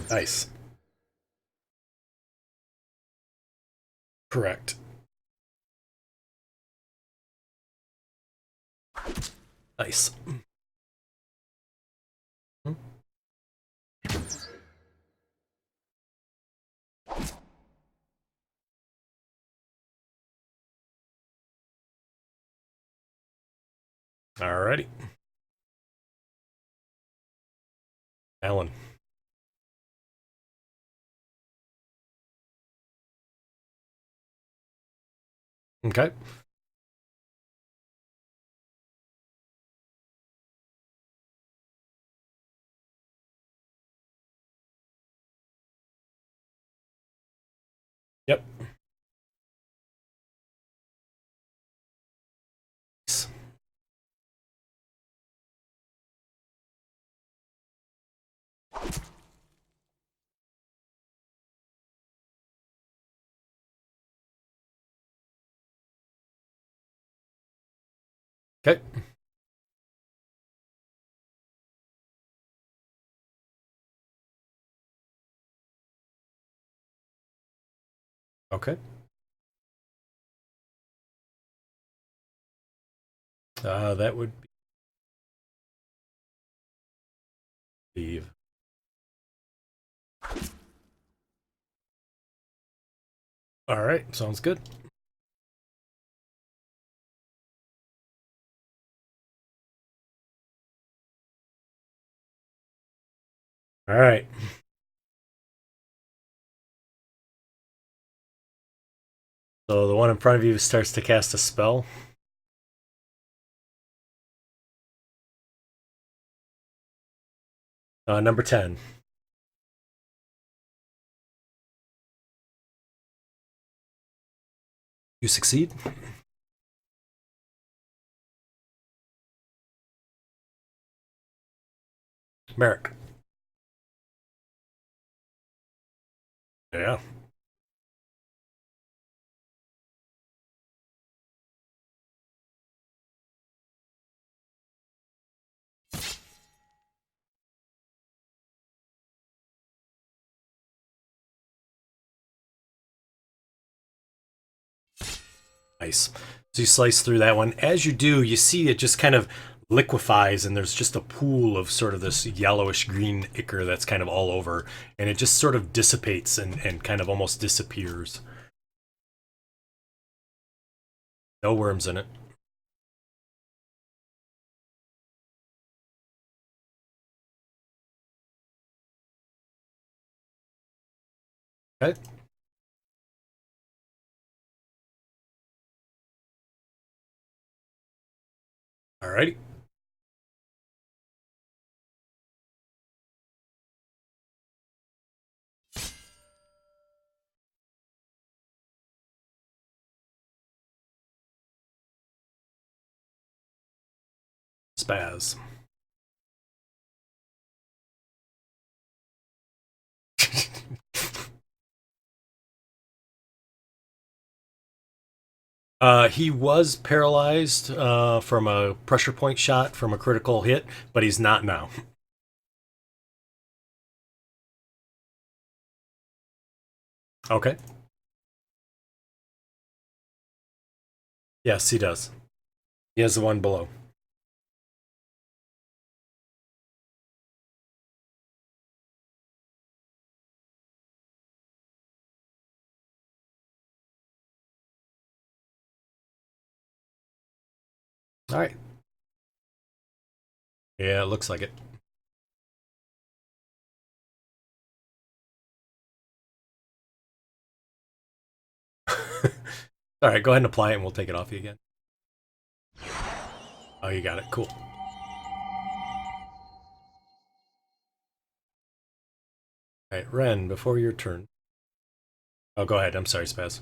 Nice. Correct. Nice. Alrighty. Alan. Okay. Yep. Okay. Okay. That would be Steve. All right. Sounds good. All right. So the one in front of you starts to cast a spell. Number 10. You succeed. Merrick. Yeah. Nice. So you slice through that one. As you do, you see it just kind of liquefies, and there's just a pool of sort of this yellowish green ichor that's kind of all over, and it just sort of dissipates and kind of almost disappears. No worms in it. Okay. Alrighty. Spaz. He was paralyzed from a pressure point shot from a critical hit, but he's not now. Okay. Yes, he does. He has the one below. All right. Yeah, it looks like it. All right, go ahead and apply it and we'll take it off you again. Oh, you got it. Cool. All right, Ren, before your turn. Oh, go ahead. I'm sorry, Spaz.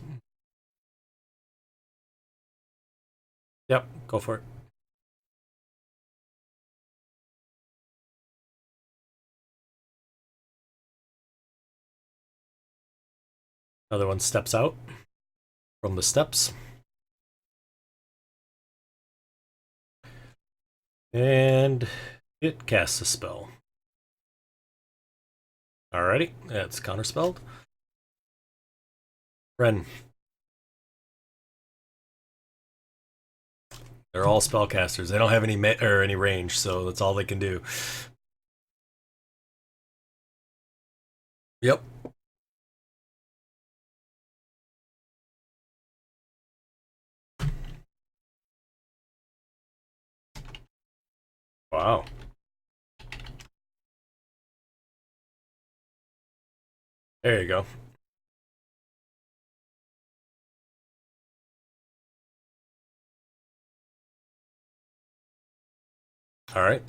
Yep, go for it. Another one steps out from the steps. And it casts a spell. Alrighty, that's counterspelled. Ren. They're all spellcasters. They don't have any or any range, so that's all they can do. Yep. Wow. There you go. All right.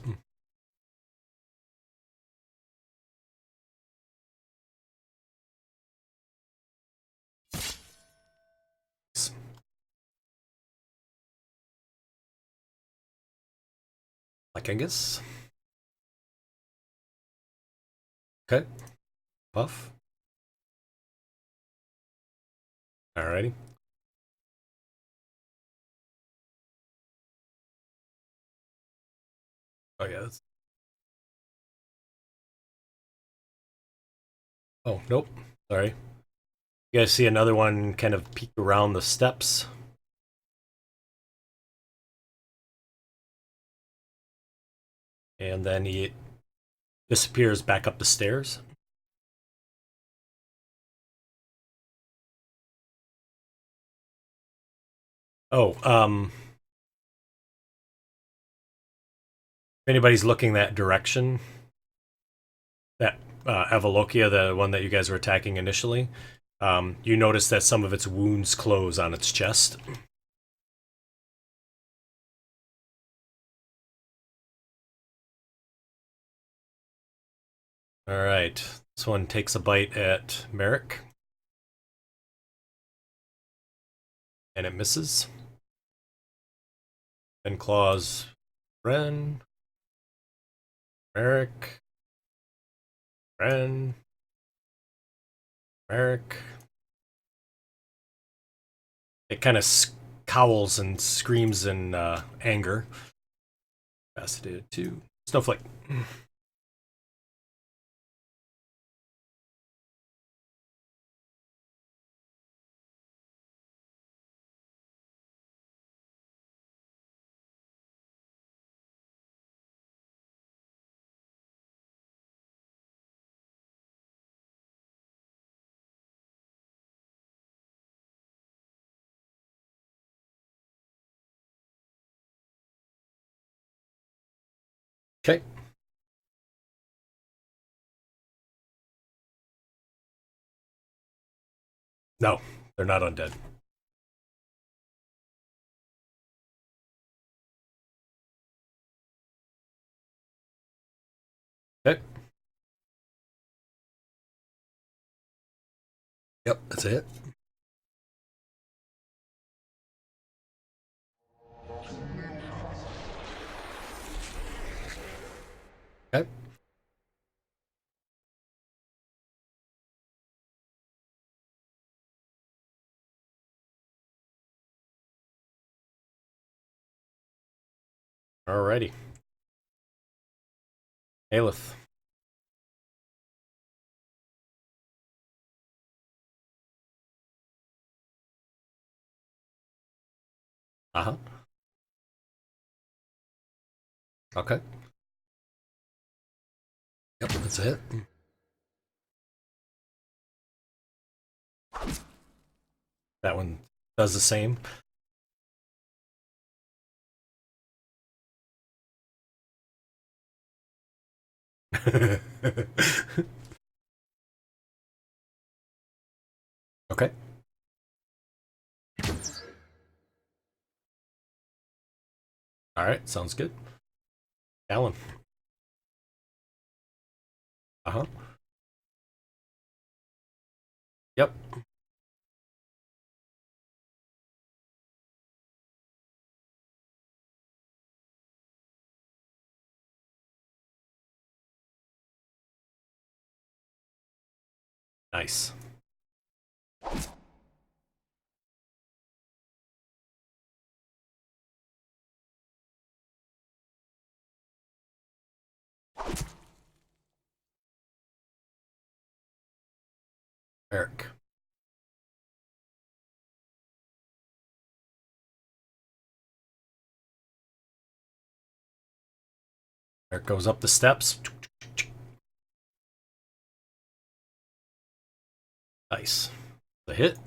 Like I guess. Okay. Buff. Alrighty. Oh yeah. Oh nope. Sorry. You guys see another one kind of peek around the steps. And then he disappears back up the stairs. Oh, if anybody's looking that direction, that Avalokia, the one that you guys were attacking initially, you notice that some of its wounds close on its chest. All right. This one takes a bite at Merrick. And it misses. Then claws Ren, Merrick, Ren, Merrick. It kind of scowls and screams in anger. Fascinated to Snowflake. Okay. No, they're not undead. Okay. Yep, that's it. Okay. Alrighty. Haleth. Uh-huh. Okay. Yep, that's it. That one does the same. Okay. All right, sounds good. Alan. Uh-huh. Yep. Nice. Eric. Eric goes up the steps. Nice. The hit.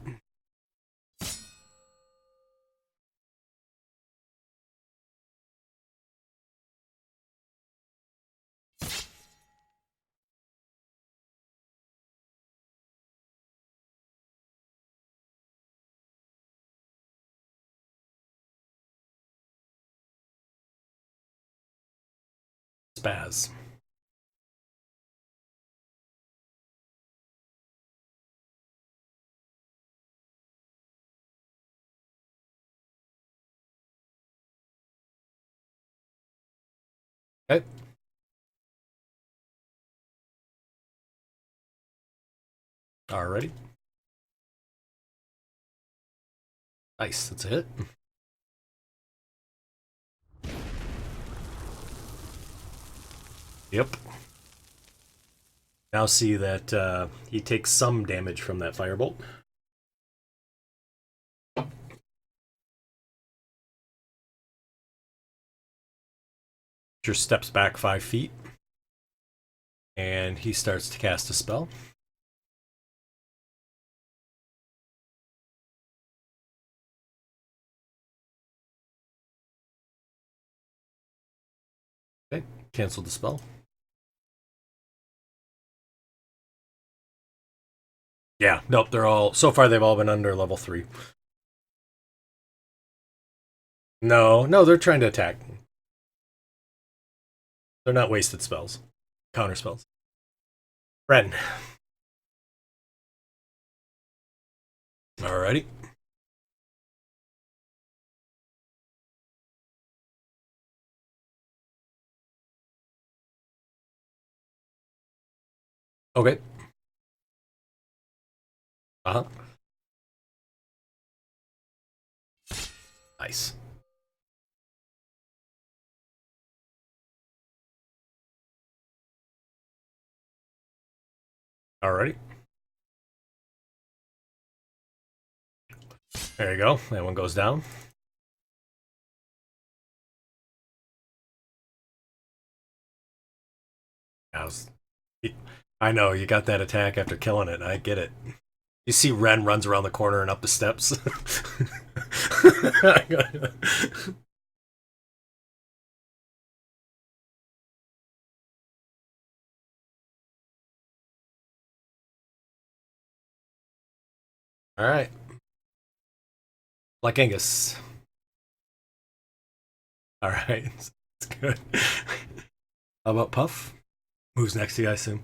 Spaz. Okay. Alrighty. Nice. That's a hit. Yep. Now see that he takes some damage from that firebolt. Just steps back 5 feet. And he starts to cast a spell. Okay. Cancel the spell. Yeah. Nope. They're all, so far they've all been under level 3. No, they're trying to attack. They're not wasted spells. Counter spells. Ren. Alrighty. Okay. Uh-huh. Nice. Alrighty. There you go. That one goes down. I know, you got that attack after killing it. I get it. You see Ren runs around the corner and up the steps. All right. Like Angus. All right. That's good. How about Puff? Who's next to you, I assume?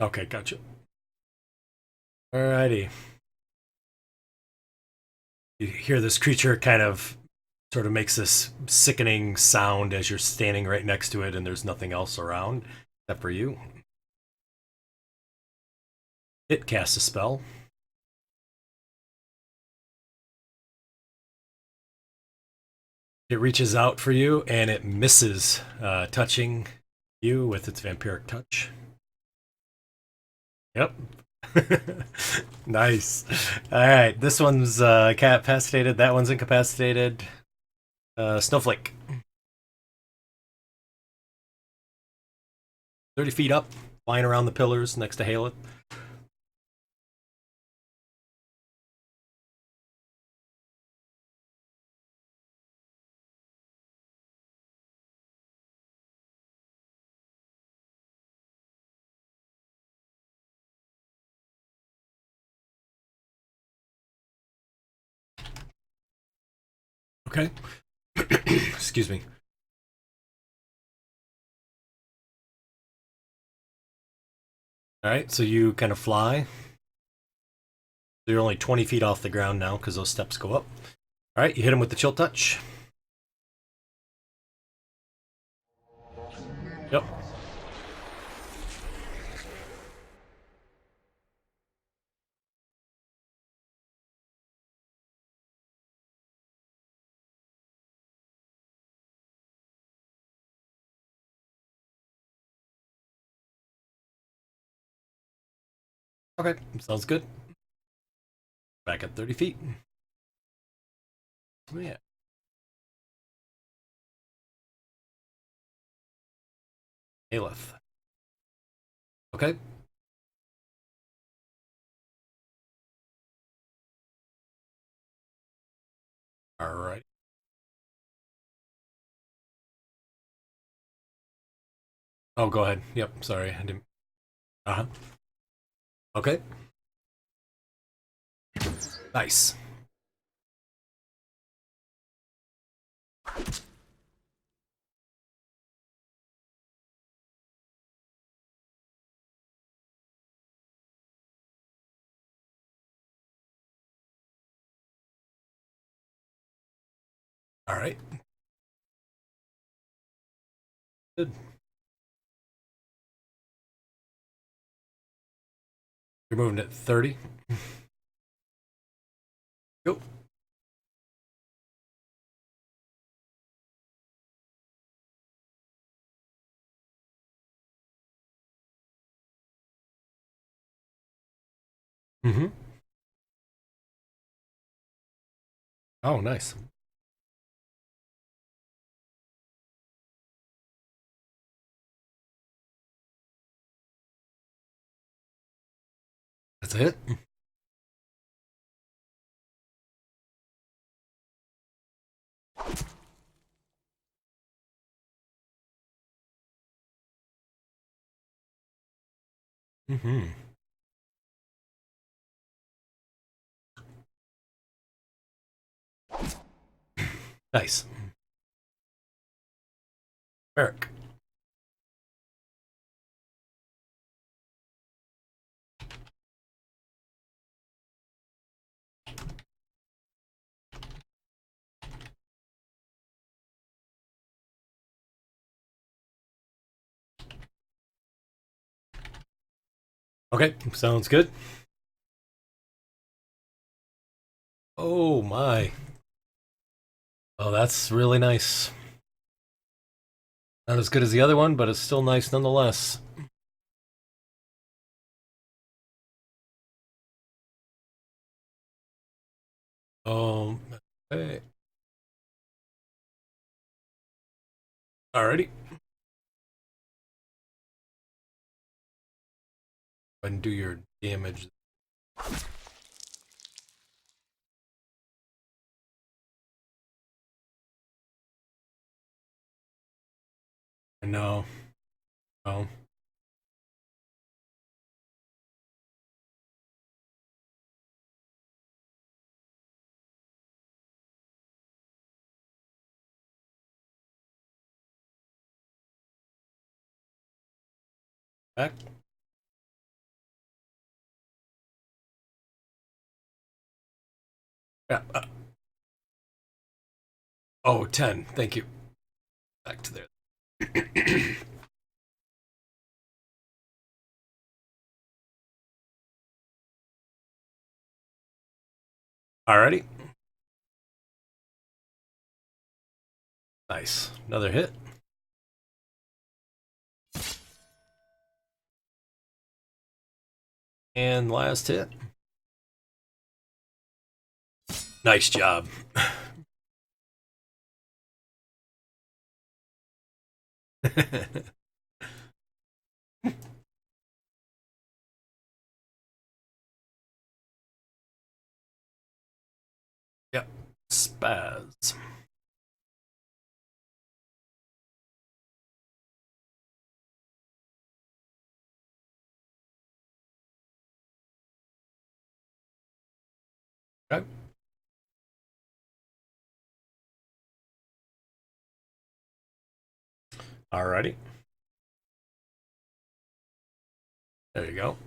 Okay, gotcha. Alrighty. You hear this creature kind of sort of makes this sickening sound as you're standing right next to it and there's nothing else around except for you. It casts a spell. It reaches out for you and it misses, touching you with its vampiric touch. Yep. Nice. All right, this one's capacitated. That one's incapacitated. Snowflake. 30 feet up, flying around the pillars next to Haleth. Okay. Excuse me. All right, so you kind of fly. You're only 20 feet off the ground now because those steps go up. All right, you hit him with the chill touch. Yep. Okay, sounds good. Back at 30 feet. Oh, yeah. Haleth. Okay. All right. Oh, go ahead. Yep. Sorry, I didn't. Uh huh. Okay. Nice. All right. Good. You're moving at 30. Go. Mm-hmm. Oh, nice. That's it. Mm-hmm. Nice. Eric. Okay, sounds good. Oh my. Oh, that's really nice. Not as good as the other one, but it's still nice nonetheless. Hey. Alrighty. And do your damage. No. No. Back. Yeah. Oh, 10. Thank you. Back to there. Alrighty. Nice. Another hit. And last hit. Nice job. Yep. Spaz. Okay. Alrighty. There you go.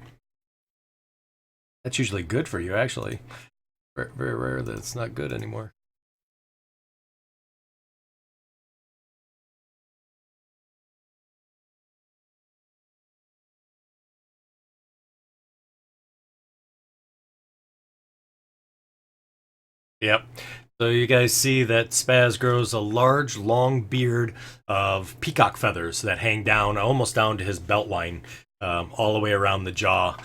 That's usually good for you, actually. Very, very rare that it's not good anymore. Yep. So you guys see that Spaz grows a large, long beard of peacock feathers that hang down, almost down to his belt line, all the way around the jaw.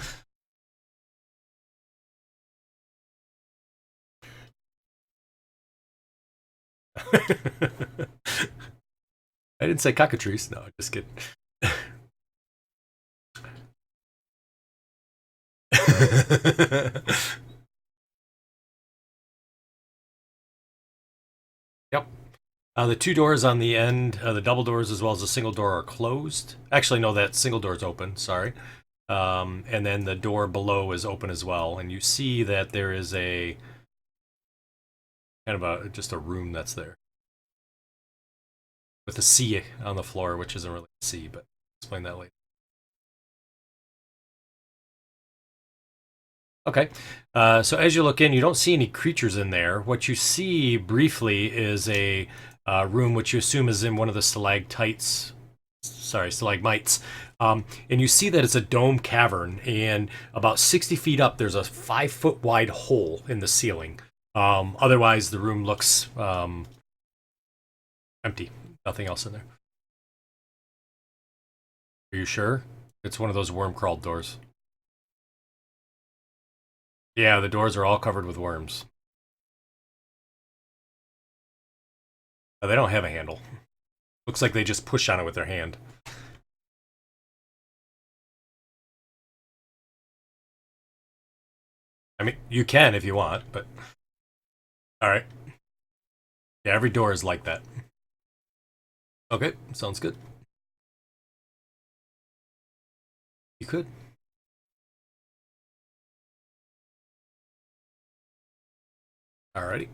I didn't say cockatrice. No, just kidding. Yep. The two doors on the end, the double doors as well as the single door are closed. Actually, no, that single door is open. Sorry. And then the door below is open as well. And you see that there is a kind of just a room that's there with a C on the floor, which isn't really a C, but I'll explain that later. Okay. So as you look in, you don't see any creatures in there. What you see briefly is a room which you assume is in one of the stalagmites. And you see that it's a dome cavern, and about 60 feet up, there's a 5-foot wide hole in the ceiling. Otherwise, the room looks empty. Nothing else in there. Are you sure? It's one of those wormcrawl doors. Yeah, the doors are all covered with worms. They don't have a handle. Looks like they just push on it with their hand. I mean, you can if you want, but... Alright. Yeah, every door is like that. Okay, sounds good. You could. Alrighty.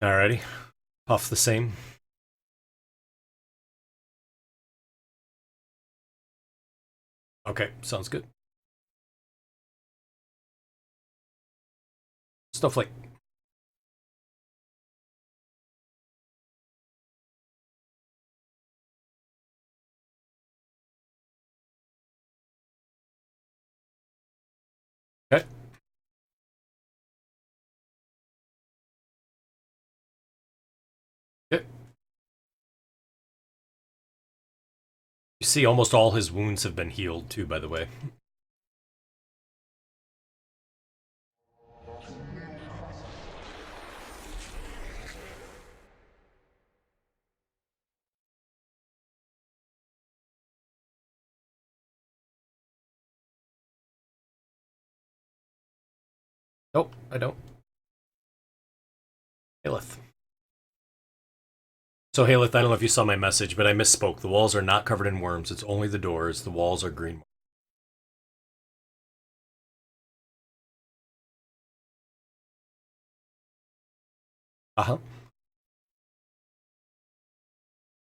Alrighty. Puff the same. Okay, sounds good. Snowflake. Okay. Okay. You see almost all his wounds have been healed too, by the way. Nope, I don't. Haleth. So Haleth, I don't know if you saw my message, but I misspoke. The walls are not covered in worms. It's only the doors. The walls are green. Uh-huh.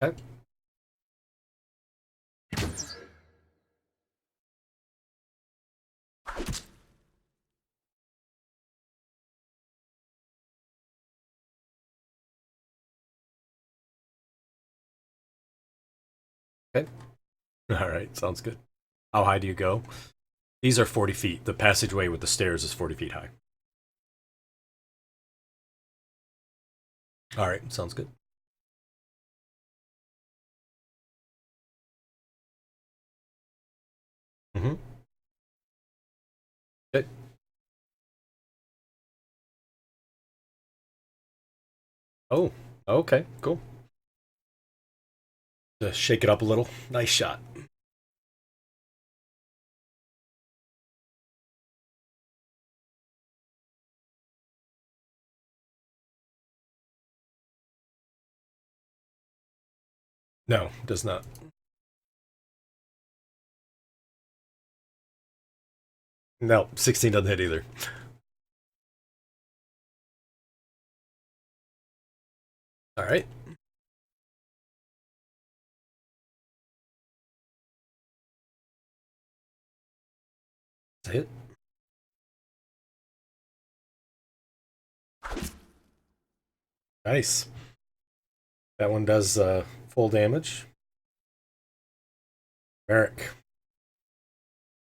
Okay. Okay. All right, sounds good. How high do you go? These are 40 feet. The passageway with the stairs is 40 feet high. All right, sounds good. Mm-hmm. Good. Oh, okay, cool. Just shake it up a little. Nice shot. No, does not. No, 16 doesn't hit either. All right. Hit. Nice. That one does full damage. Merrick.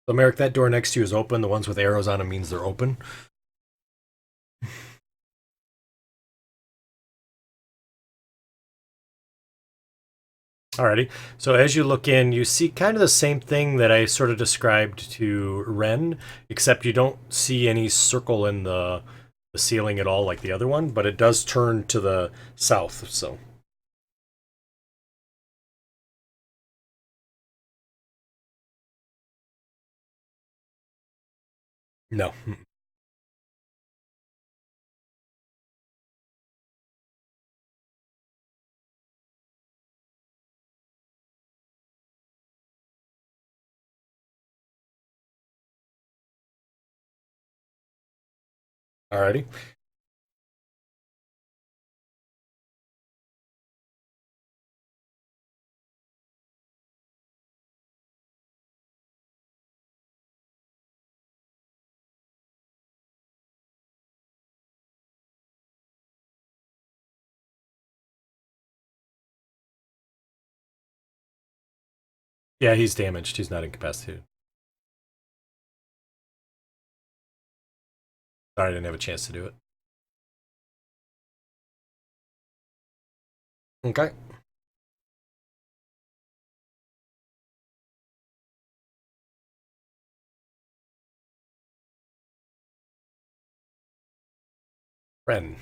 So, Merrick, that door next to you is open. The ones with arrows on them means they're open. Alrighty. So as you look in, you see kind of the same thing that I sort of described to Ren, except you don't see any circle in the ceiling at all like the other one, but it does turn to the south. So no. Alrighty. Yeah, he's damaged. He's not incapacitated. Sorry, I didn't have a chance to do it. Okay. Ren.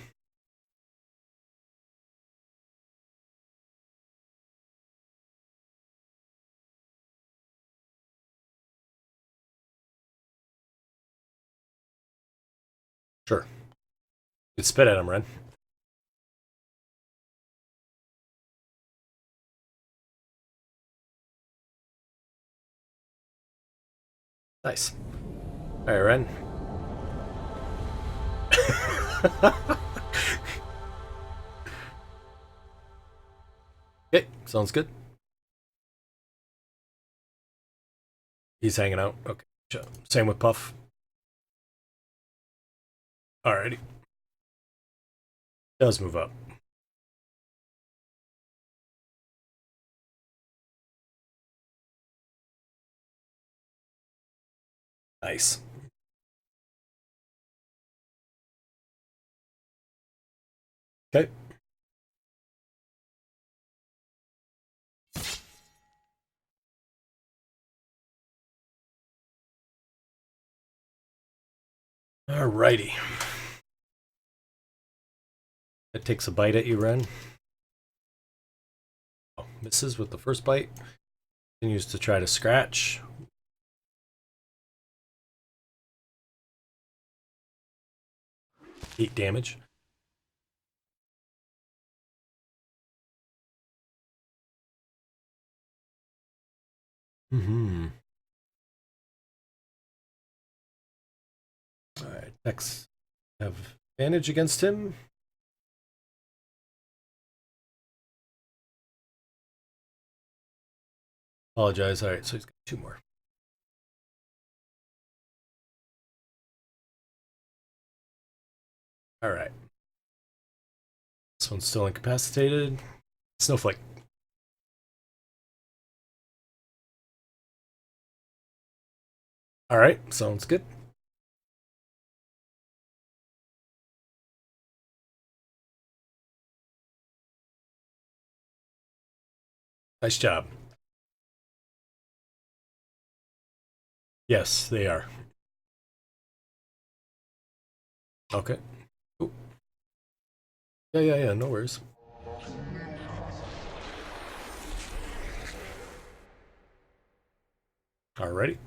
Sure. You spit at him, Ren. Nice. All right, Ren. Okay, sounds good. He's hanging out. Okay. Same with Puff. Alrighty. Does move up. Nice. Okay. Alrighty. It takes a bite at you, Ren. Oh, misses with the first bite. Continues to try to scratch. 8 damage. Mm-hmm. Alright, next. Have advantage against him. Apologize. Alright, so he's got 2 more. Alright. This one's still incapacitated. Snowflake. Alright, sounds good. Nice job. Yes, they are. Okay. Ooh. Yeah, no worries. Alrighty.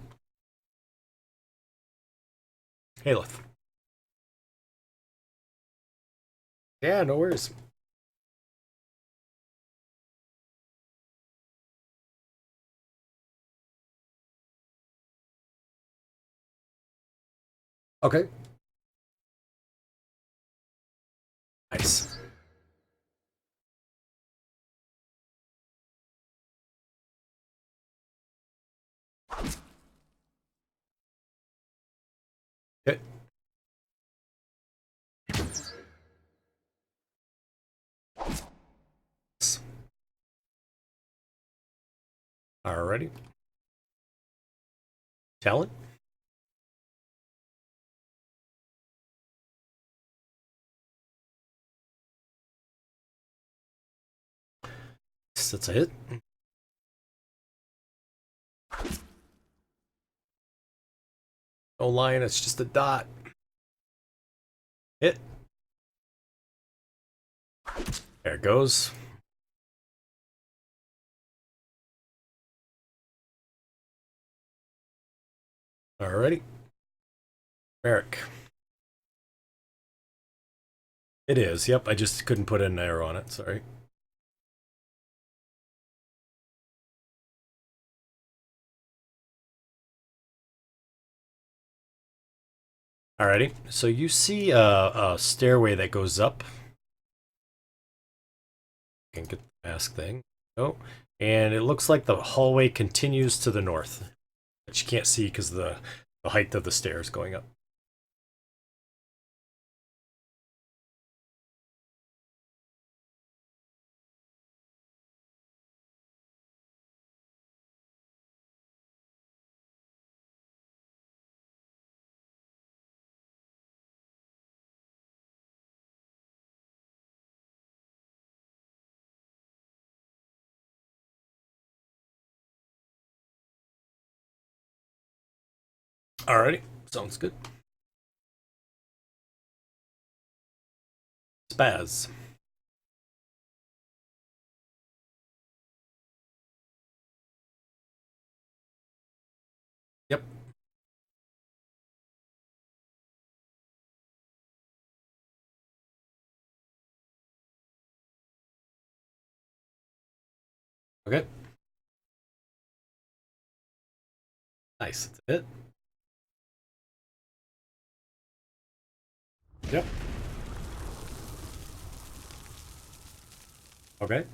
Haleth. Yeah, no worries. Okay. Nice. Okay. Alrighty. Talent. That's a hit. No line, it's just a dot. Hit. There it goes. Alrighty. Merrick. It is. Yep, I just couldn't put an arrow on it. Sorry. Alrighty. So you see a stairway that goes up. Can get the mask thing. Oh, and it looks like the hallway continues to the north, but you can't see because the height of the stairs going up. Alrighty. Sounds good. Spaz. Yep. Okay. Nice. That's it. Yep. Okay.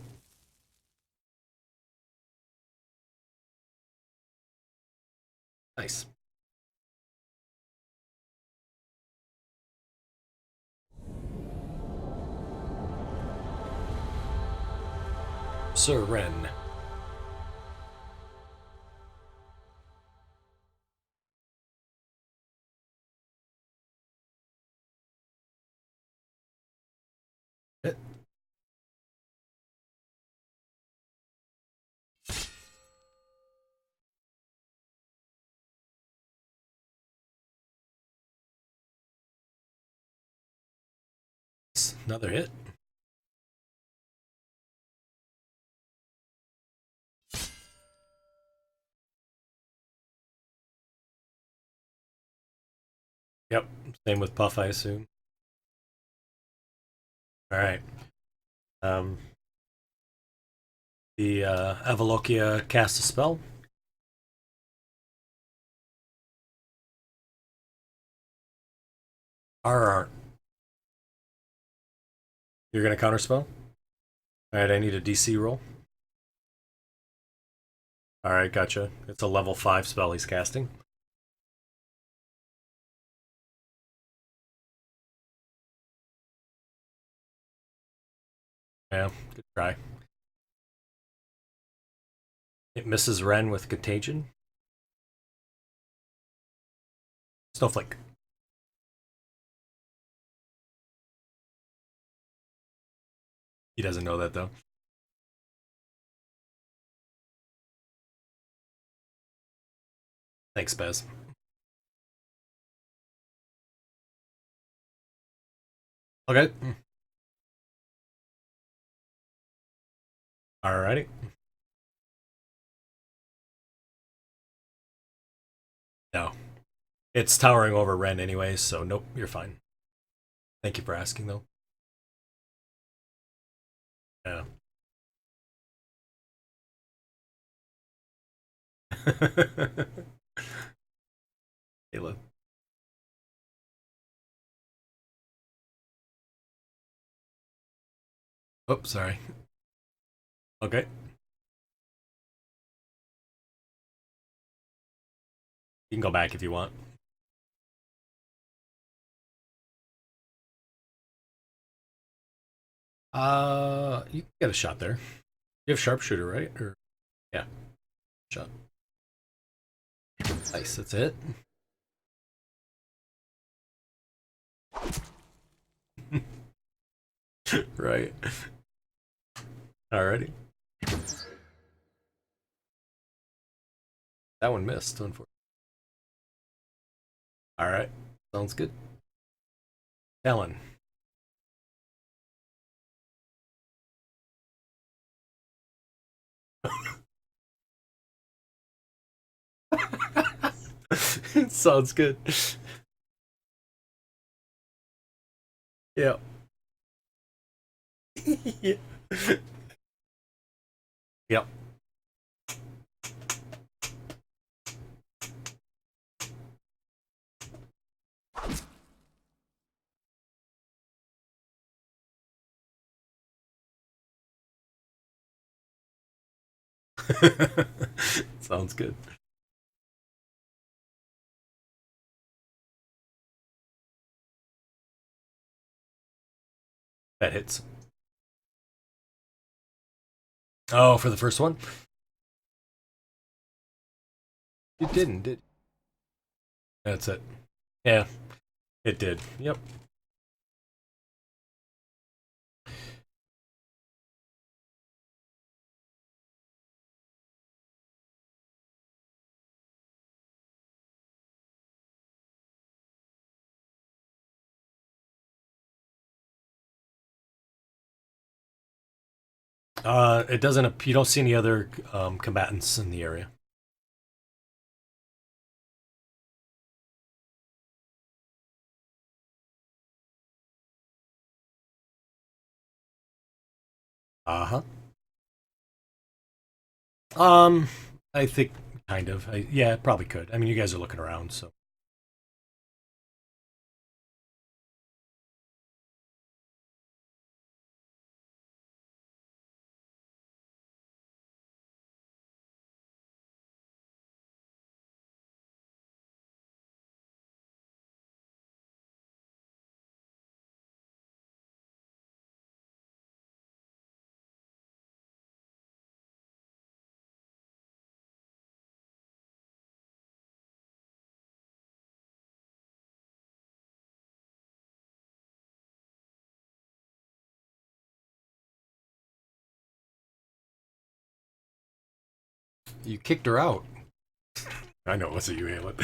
Nice. Sir Ren. Hit. Another hit. Yep. Same with Puff, I assume. All right. Um, the Avalokia cast a spell. R. You're gonna counterspell. All right. I need a DC roll. All right. Gotcha. It's a level 5 spell he's casting. Yeah. Good try. It misses Ren with Contagion. Snowflake. He doesn't know that though. Thanks, Bez. Okay. Alrighty. No. It's towering over Ren anyways, so nope, you're fine. Thank you for asking, though. Yeah. Haleth. Oops, sorry. Okay. You can go back if you want. You can get a shot there. You have sharpshooter, right? Or yeah, shot. Nice, that's it. Right. Alrighty. That one missed, unfortunately. Alright. Sounds good. Ellen. Sounds good. Yeah. Yeah. Yep. Sounds good. That hits. Oh, for the first one? You didn't, did you? That's it. Yeah, it did. Yep. It doesn't. You don't see any other combatants in the area. Uh huh. Um, I think kind of. Yeah, probably could. I mean, you guys are looking around, so. You kicked her out. I know it wasn't you, Halen.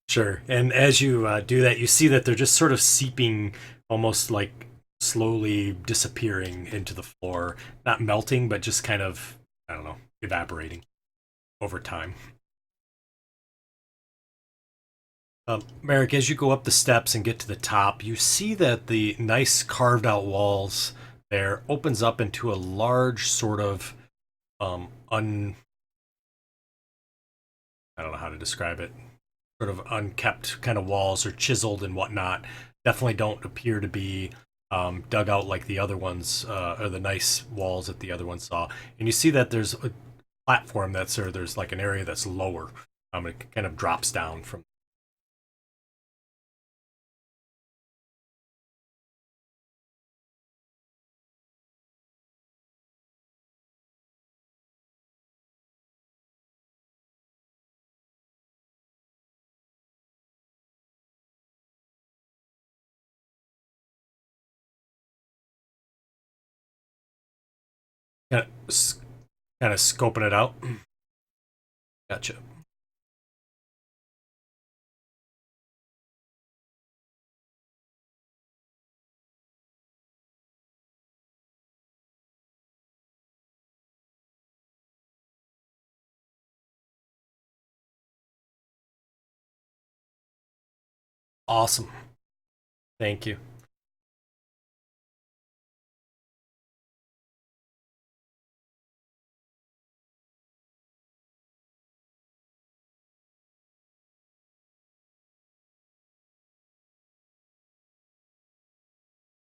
Sure. And as you do that, you see that they're just sort of seeping, almost like slowly disappearing into the floor. Not melting, but just kind of, I don't know, evaporating over time. Merrick, as you go up the steps and get to the top, you see that the nice carved out walls there opens up into a large sort of un I don't know how to describe it. Sort of unkept kind of walls or chiseled and whatnot. Definitely don't appear to be dug out like the other ones, or the nice walls that the other ones saw. And you see that there's a platform that's, or there's like an area that's lower. It kind of drops down from. Kind of, kind of scoping it out. Gotcha. Awesome. Thank you.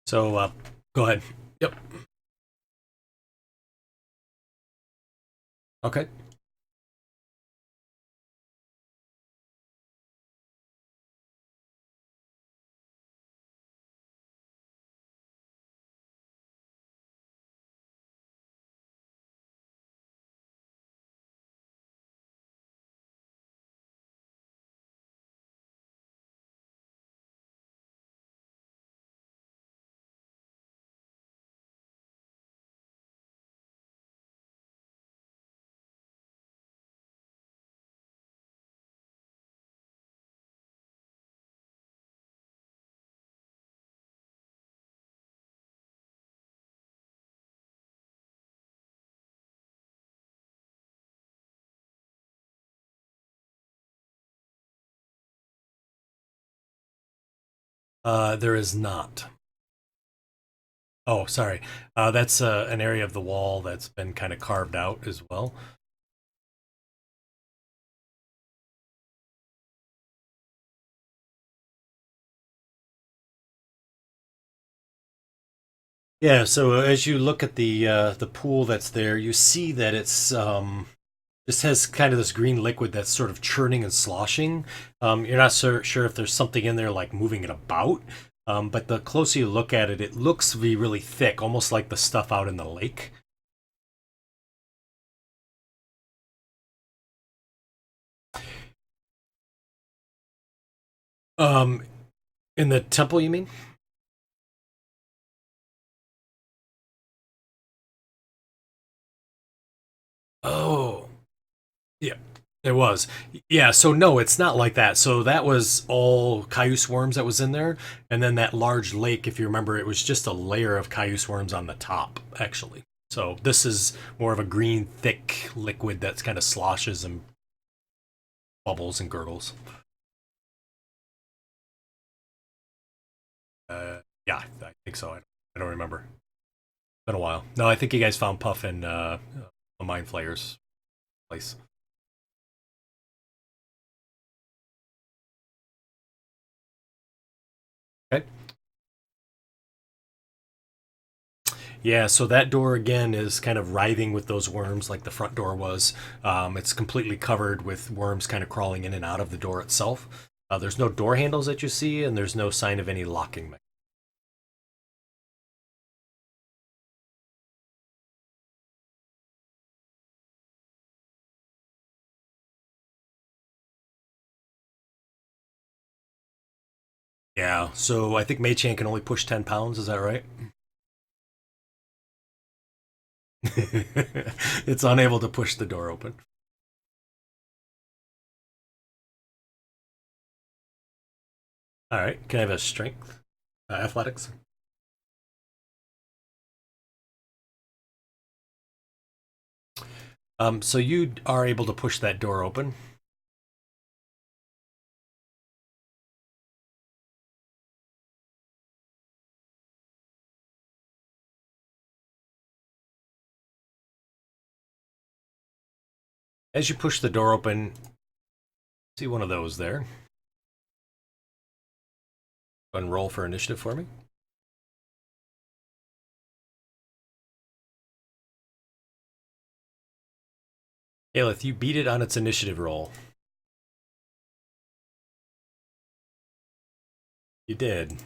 So, go ahead. Yep. Okay. There is not. Oh, sorry. That's an area of the wall that's been kind of carved out as well. Yeah. So as you look at the pool that's there, you see that it's just has kind of this green liquid that's sort of churning and sloshing. You're not sure if there's something in there like moving it about. But the closer you look at it, it looks to be really thick, almost like the stuff out in the lake. Um, in the temple, you mean? Oh, yeah, it was. Yeah, so no, it's not like that. So that was all Kyuss worms that was in there, and then that large lake, if you remember, it was just a layer of Kyuss worms on the top, actually. So this is more of a green, thick liquid that's kind of sloshes and bubbles and gurgles. Yeah, I think so. I don't remember. It's been a while. No, I think you guys found Puff in a Mind Flayer's place. Okay. Yeah, so that door again is kind of writhing with those worms like the front door was. It's completely covered with worms kind of crawling in and out of the door itself. There's no door handles that you see, and there's no sign of any locking mechanism. Yeah, so I think Mei-chan can only push 10 pounds, is that right? It's unable to push the door open. All right, can I have a strength? Athletics? So you are able to push that door open. As you push the door open, see one of those there. Go and roll for initiative for me. Haleth, you beat it on its initiative roll. You did.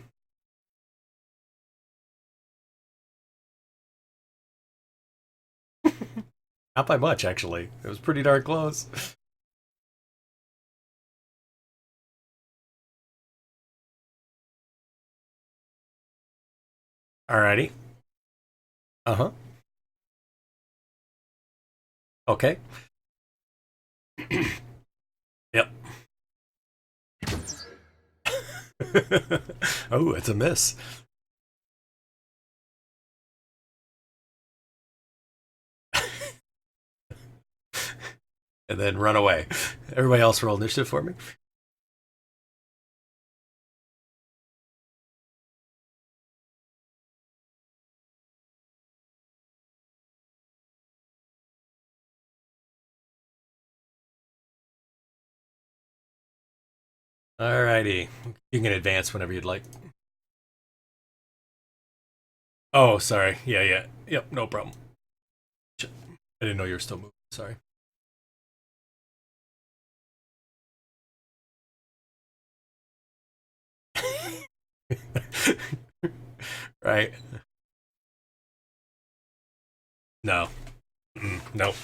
Not by much, actually. It was pretty darn close. Alrighty. Uh-huh. Okay. Yep. Oh, it's a miss. And then run away. Everybody else roll initiative for me. Alrighty. You can advance whenever you'd like. Oh, sorry. Yeah, yeah. Yep, no problem. I didn't know you were still moving. Sorry. Right. No. Nope.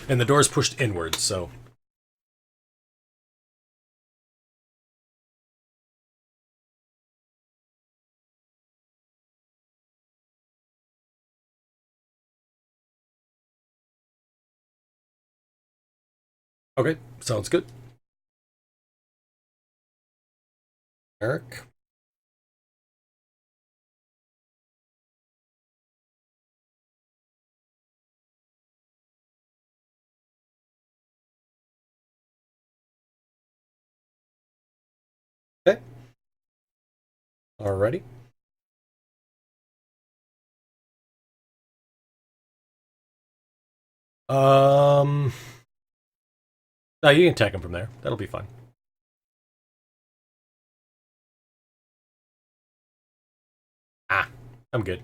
And the door's pushed inwards, so. Okay, sounds good. Eric? Okay. Alrighty. Um. No, you can attack him from there. That'll be fine. Ah, I'm good.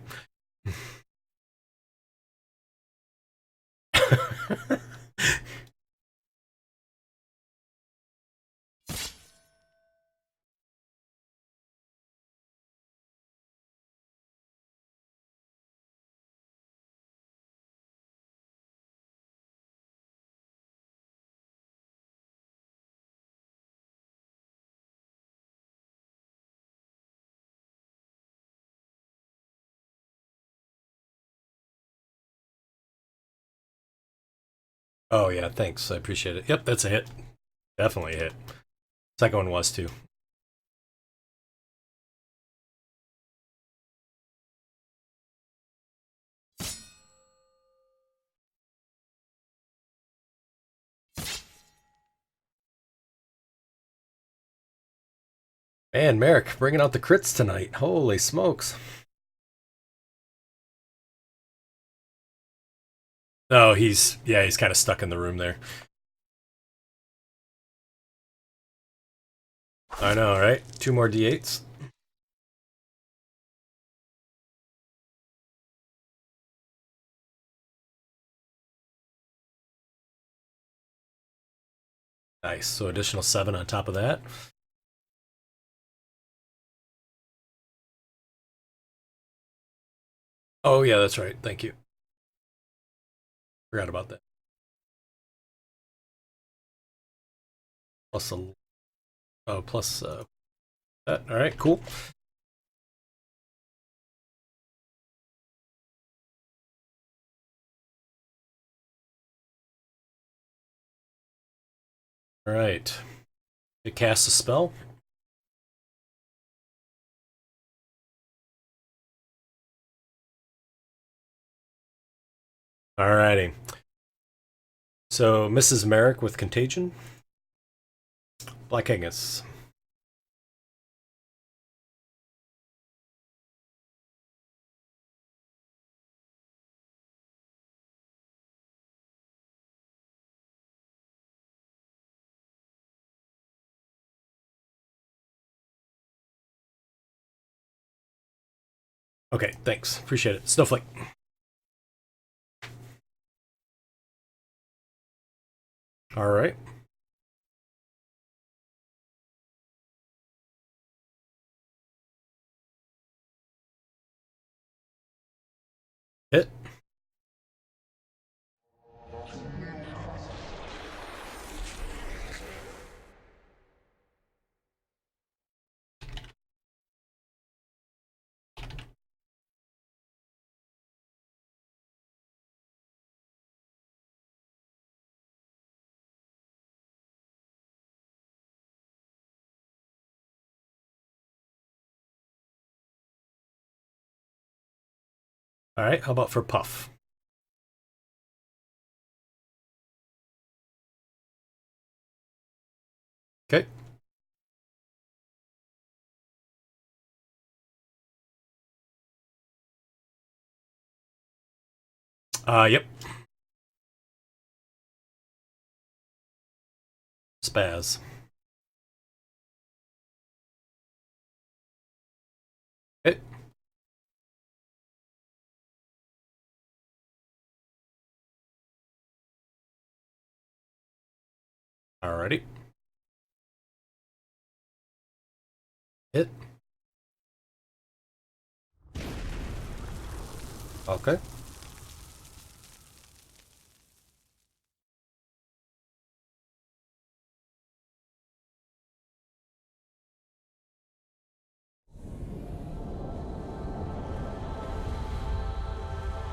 Oh yeah, thanks. I appreciate it. Yep, that's a hit. Definitely a hit. Second one was too. Man, Merrick bringing out the crits tonight. Holy smokes! Oh, he's kind of stuck in the room there. I know, right? Two more d8s. Nice. So additional 7 on top of that. Oh yeah, that's right. Thank you. Forgot about that. Plus a plus that. All right, cool. All right. To cast a spell. Alrighty. So Mrs. Merrick with Contagion. Black Angus. Okay, thanks. Appreciate it. Snowflake. All right. Hit. All right. How about for Puff? Okay. Yep. Spaz. Okay. Alrighty. Hit. Okay.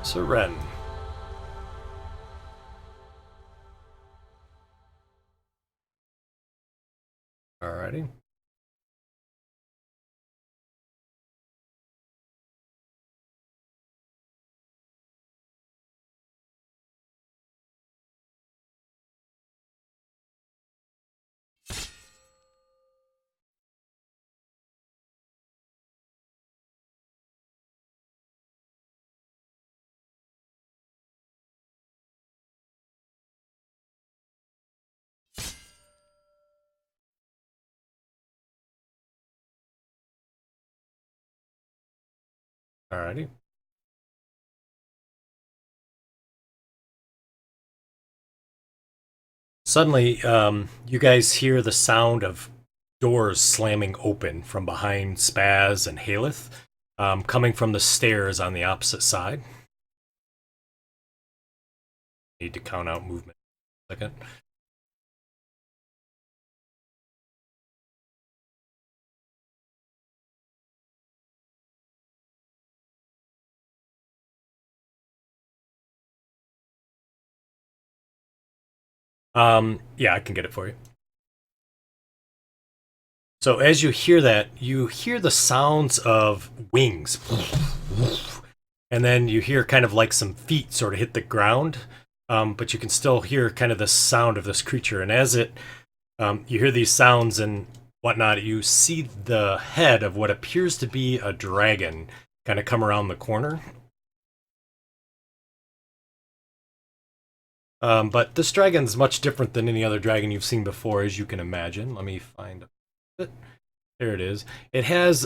Seren. Alrighty. Alrighty. Suddenly, you guys hear the sound of doors slamming open from behind Spaz and Haleth, coming from the stairs on the opposite side. Need to count out movement. Second. Yeah, I can get it for you. So as you hear that, you hear the sounds of wings. And then you hear kind of like some feet sort of hit the ground. But you can still hear kind of the sound of this creature. And as you hear these sounds and whatnot, you see the head of what appears to be a dragon kind of come around the corner. But this dragon's much different than any other dragon you've seen before, as you can imagine. Let me find it. There it is. It has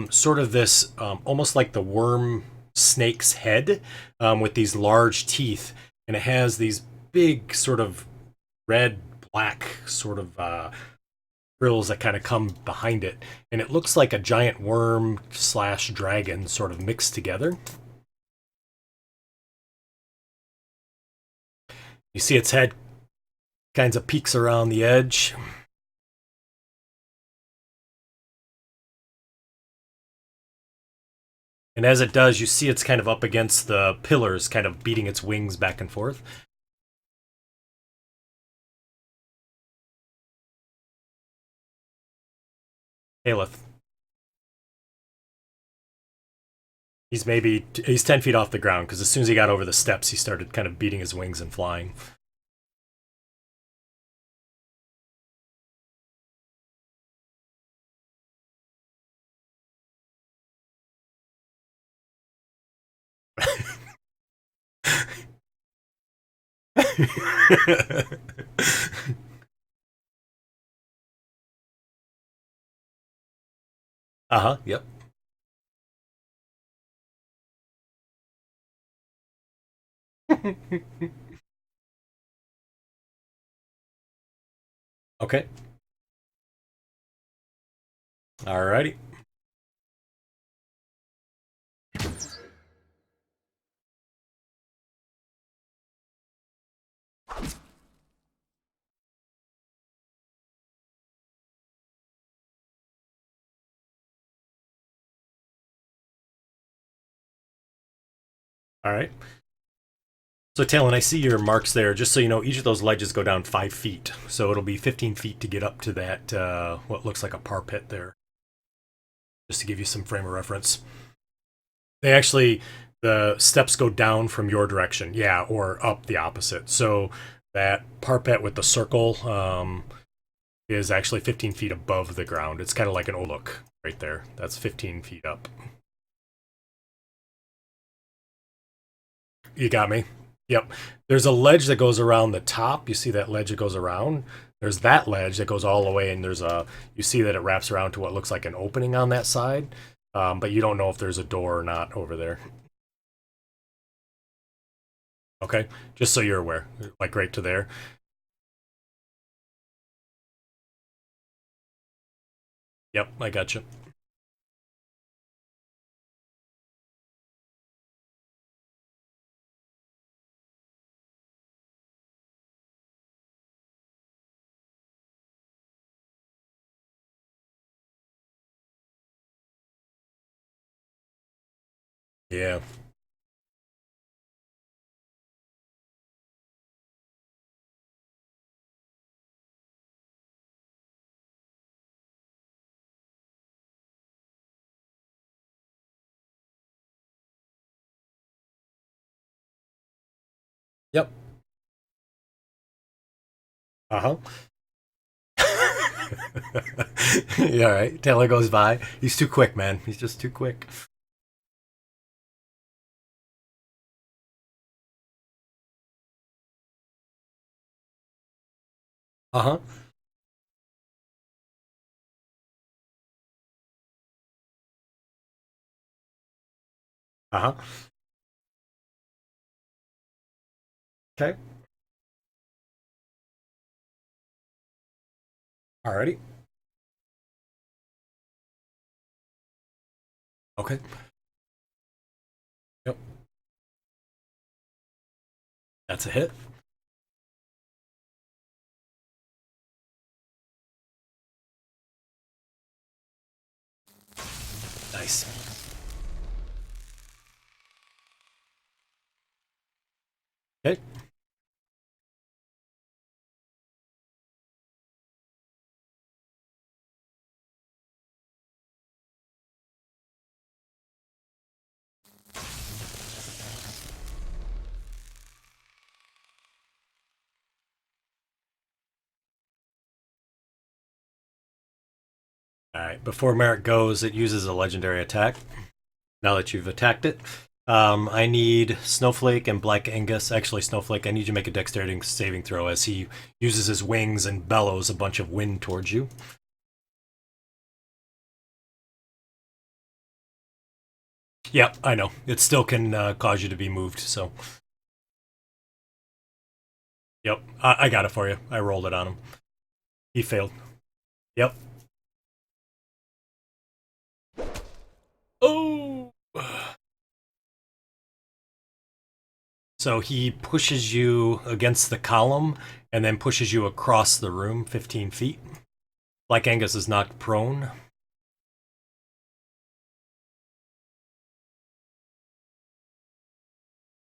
sort of this almost like the worm snake's head with these large teeth, and it has these big sort of red black sort of frills that kind of come behind it, and it looks like a giant worm slash dragon sort of mixed together. You see its head kinds of peeks around the edge. And as it does, you see it's kind of up against the pillars, kind of beating its wings back and forth. Haleth. He's 10 feet off the ground because as soon as he got over the steps, he started kind of beating his wings and flying. Uh-huh, yep. Okay. Alrighty. All right. So, Talon, I see your marks there. Just so you know, each of those ledges go down 5 feet. So it'll be 15 feet to get up to that, what looks like a parapet there. Just to give you some frame of reference. They actually, the steps go down from your direction. Yeah, or up the opposite. So that parapet with the circle is actually 15 feet above the ground. It's kind of like an look right there. That's 15 feet up. You got me? Yep. There's a ledge that goes around the top. You see that ledge that goes around? There's that ledge that goes all the way, and you see that it wraps around to what looks like an opening on that side, but you don't know if there's a door or not over there. Okay? Just so you're aware. Like right to there. Yep, I got you. Yeah. Yep. Uh-huh. Yeah, all right. Taylor goes by. He's too quick, man. He's just too quick. Uh-huh. Uh-huh. Okay. Alrighty. Okay. Yep. That's a hit. Nice. Okay. All right. Before Merrick goes, it uses a legendary attack. Now that you've attacked it, I need Snowflake and Black Angus. Actually, Snowflake, I need you to make a dexterity saving throw as he uses his wings and bellows a bunch of wind towards you. Yep, I know. It still can cause you to be moved, so. Yep, I got it for you. I rolled it on him. He failed. Yep. Oh! So he pushes you against the column and then pushes you across the room 15 feet. Black Angus is knocked prone.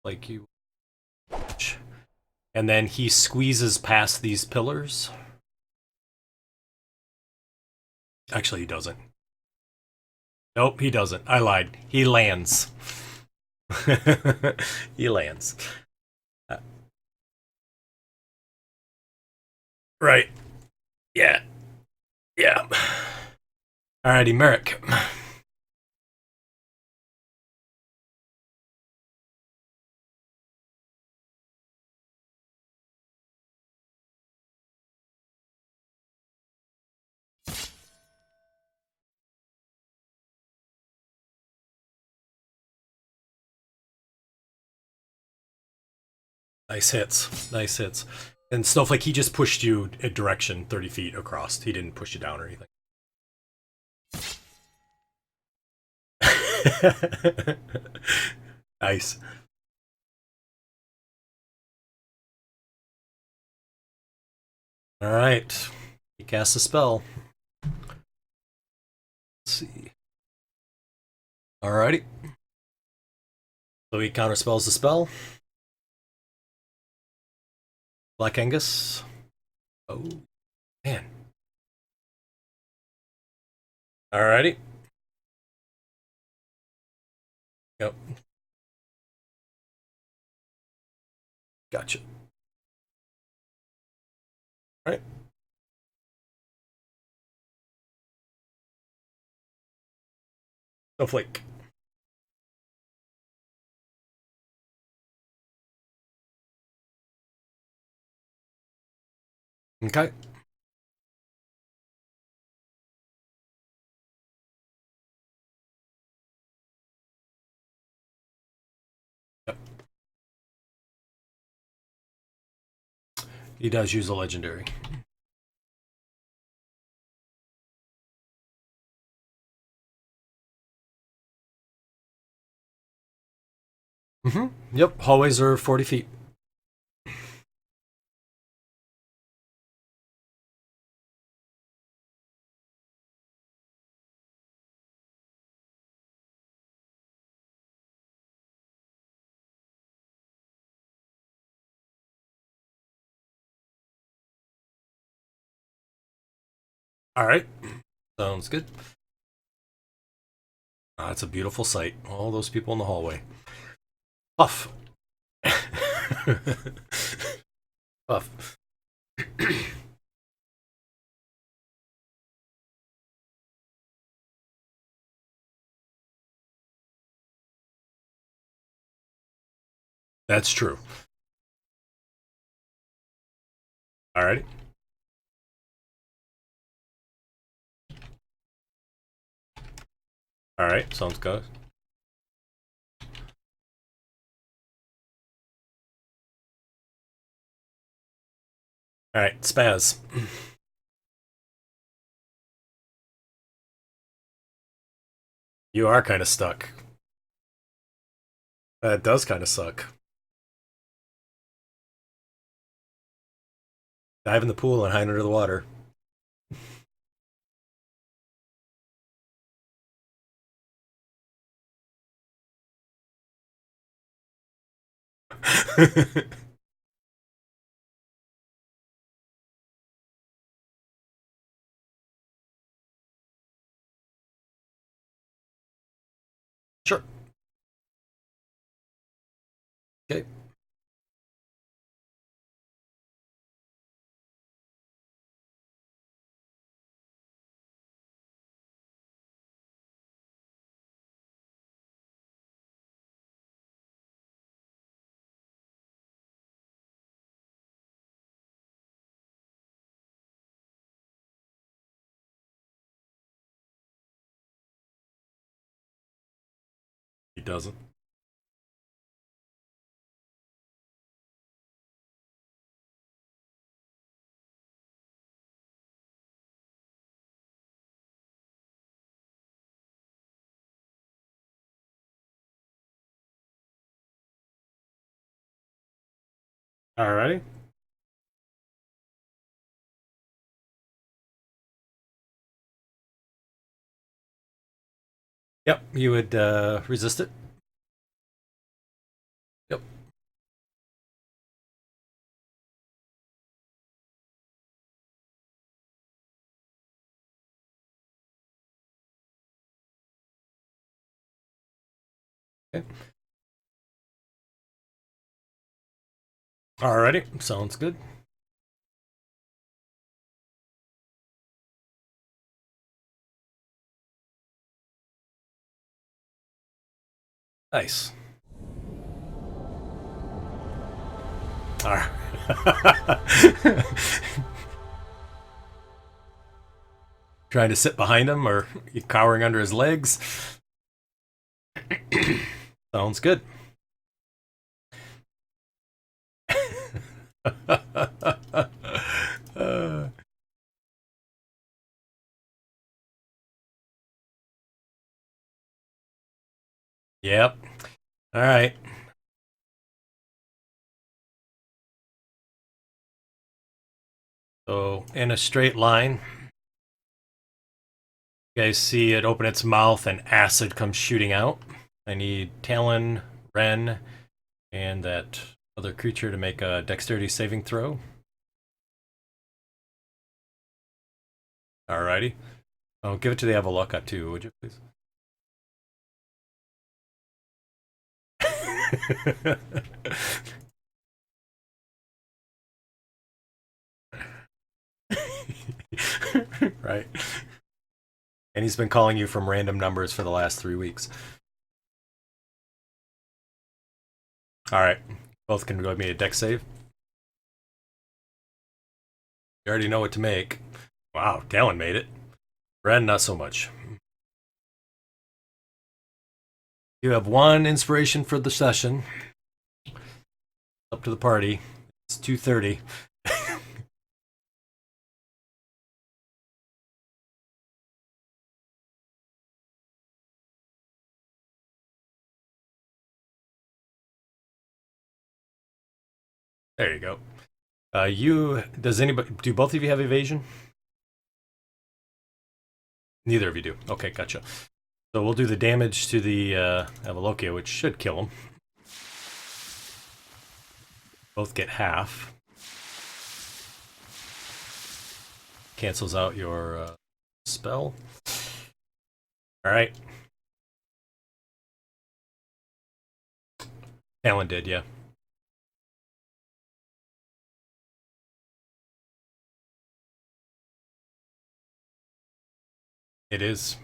Like you. And then he squeezes past these pillars. Actually, he doesn't. Nope, he doesn't. I lied. He lands. He lands. Uh, right. Yeah. Yeah. Alrighty, Merrick. Nice hits. Nice hits. And Snowflake, he just pushed you a direction 30 feet across. He didn't push you down or anything. Nice. All right. He casts a spell. Let's see. Alrighty. So he counterspells the spell. Black Angus. Oh, man. Alrighty. Yep. Gotcha. All right. Snowflake. Okay. Yep. He does use a legendary. Mm-hmm. Yep. Hallways are 40 feet. All right. Sounds good. That's a beautiful sight. All those people in the hallway. Puff. Puff. That's true. Alrighty. Alright, sounds good. Alright, spaz. You are kind of stuck. That does kind of suck. Dive in the pool and hide under the water. Sure. Okay. He doesn't. Alrighty. Yep, you would resist it. Yep. Okay. Alrighty, sounds good. Nice. Alright. Trying to sit behind him or you cowering under his legs. Sounds good. Yep. All right. So in a straight line, you guys see it open its mouth and acid comes shooting out. I need Talon, Ren, and that other creature to make a dexterity saving throw. Alrighty. Oh, give it to the Avalokias too, would you please? Right. And he's been calling you from random numbers for the last 3 weeks. Alright. Both can go with me a dex save. You already know what to make. Wow, Talon made it. Ren, not so much. You have one inspiration for the session. Up to the party. It's 2:30. There you go. Do both of you have evasion? Neither of you do. Okay, gotcha. So we'll do the damage to the Avalokia, which should kill him. Both get half. Cancels out your spell. Alright. Talon did, yeah. It is.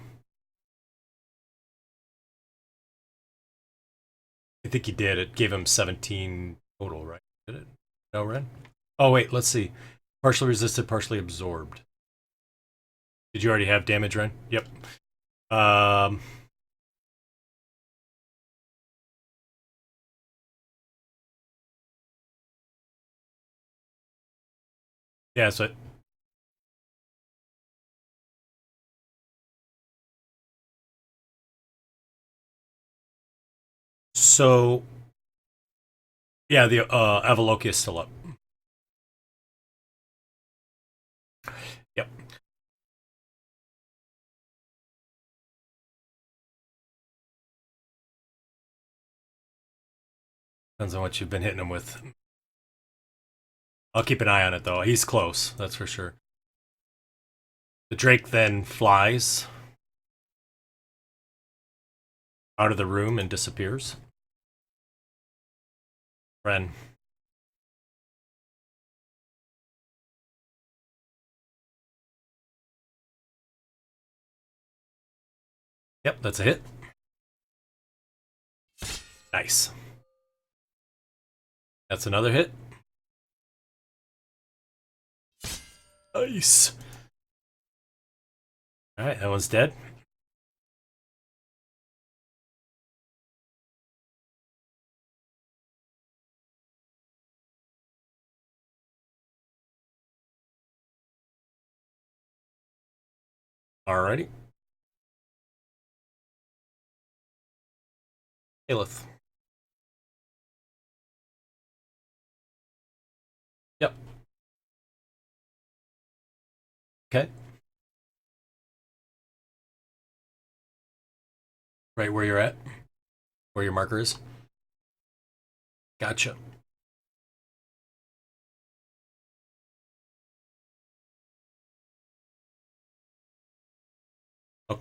I think he did. It gave him 17 total, right? Did it? No, Ren? Oh, wait, let's see. Partially resisted, partially absorbed. Did you already have damage, Ren? Yep. Yeah, so yeah, the Avalokia is still up. Yep. Depends on what you've been hitting him with. I'll keep an eye on it though. He's close, that's for sure. The Drake then flies out of the room and disappears. Ren. Yep, that's a hit. Nice. That's another hit. Nice. Alright, that one's dead. Alrighty. Haleth. Yep. Okay. Right where you're at. Where your marker is. Gotcha. Oh,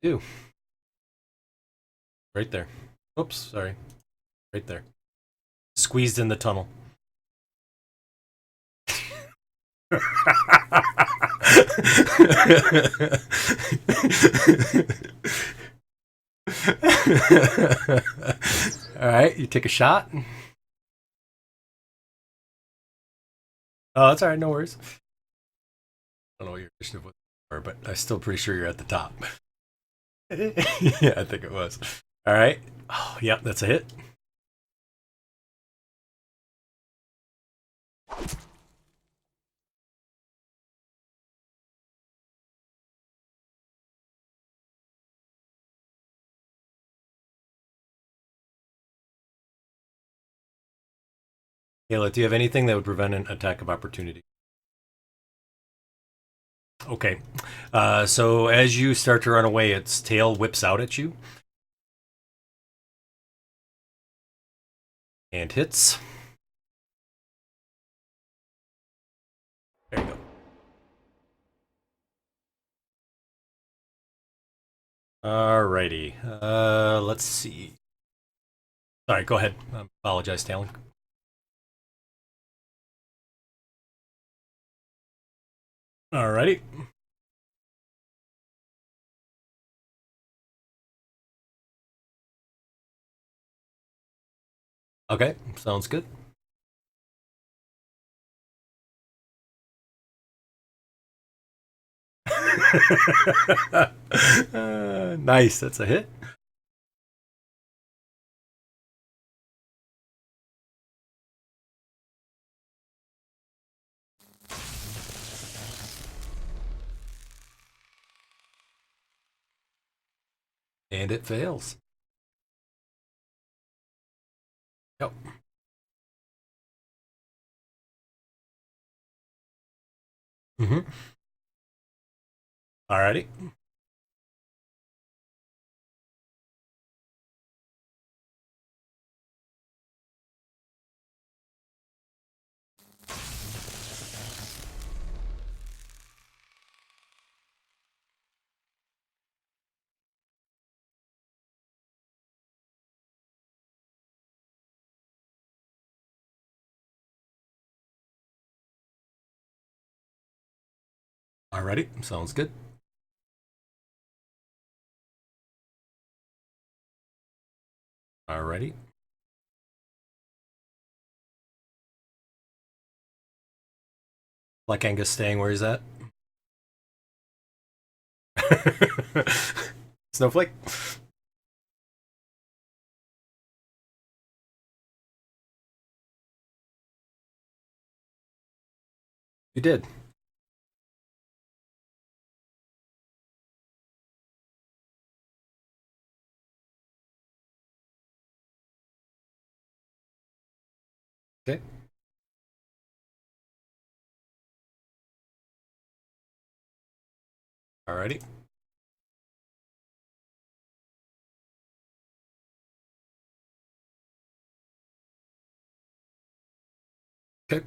ew. Right there. Oops, sorry. Right there. Squeezed in the tunnel. All right, you take a shot. Oh, that's all right. No worries. I don't know what your initiative was, but I'm still pretty sure you're at the top. Yeah, I think it was. All right. Oh, yep, that's a hit. Haleth, do you have anything that would prevent an attack of opportunity? Okay. So as you start to run away, its tail whips out at you and hits. There you go. Alrighty. Let's see. Sorry, go ahead. Apologize, Talon. Alrighty. Okay, sounds good. Nice, that's a hit. And it fails. Yep. Mm-hmm. Alrighty. Alrighty, sounds good. Alrighty. Black Angus staying where he's at. Snowflake. You did. Okay. Alrighty. Okay.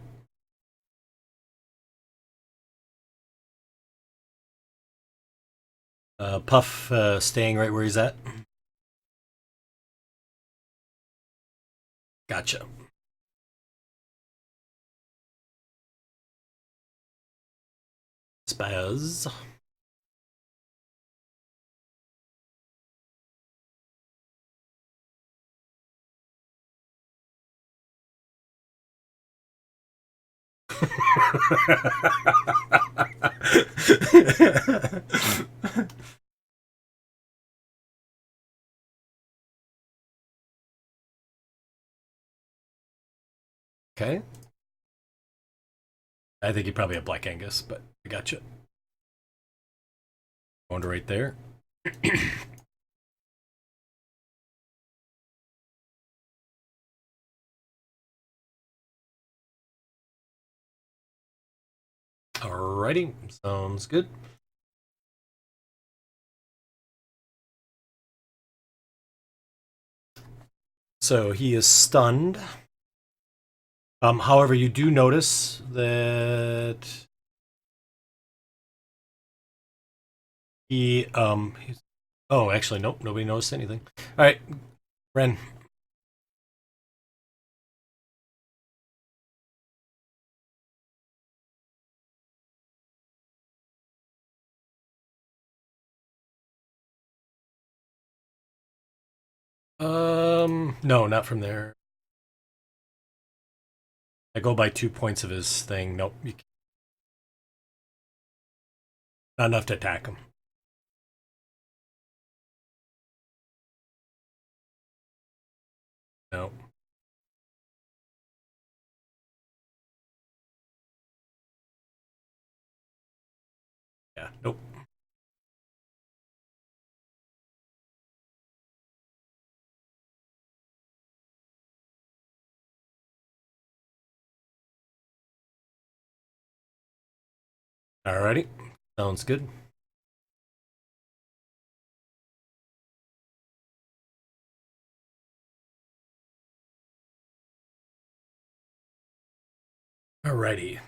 Puff staying right where he's at. Gotcha. Spaz. Okay. I think you probably have Black Angus, but I gotcha. Going to right there. Alrighty. Sounds good. So he is stunned. However, you do notice that oh, actually, nope, nobody noticed anything. All right, Ren. No, not from there. I go by 2 points of his thing. Nope, not enough to attack him. No. Yeah, nope. Alrighty. Sounds good. Alrighty.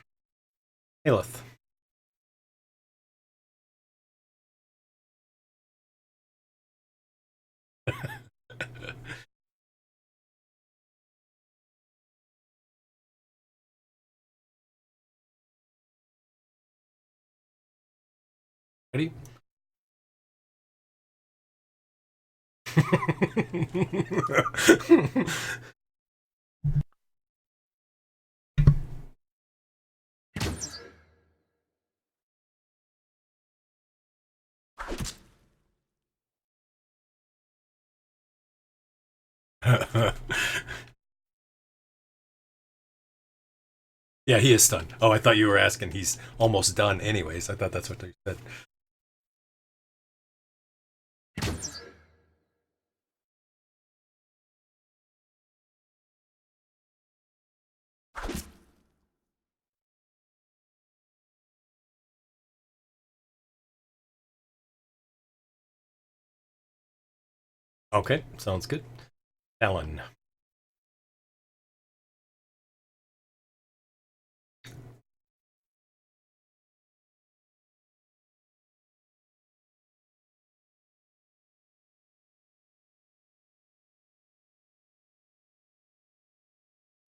Haleth. Ready? Yeah, he is stunned. Oh, I thought you were asking he's almost done anyways. I thought that's what you said. Okay, sounds good. Alan.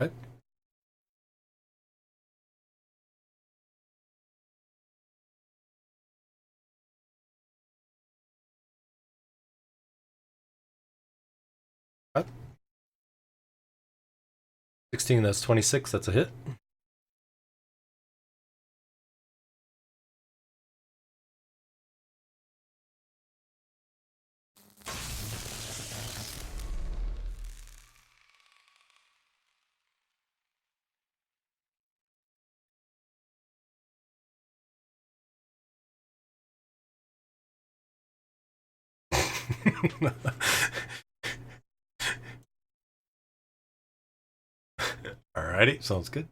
Okay. Okay. 16, that's 26. That's a hit. Alrighty, sounds good.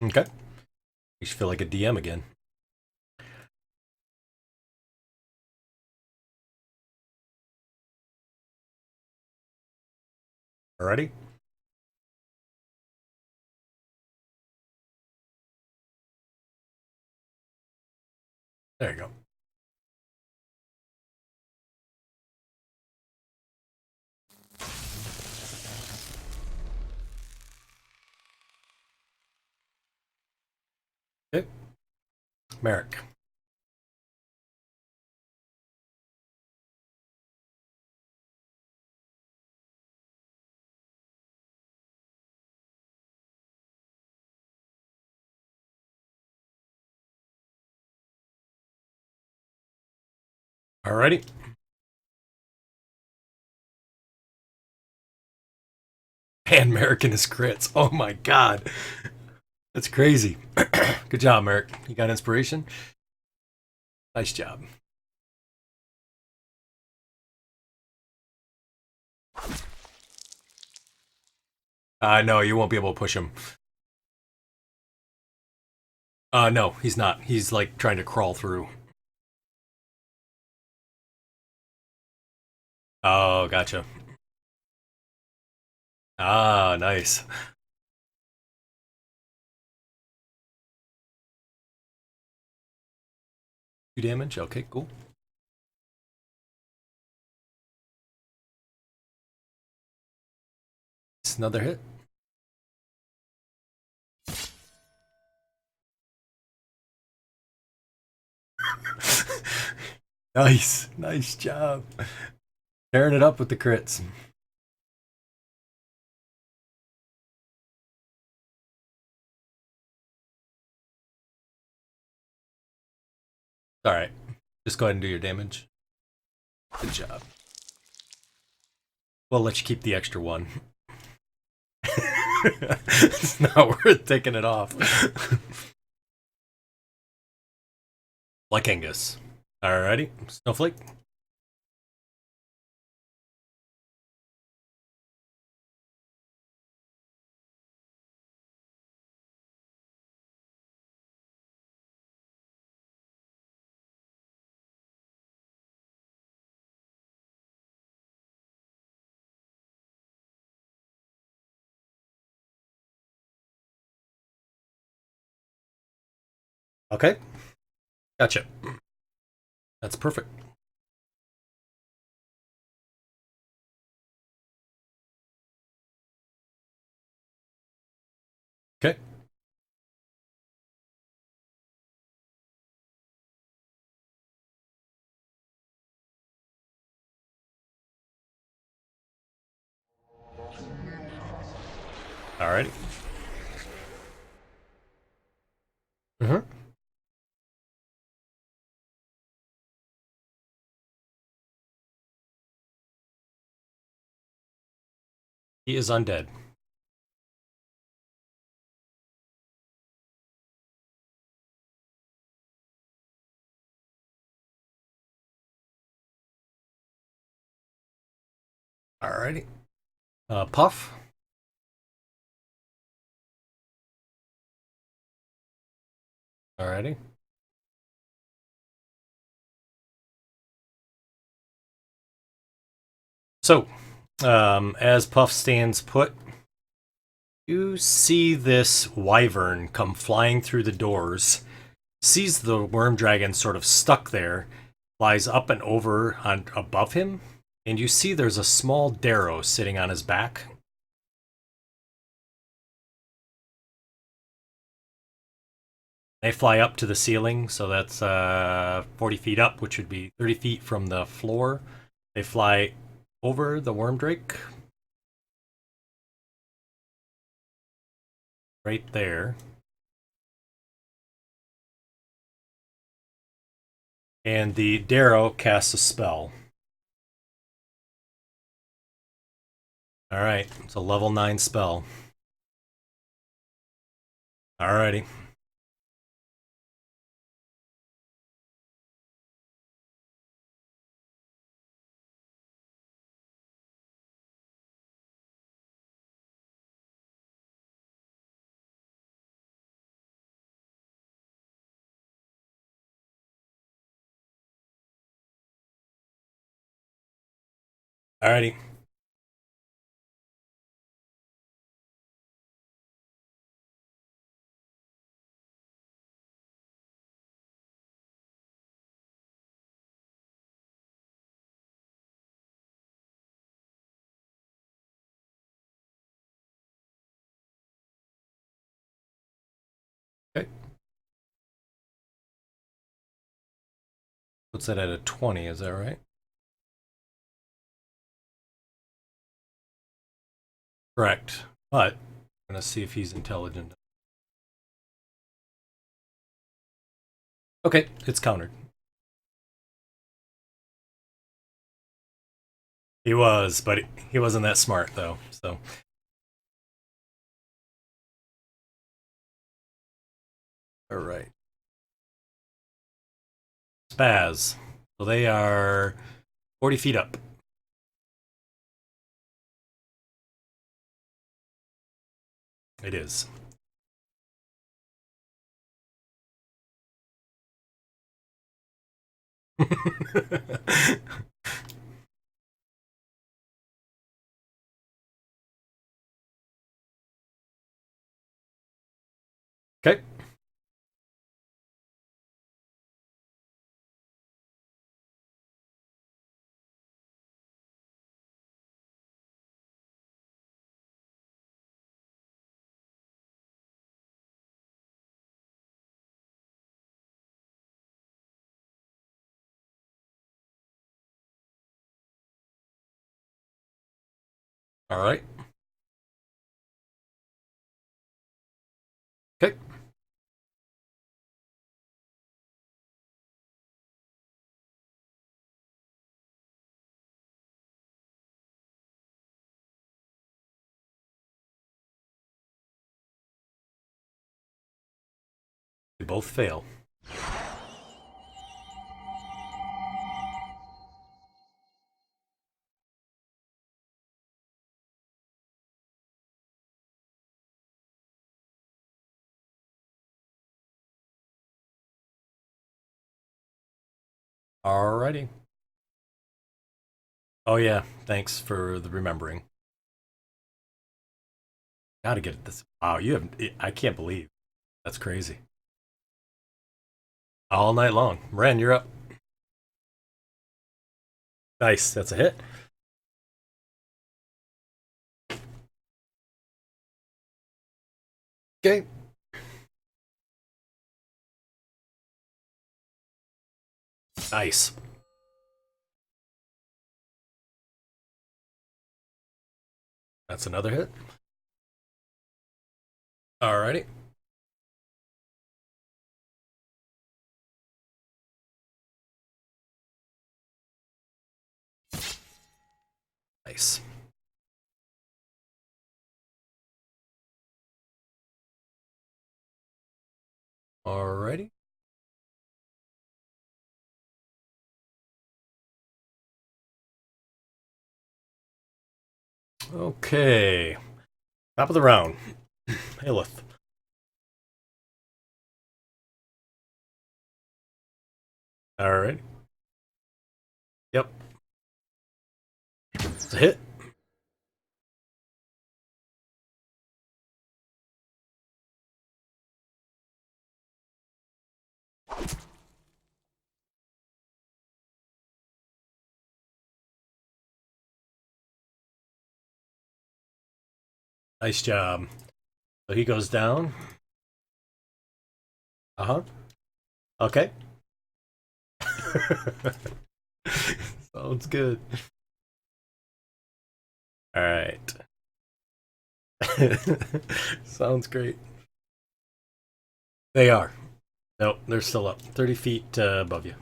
Okay. You should feel like a DM again. Alrighty. There you go. Okay. Merrick. Alrighty. And Merrick and his crits. Oh my god. That's crazy. Good job, Merrick. You got inspiration? Nice job. No, you won't be able to push him. No, he's not. He's like trying to crawl through. Oh, gotcha. Ah, nice. 2 damage. Okay, cool. It's another hit. Nice. Nice job. Tearing it up with the crits. Alright. Just go ahead and do your damage. Good job. We'll let you keep the extra one. It's not worth taking it off. Like Angus. Alrighty. Snowflake. Okay, gotcha. That's perfect. Okay. Alrighty. Mm-hmm. He is undead. Alrighty. Puff. Alrighty. So, as Puff stands put, you see this wyvern come flying through the doors, sees the worm dragon sort of stuck there, flies up and over on above him, and you see there's a small derro sitting on his back. They fly up to the ceiling, so that's 40 feet up, which would be 30 feet from the floor. They fly over the wormdrake, right there. And the derro casts a spell. All right, it's a level 9 spell. Alrighty. Alrighty. Okay. Puts that at a 20, is that right? Correct. But I'm going to see if he's intelligent. Okay, it's countered. He was, but he wasn't that smart, though. So, all right. Spaz. So they are 40 feet up. It is. Okay. All right. Okay. They both fail. Alrighty. Oh, yeah. Thanks for the remembering. Gotta get this. Wow, you have. I can't believe. That's crazy. All night long. Ren, you're up. Nice. That's a hit. Okay. Nice. That's another hit. Alrighty. Nice. Alrighty. Okay. Top of the round. Haleth. Alright. Yep. It's a hit. Nice job. So he goes down. Uh-huh. Okay. Sounds good. Alright. Sounds great. They are. Nope, they're still up. 30 feet above you.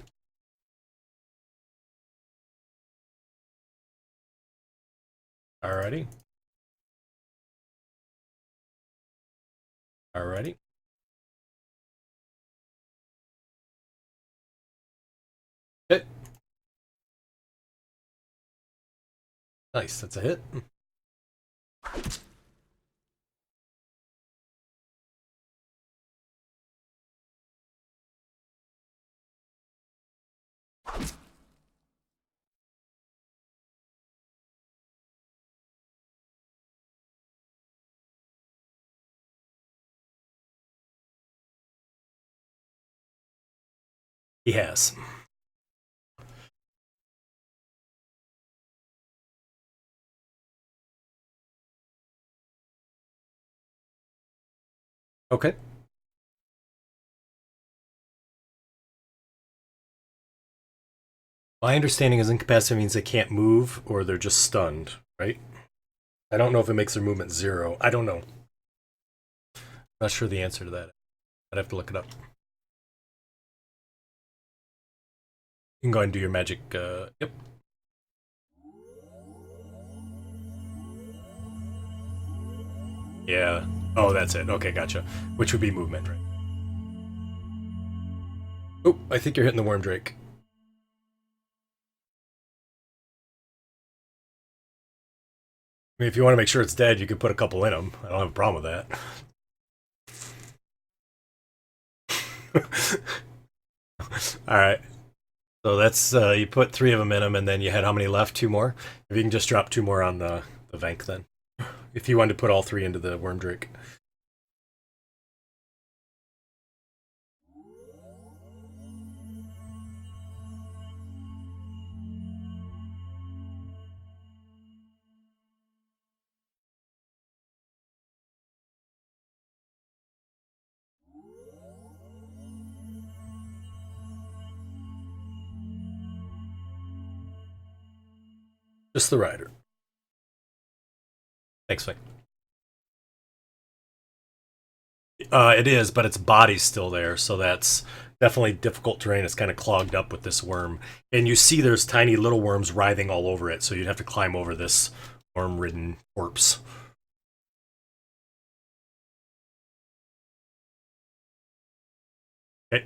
Alrighty. Alrighty. Hit. Nice, that's a hit. He has. Okay. My understanding is incapacitated means they can't move or they're just stunned, right? I don't know if it makes their movement 0. I don't know. Not sure the answer to that. I'd have to look it up. You can go ahead and do your magic. Yep. Yeah. Oh, that's it. Okay, gotcha. Which would be movement, right? Oh, I think you're hitting the wormdrake. I mean, if you want to make sure it's dead, you could put a couple in them. I don't have a problem with that. All right. So that's you put 3 of them in them, and then you had how many left? 2 more. If you can just drop 2 more on the Vank, then. If you wanted to put all 3 into the wormdrake. Just the rider. Thanks, Mike. It is, but its body's still there, so that's definitely difficult terrain. It's kind of clogged up with this worm. And you see there's tiny little worms writhing all over it, so you'd have to climb over this worm-ridden corpse. Okay.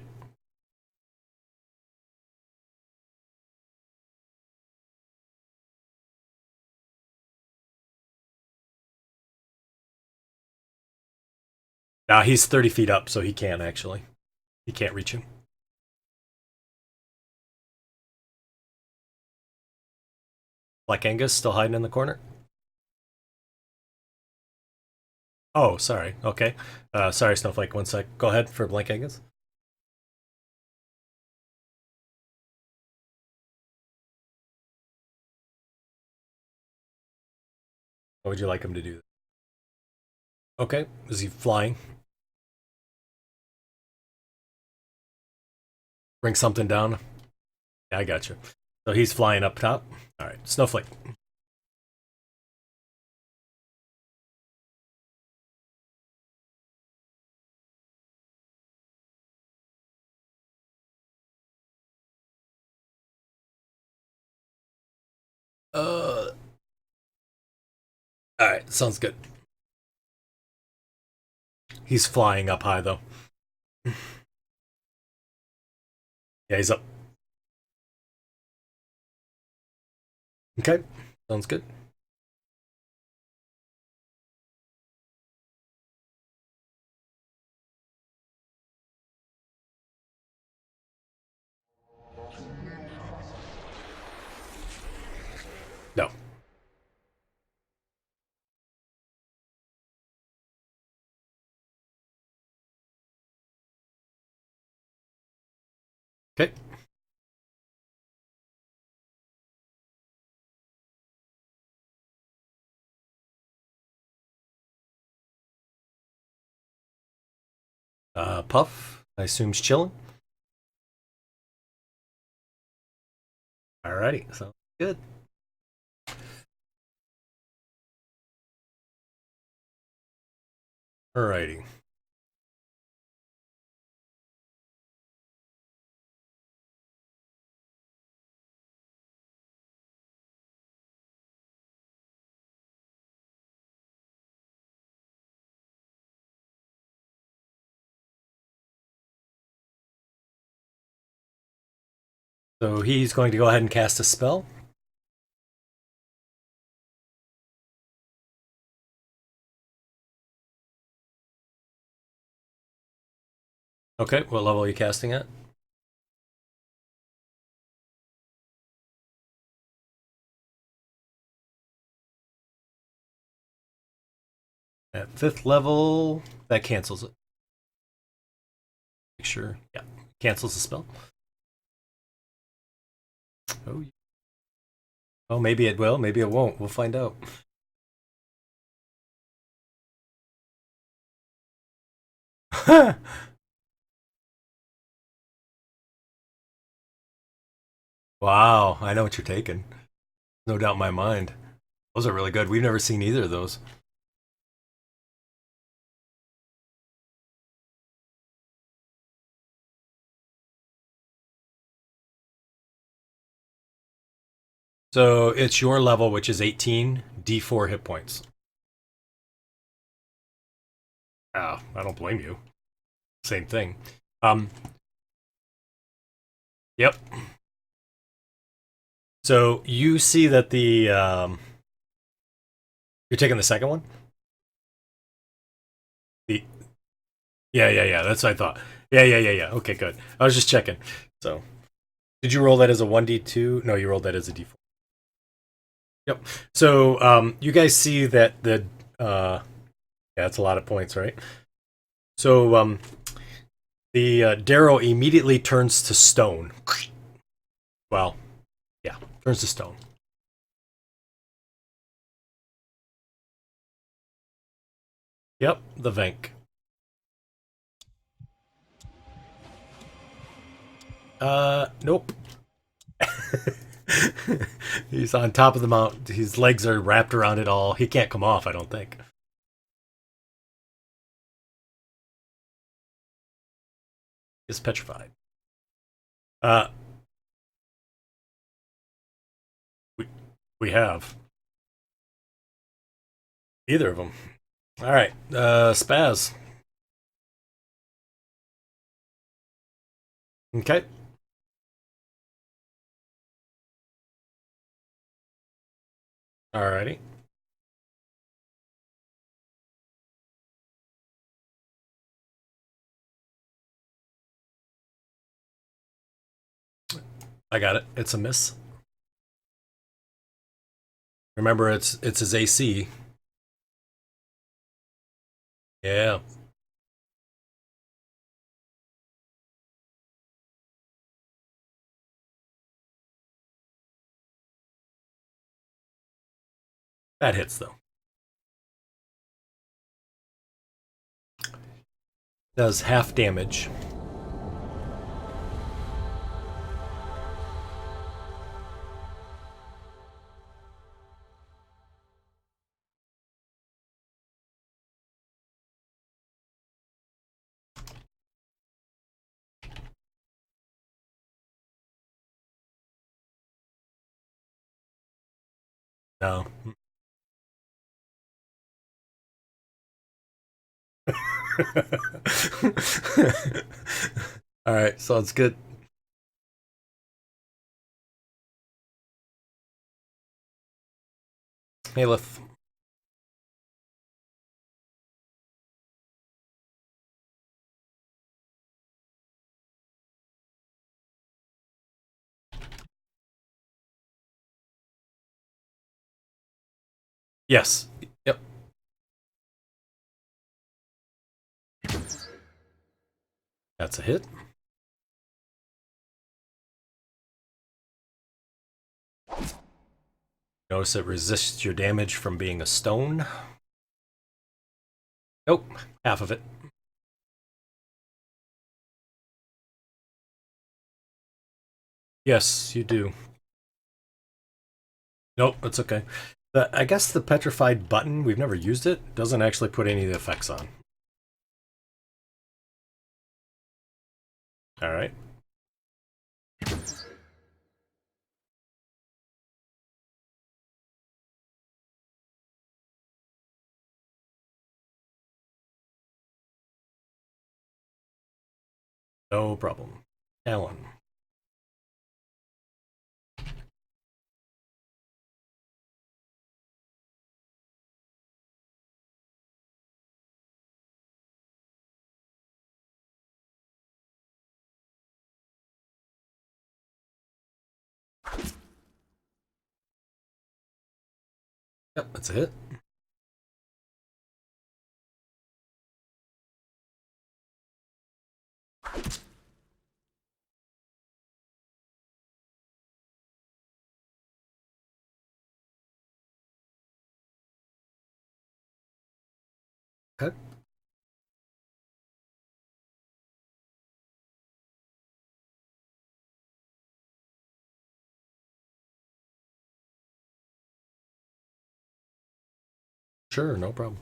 Now he's 30 feet up, so he can actually. He can't reach him. Black Angus still hiding in the corner. Oh, sorry. Okay. Sorry, Snowflake. 1 sec. Go ahead for Blank Angus. What would you like him to do? Okay. Is he flying? Bring something down? Yeah, I got you. So he's flying up top. All right. Snowflake. All right. Sounds good. He's flying up high, though. Yeah, he's up. Okay. Sounds good. No. Okay. Puff, I assume's chilling. Alrighty, sounds good. Alrighty. So he's going to go ahead and cast a spell. Okay, what level are you casting at? At 5th level, that cancels it. Make sure. Yeah, cancels the spell. Oh, oh, maybe it will, maybe it won't. We'll find out. Wow, I know what you're taking. No doubt in my mind. Those are really good. We've never seen either of those. So it's your level, which is 18, D4 hit points. Oh, I don't blame you. Same thing. Um, yep. So you see that you're taking the second one? The yeah. That's what I thought. Yeah. Okay, good. I was just checking. So did you roll that as a 1d2? No, you rolled that as a d4. Yep. So you guys see that yeah, that's a lot of points, right? So the derro immediately turns to stone. Well, yeah, turns to stone. Yep, the Venk. Nope. He's on top of the mountain. His legs are wrapped around it all. He can't come off, I don't think. He's petrified. Uh, we, we have either of them. All right, Spaz. Okay. Alrighty. I got it. It's a miss. Remember, it's his AC. Yeah, that hits though. Does half damage. No. All right, sounds good. Haleth. Yes. Yep. That's a hit. Notice it resists your damage from being a stone. Nope, half of it. Yes, you do. Nope, that's okay. I guess the petrified button, we've never used it, doesn't actually put any of the effects on. All right. No problem. Alan. Yep, that's a hit. Okay. Sure, no problem.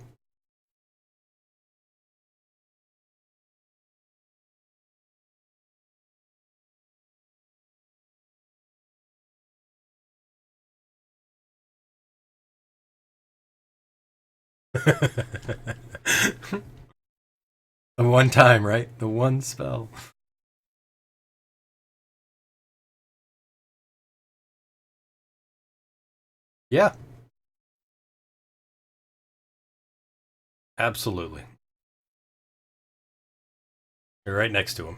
The one time, right? The one spell. Yeah, absolutely. You're right next to him.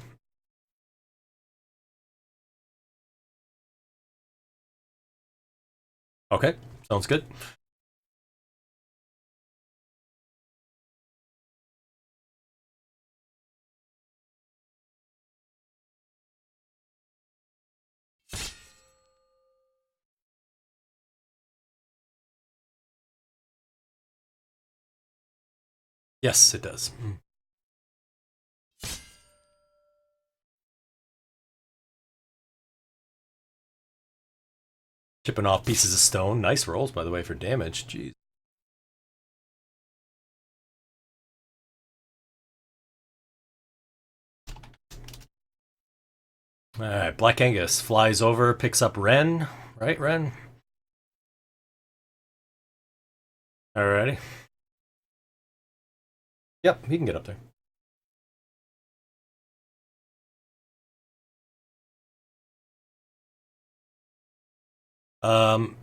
Okay, sounds good. Yes, it does. Chipping off pieces of stone. Nice rolls, by the way, for damage. Jeez. All right, Black Angus flies over, picks up Ren. Right, Ren? Alrighty. Yep, he can get up there.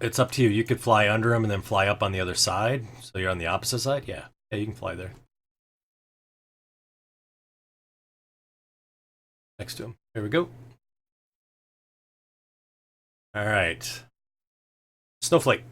It's up to you. You could fly under him and then fly up on the other side. So you're on the opposite side? Yeah. Yeah, you can fly there. Next to him. Here we go. Alright. Snowflake.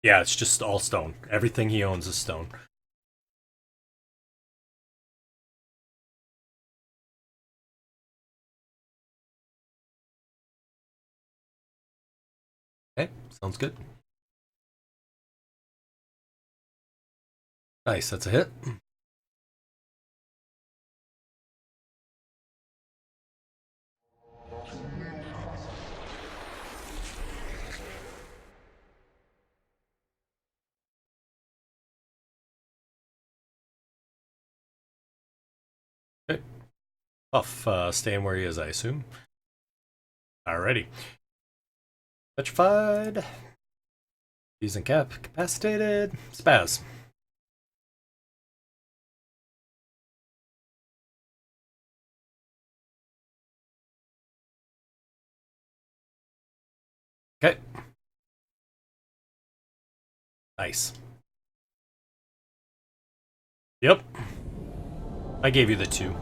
Yeah, it's just all stone. Everything he owns is stone. Okay, sounds good. Nice, that's a hit. Okay. Off, staying where he is, I assume. Alrighty. Petrified. Using capacitated. Spaz. Okay. Nice. Yep. I gave you the 2.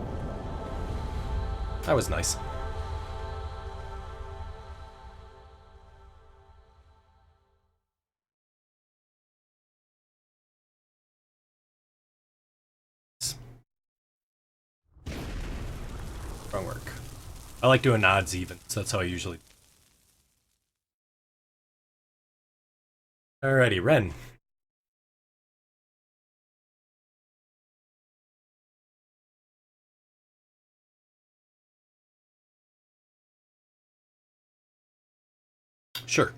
That was nice. Wrong work. I like doing odds even, so that's how I usually. Alrighty, Ren. Sure.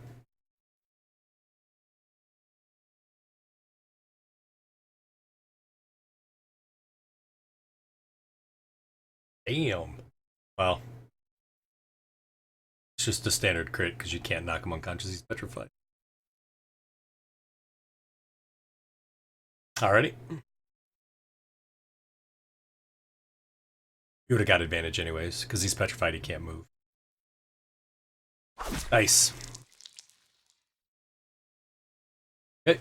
Damn. Well, it's just a standard crit because you can't knock him unconscious. He's petrified. Alrighty. You would have got advantage anyways because he's petrified. He can't move. Nice. Okay.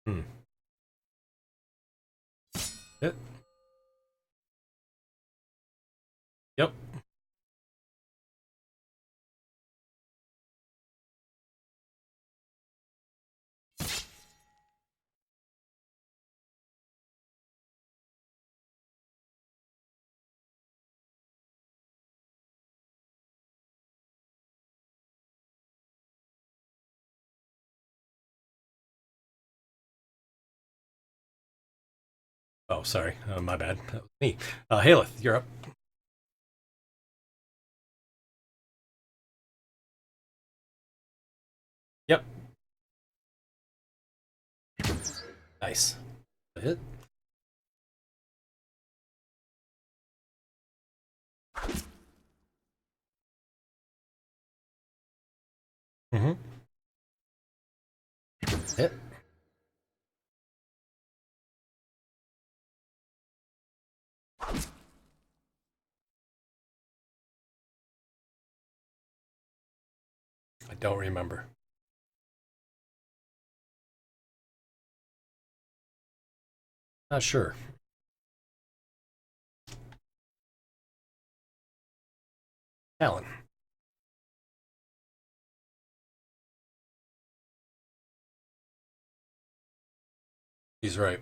Hmm. Yep. Yep. Oh, sorry. My bad. That was me. Haleth, you're up. Yep. Nice. A hit. Mm-hmm. Hit. I don't remember. Not sure. Alan. He's right.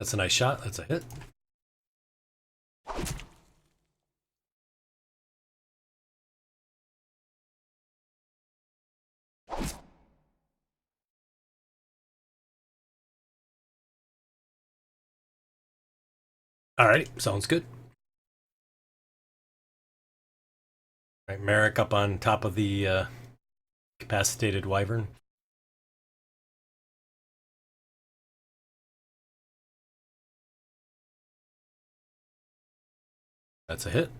That's a nice shot. That's a hit. All right. Sounds good. All right. Merrick up on top of the capacitated wyvern. That's a hit.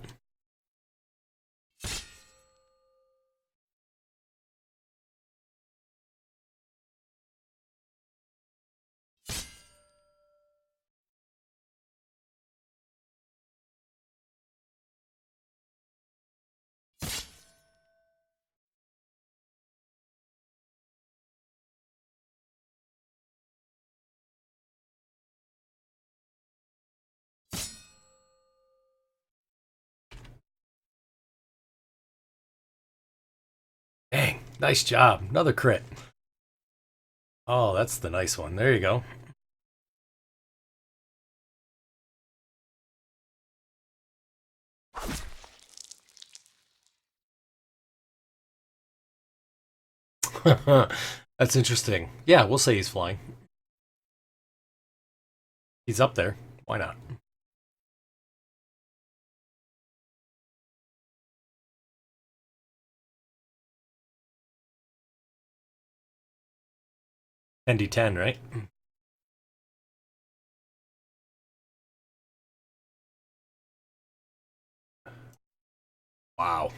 Dang, nice job. Another crit. Oh, that's the nice one. There you go. That's interesting. Yeah, we'll say he's flying. He's up there. Why not? ND10, right? Wow.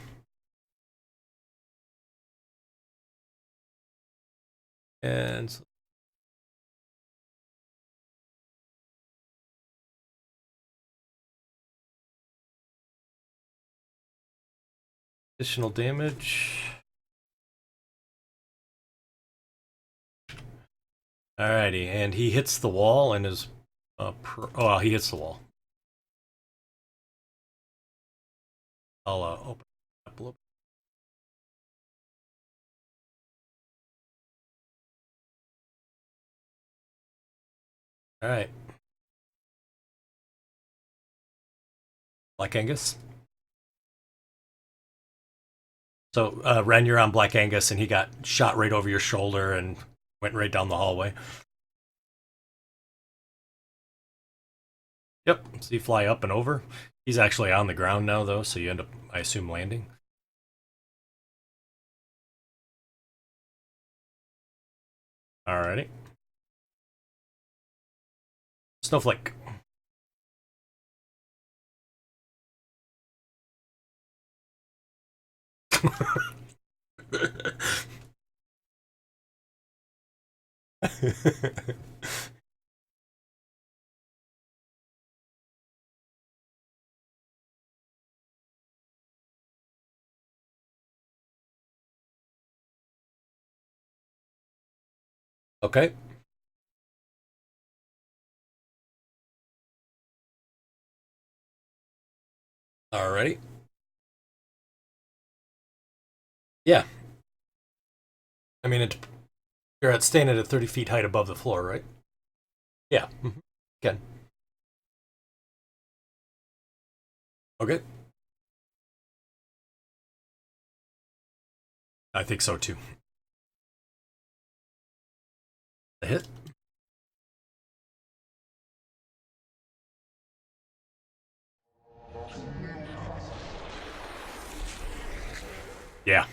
And additional damage. Alrighty, and he hits the wall and is... oh, he hits the wall. I'll open it up a little. Alright. Black Angus. So, Ren, you're on Black Angus, and he got shot right over your shoulder and went right down the hallway. Yep, so you fly up and over. He's actually on the ground now, though, so you end up, I assume, landing. Alrighty. Snowflake. Okay. Alrighty. Yeah. I mean, you're at standing at 30 feet height above the floor, right? Yeah. Again. Okay. I think so too. A hit. Yeah.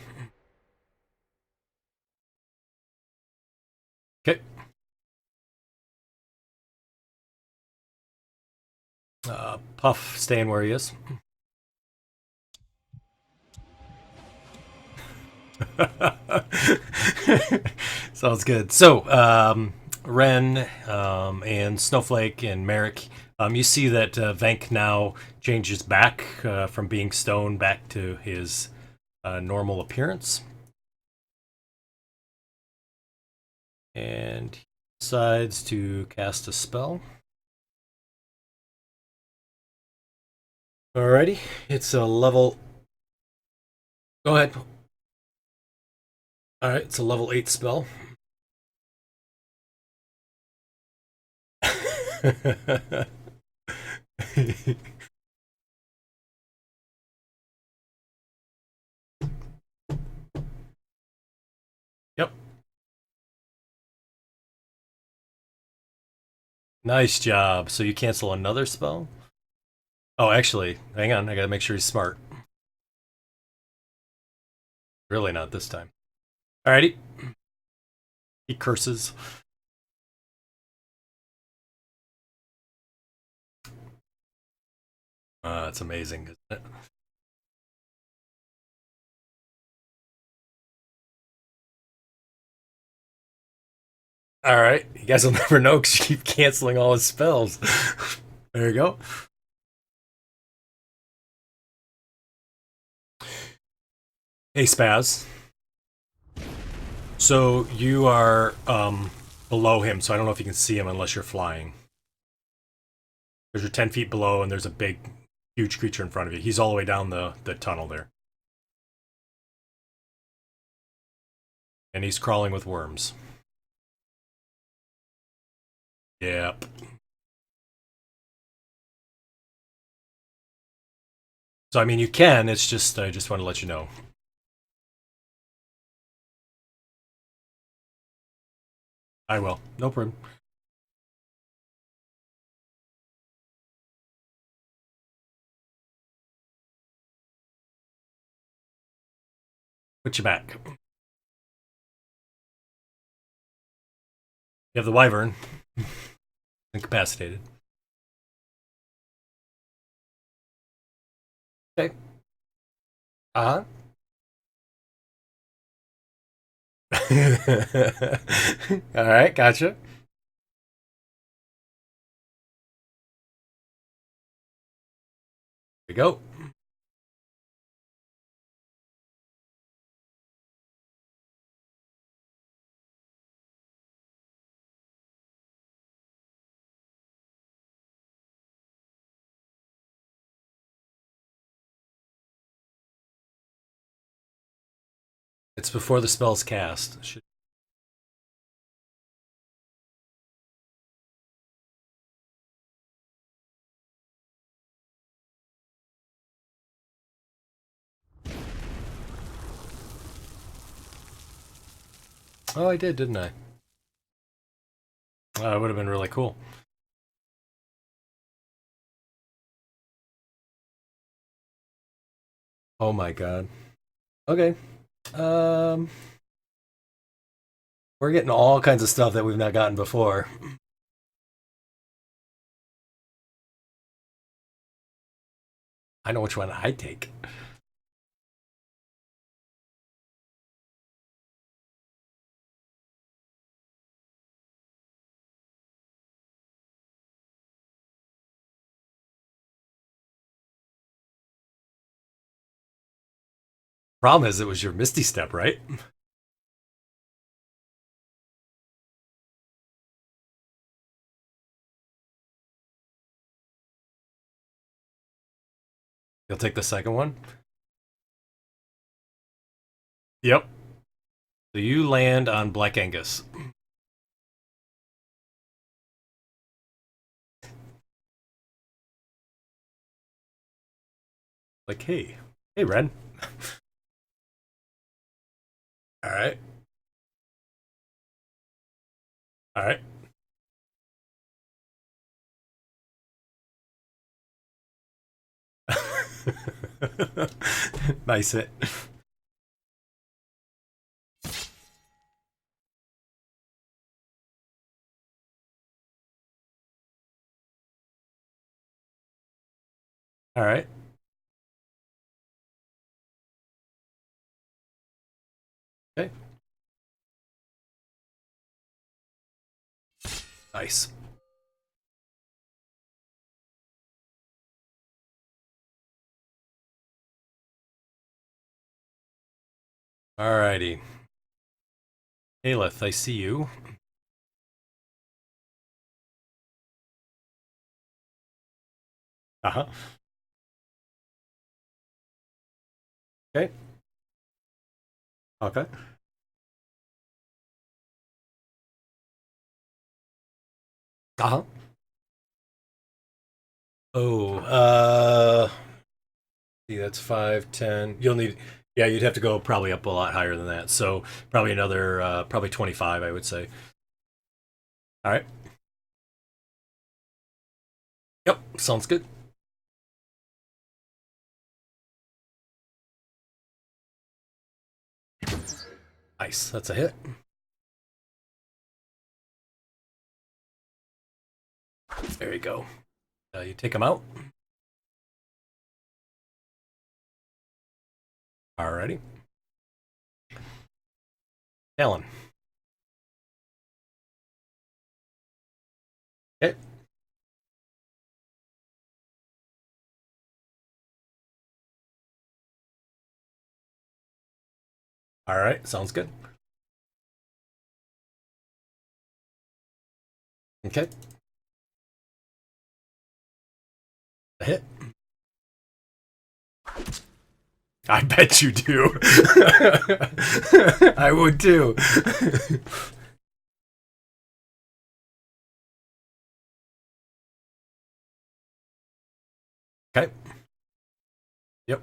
Okay. Puff staying where he is. Sounds good. So, Ren and Snowflake and Merrick, you see that Venk now changes back from being stone back to his normal appearance. And he decides to cast a spell. Alrighty, it's a level. Go ahead. Alright, it's a level 8 spell. Yep. Nice job. So you cancel another spell? Oh, actually, hang on. I gotta make sure he's smart. Really not this time. Alrighty. He curses. It's amazing, isn't it? Alright. You guys will never know because you keep canceling all his spells. There you go. Hey, Spaz. So you are below him, so I don't know if you can see him unless you're flying. Because you're 10 feet below, and there's a big, huge creature in front of you. He's all the way down the tunnel there. And he's crawling with worms. Yep. So, I mean, you can, it's just, I just want to let you know. I will. No problem. Put you back. You have the wyvern. Incapacitated. Okay. Uh-huh. All right, gotcha. Here we go. It's before the spell's cast. Oh, I did, didn't I? It would have been really cool. Oh my god. Okay. Um, we're getting all kinds of stuff that we've not gotten before. I know which one I take. Problem is, it was your Misty Step, right? You'll take the second one? Yep. So you land on Black Angus. Like, hey. Hey, Ren. All right. All right. Nice hit. All right. Okay. Nice. All righty. Haleth, I see you. Uh-huh. Okay. Okay. Uh-huh. Oh, see, that's 5, 10. You'll need, yeah, you'd have to go probably up a lot higher than that. So probably another, probably 25, I would say. All right. Yep, sounds good. Nice, that's a hit. There you go. You take him out. Alrighty. Alan. Okay. All right, sounds good. Okay. A hit. I bet you do. I would too. Okay. Yep.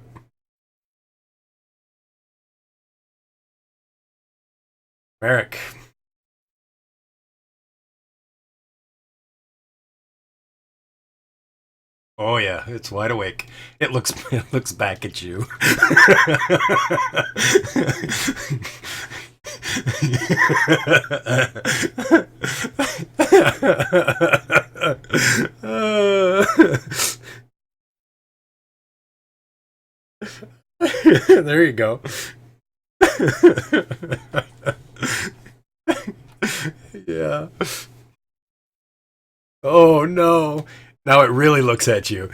Merrick. Oh yeah, it's wide awake. It looks back at you. There you go. Yeah. Oh no. Now it really looks at you.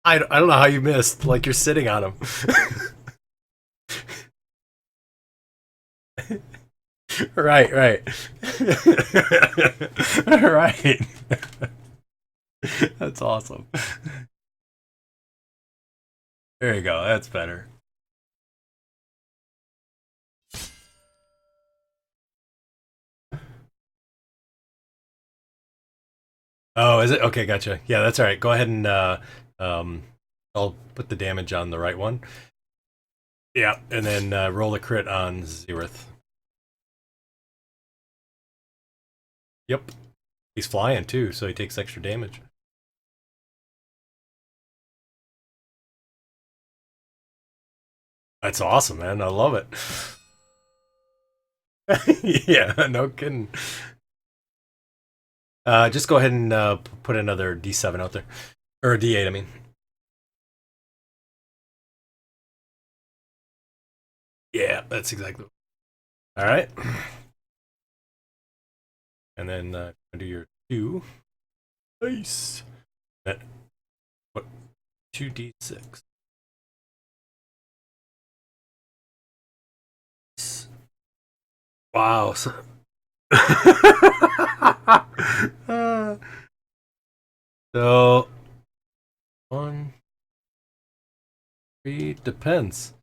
I don't know how you missed. Like you're sitting on him. Right, right. Right. That's awesome. There you go. That's better. Oh, is it? Okay, gotcha. Yeah, that's all right. Go ahead and um, I'll put the damage on the right one. Yeah, and then roll a crit on Zeroth. Yep. He's flying too, so he takes extra damage. That's awesome, man. I love it. Yeah, no kidding. Just go ahead and put another D7 out there. Or a D8, I mean. Yeah, that's exactly. All right. And then do your 2. Nice. That, what? 2D6. Wow. So, 1, 3, depends.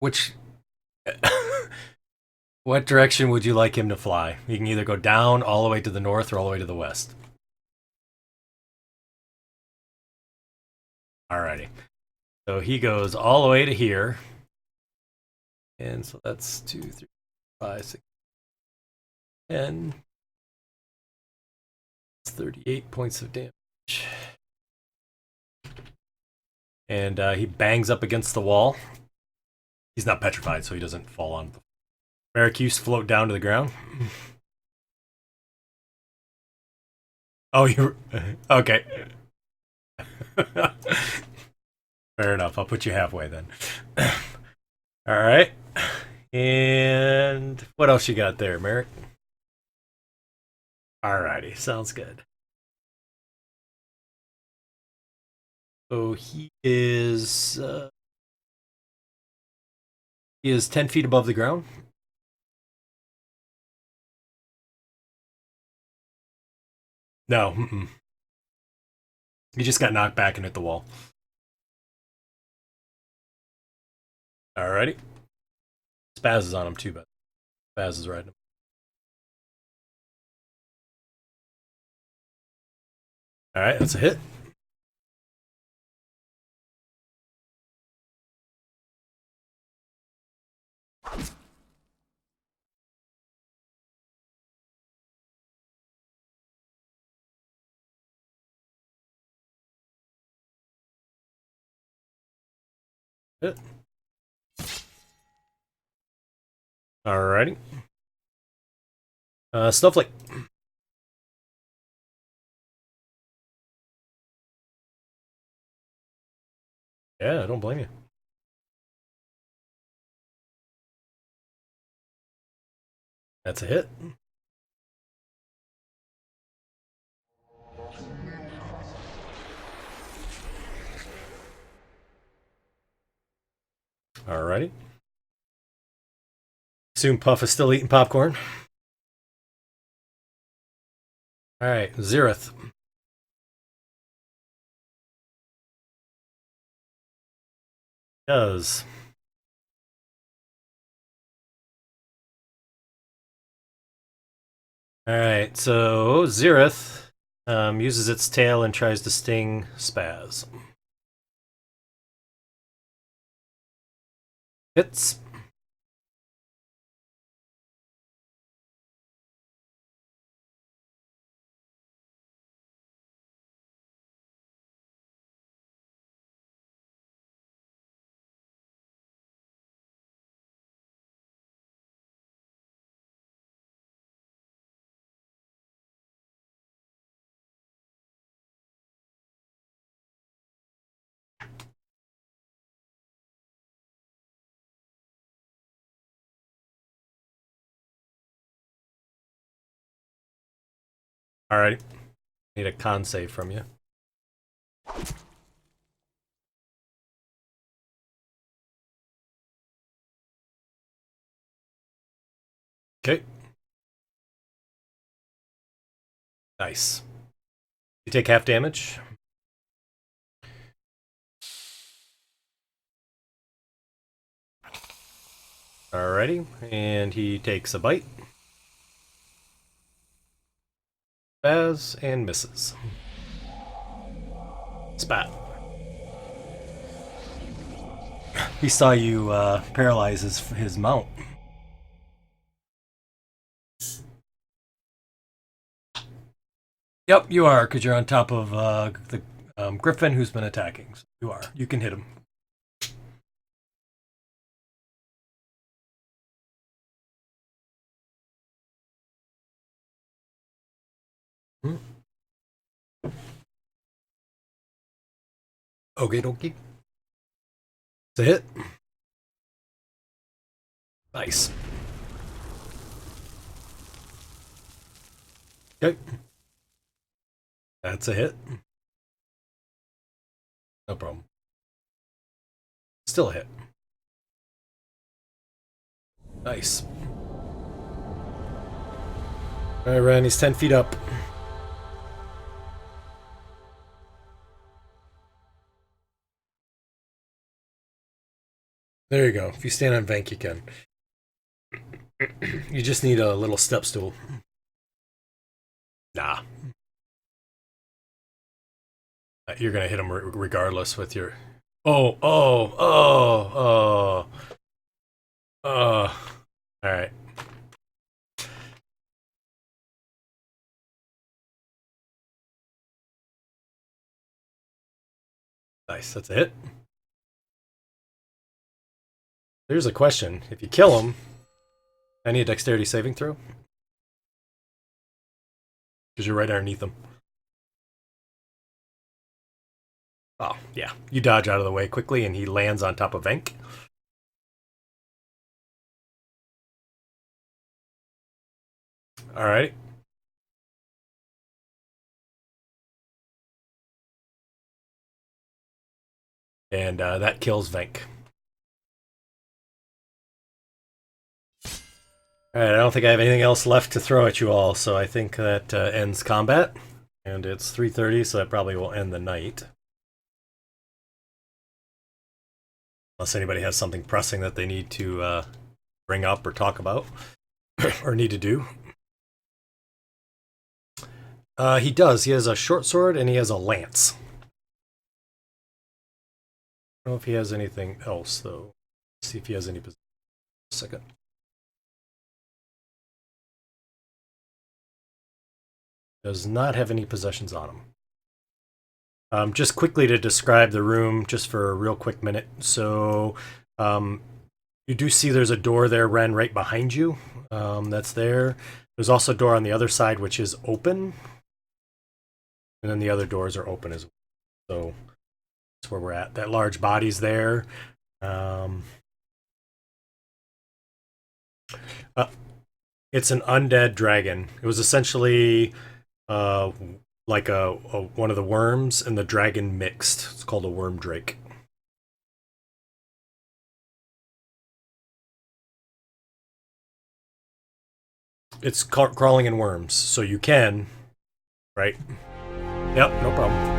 Which what direction would you like him to fly? He can either go down all the way to the north or all the way to the west. Alrighty. So he goes all the way to here. And so that's 2, 3, 5, 6, 10. It's 38 points of damage. And he bangs up against the wall. He's not petrified, so he doesn't fall on the Kyuss float down to the ground. Oh, you're okay. Fair enough. I'll put you halfway then. All right. And what else you got there, Merrick? Alrighty, sounds good. So he is 10 feet above the ground. No, he just got knocked back and hit the wall. Alrighty. Spaz is on him too, but Spaz is riding him. Alright, that's a hit. Hit. Alrighty. Snowflake. Yeah, I don't blame you. That's a hit. Alrighty. Assume Puff is still eating popcorn. Alright, Zereth. Does. Alright, so Zereth uses its tail and tries to sting Spaz. Hits. Alright. Need a con save from you. Okay. Nice. You take half damage. Alrighty. And he takes a bite. Spaz and misses. Spat. He saw you paralyze his mount. Yep, you are, because you're on top of the griffin who's been attacking. So you are. You can hit him. Okay, dokie. It's a hit. Nice. Okay. That's a hit. No problem. Still a hit. Nice. Alright, Ren, he's 10 feet up. There you go. If you stand on Vank, you can. You just need a little step stool. Nah. You're gonna hit him regardless with your... Oh. Alright. Nice, that's a hit. Here's a question. If you kill him, I need a dexterity saving throw. Because you're right underneath him. Oh, yeah. You dodge out of the way quickly and he lands on top of Venk. Alright. And that kills Venk. Alright, I don't think I have anything else left to throw at you all, so I think that ends combat. And it's 3:30, so that probably will end the night. Unless anybody has something pressing that they need to bring up or talk about. Or need to do. He does. He has a short sword and he has a lance. I don't know if he has anything else, though. Let's see if he has any... A second. Does not have any possessions on him. Just quickly to describe the room, just for a real quick minute. So, you do see there's a door there, Ren, right behind you. That's there. There's also a door on the other side, which is open. And then the other doors are open as well. So, that's where we're at. That large body's there. It's an undead dragon. It was essentially... like one of the worms and the dragon mixed. It's called a wormdrake. crawling in worms, so you can, right? Yep, no problem.